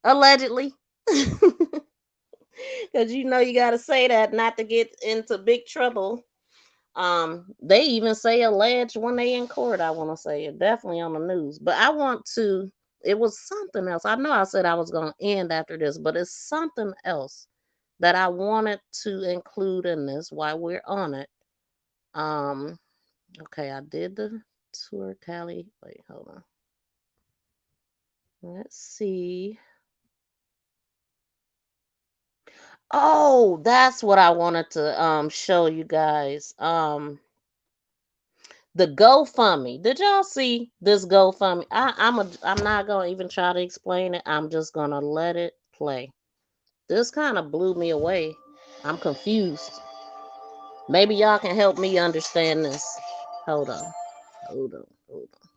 Allegedly. Because you know you got to say that not to get into big trouble. They even say alleged when they in court. I want to say it definitely on the news, but I want to. It was something else. I know I said I was gonna end after this, but it's something else that I wanted to include in this while we're on it. Um, okay, I did the tour, Cali. Wait, hold on. Let's see. Oh, that's what I wanted to show you guys. The GoFundMe. Did y'all see this GoFundMe? I'm not gonna even try to explain it. I'm just gonna let it play. This kind of blew me away. I'm confused. Maybe y'all can help me understand this. Hold on. Hold on. Hold on.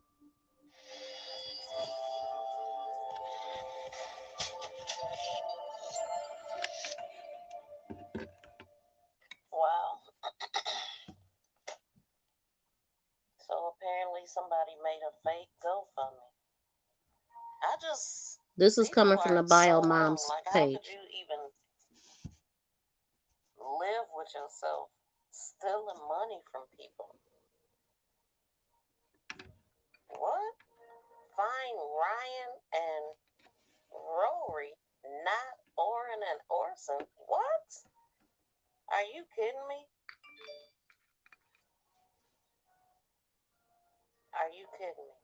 Wow. So apparently somebody made a fake GoFundMe. This is coming from the Bio Moms page. How could you even live with yourself stealing money from people? What? Find Ryan and Rory, not Oren and Orson. What? Are you kidding me? Are you kidding me?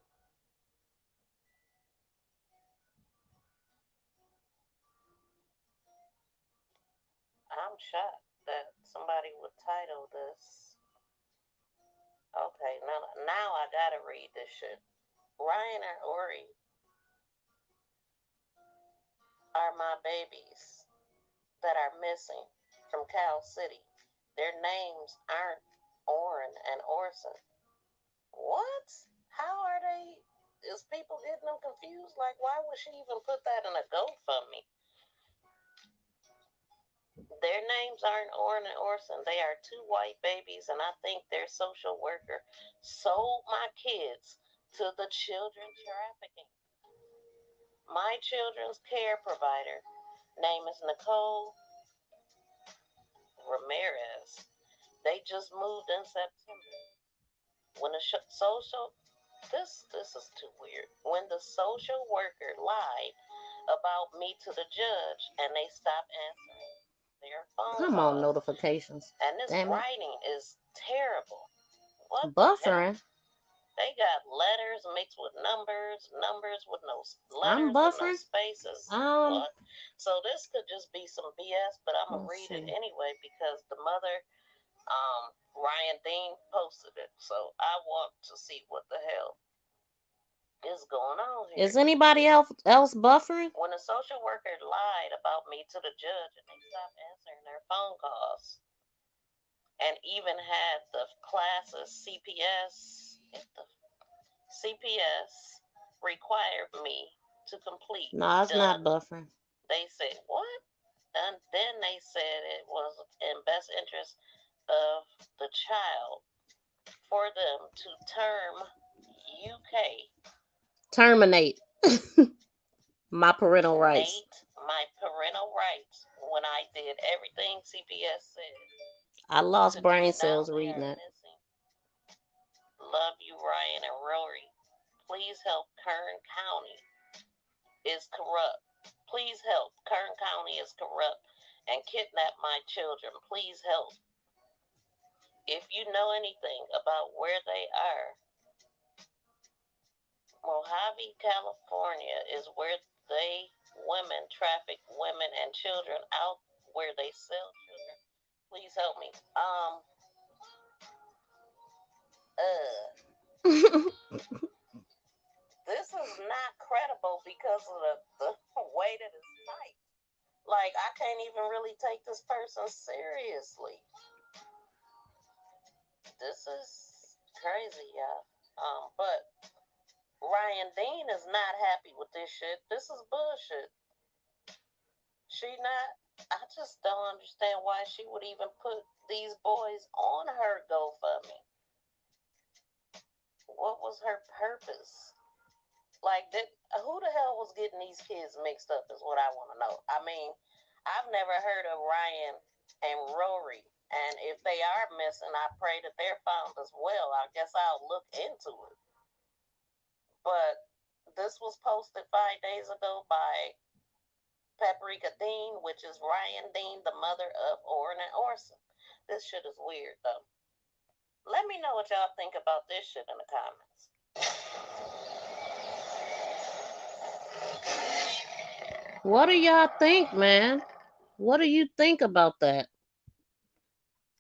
I'm shocked that somebody would title this. Okay, now I gotta read this shit. Ryan and Ori are my babies that are missing from Cal City. Their names aren't Oren and Orson. What? How are they? Is people getting them confused? Like, why would she even put that in a GoFundMe? Their names aren't Oren and Orson. They are two white babies, and I think their social worker sold my kids to the children trafficking. My children's care provider name is Nicole Ramirez. They just moved in September. When the social this is too weird. When the social worker lied about me to the judge and they stopped answering their phone calls. Come on, notifications. And this writing is terrible. What buffering? They got letters mixed with numbers with no letters, with no spaces. What? So this could just be some BS, but I'm gonna read it anyway because the mother, Ryan Dean, posted it. So I want to see what the hell is going on here. Is anybody else buffering? When a social worker lied about me to the judge and they stopped answering their phone calls, and even had the classes CPS required me to complete. No, it's not buffering. They said, what? And then they said it was in best interest of the child for them to terminate my parental rights. My parental rights when I did everything CPS said. I lost brain cells reading it. Love you, Ryan and Rory. Please help. Kern County is corrupt. Please help. Kern County is corrupt and kidnap my children. Please help. If you know anything about where they are, Mojave, California is where women traffic women and children out where they sell children. Please help me. This is not credible because of the way that it's typed. Like, I can't even really take this person seriously. This is crazy, y'all. But Ryan Dean is not happy with this shit. This is bullshit. I just don't understand why she would even put these boys on her GoFundMe. What was her purpose? Like, who the hell was getting these kids mixed up is what I want to know. I mean, I've never heard of Ryan and Rory. And if they are missing, I pray that they're found as well. I guess I'll look into it. But this was posted 5 days ago by Paprika Dean, which is Ryan Dean, the mother of Orrin and Orson. This shit is weird, though. Let me know what y'all think about this shit in the comments. What do y'all think, man? What do you think about that?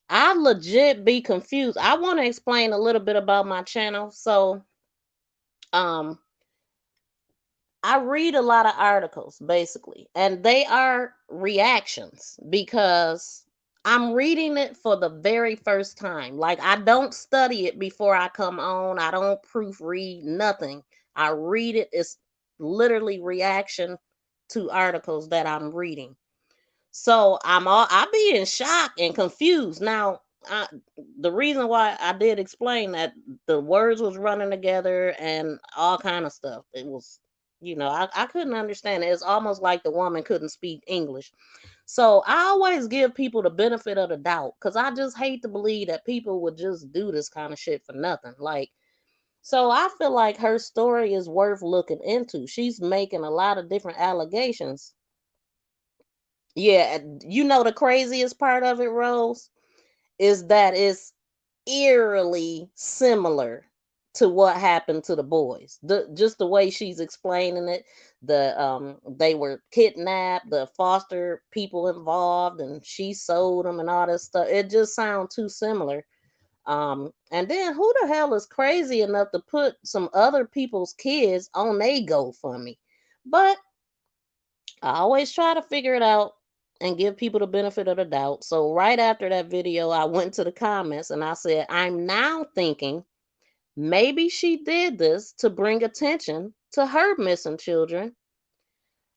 I legit be confused. I want to explain a little bit about my channel. So, I read a lot of articles, basically, and they are reactions because I'm reading it for the very first time. Like, I don't study it before I come on. I don't proofread nothing. I read it. It's literally reaction to articles that I'm reading. So I be in shock and confused. Now, the reason why I did explain that the words was running together and all kind of stuff. It was, I couldn't understand it. It's almost like the woman couldn't speak English. So I always give people the benefit of the doubt because I just hate to believe that people would just do this kind of shit for nothing. Like, so I feel like her story is worth looking into. She's making a lot of different allegations. Yeah, the craziest part of it, Rose, is that it's eerily similar to what happened to the boys. Just the way she's explaining it, they were kidnapped, the foster people involved, and she sold them and all this stuff. It just sounds too similar. And then who the hell is crazy enough to put some other people's kids on they GoFundMe? But I always try to figure it out and give people the benefit of the doubt. So right after that video, I went to the comments and I said, I'm now thinking maybe she did this to bring attention to her missing children.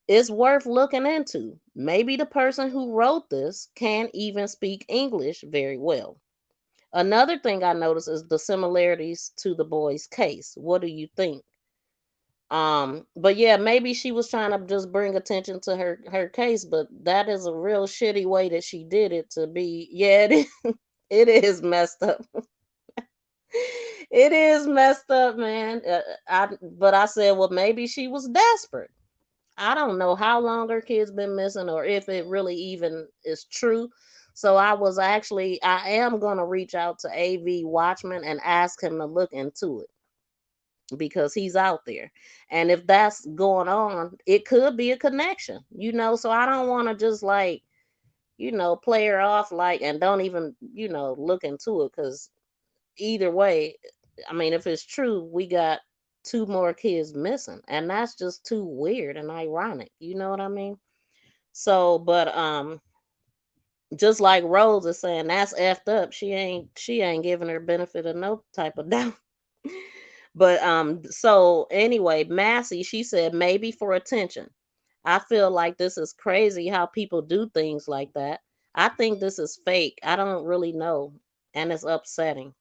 It's worth looking into. Maybe the person who wrote this can't even speak English very well. Another thing I noticed is the similarities to the boy's case. What do you think? But yeah, maybe she was trying to just bring attention to her case, but that is a real shitty way that she did it to be. Yeah, it is messed up. It is messed up, man. But I said, well, maybe she was desperate. I don't know how long her kid's been missing or if it really even is true. So I am going to reach out to AV Watchman and ask him to look into it because he's out there. And if that's going on, it could be a connection, so I don't want to just play her off and don't even, look into it because either way, I mean, if it's true, we got 2 more kids missing and that's just too weird and ironic. You know what I mean? So, but, just like Rose is saying, that's effed up. She ain't giving her benefit of no type of doubt. But so anyway, Massey, she said maybe for attention. I feel like this is crazy how people do things like that. I think this is fake. I don't really know. And it's upsetting.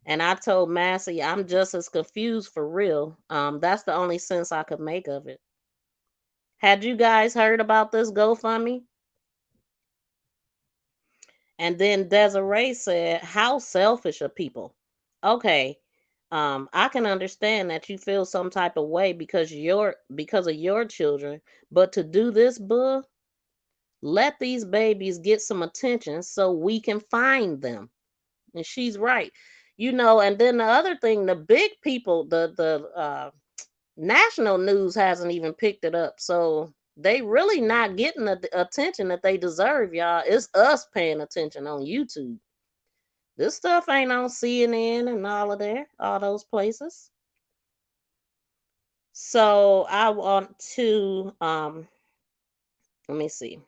And I told Massey, I'm just as confused for real. That's the only sense I could make of it. Had you guys heard about this GoFundMe? And then Desiree said, how selfish are people? Okay. I can understand that you feel some type of way because of your children, but to do this, boo, let these babies get some attention so we can find them. And she's right. And then the other thing, the big people, the national news hasn't even picked it up. So they really not getting the attention that they deserve, y'all. It's us paying attention on YouTube. This stuff ain't on CNN and all those places. So I want to, let me see.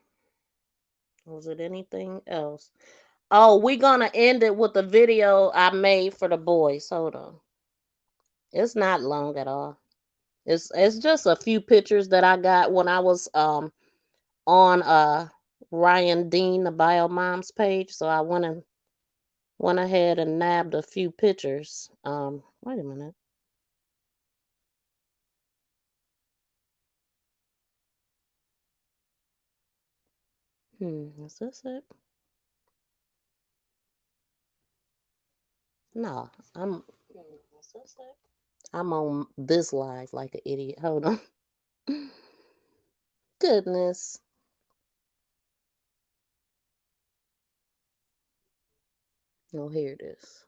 Was it anything else? Oh, we're going to end it with the video I made for the boys. Hold on. It's not long at all. It's just a few pictures that I got when I was on Ryan Dean, the Bio Moms page. So I went ahead and nabbed a few pictures. Wait a minute. Is this it? No, is this it? I'm on this live like an idiot. Hold on. Goodness. Oh, here it is.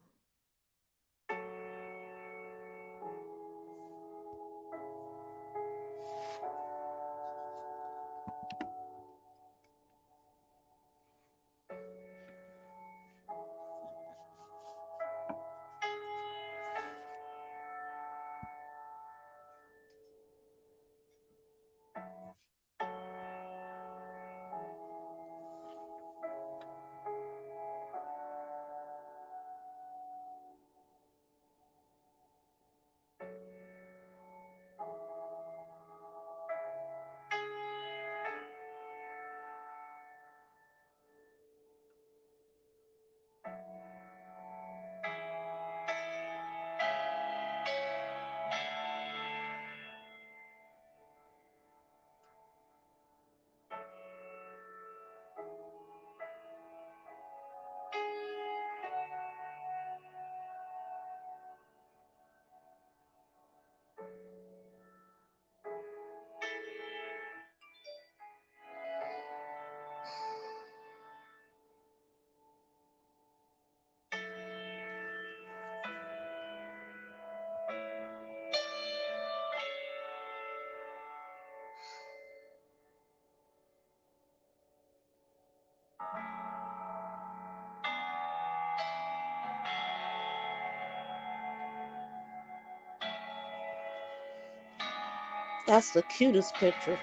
That's the cutest picture.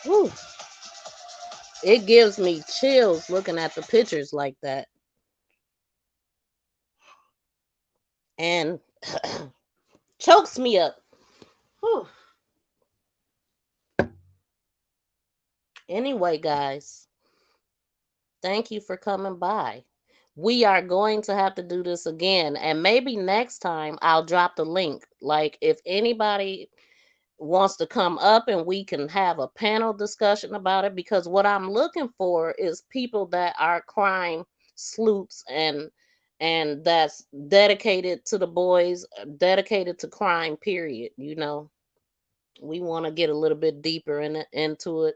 Woo. It gives me chills looking at the pictures like that. And chokes me up. Whew. Anyway, guys, thank you for coming by. We are going to have to do this again. And maybe next time I'll drop the link. Like, if anybody wants to come up and we can have a panel discussion about it, because what I'm looking for is people that are crime sleuths and that's dedicated to the boys, dedicated to crime, period. We want to get a little bit deeper into it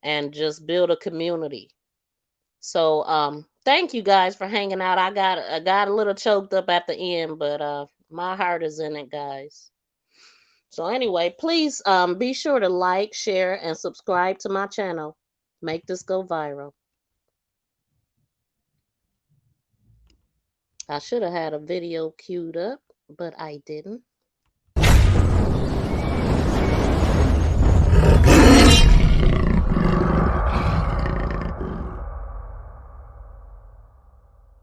and just build a community. So thank you guys for hanging out. I got a little choked up at the end, but my heart is in it, guys. So anyway, please be sure to like, share, and subscribe to my channel. Make this go viral. I should have had a video queued up, but I didn't.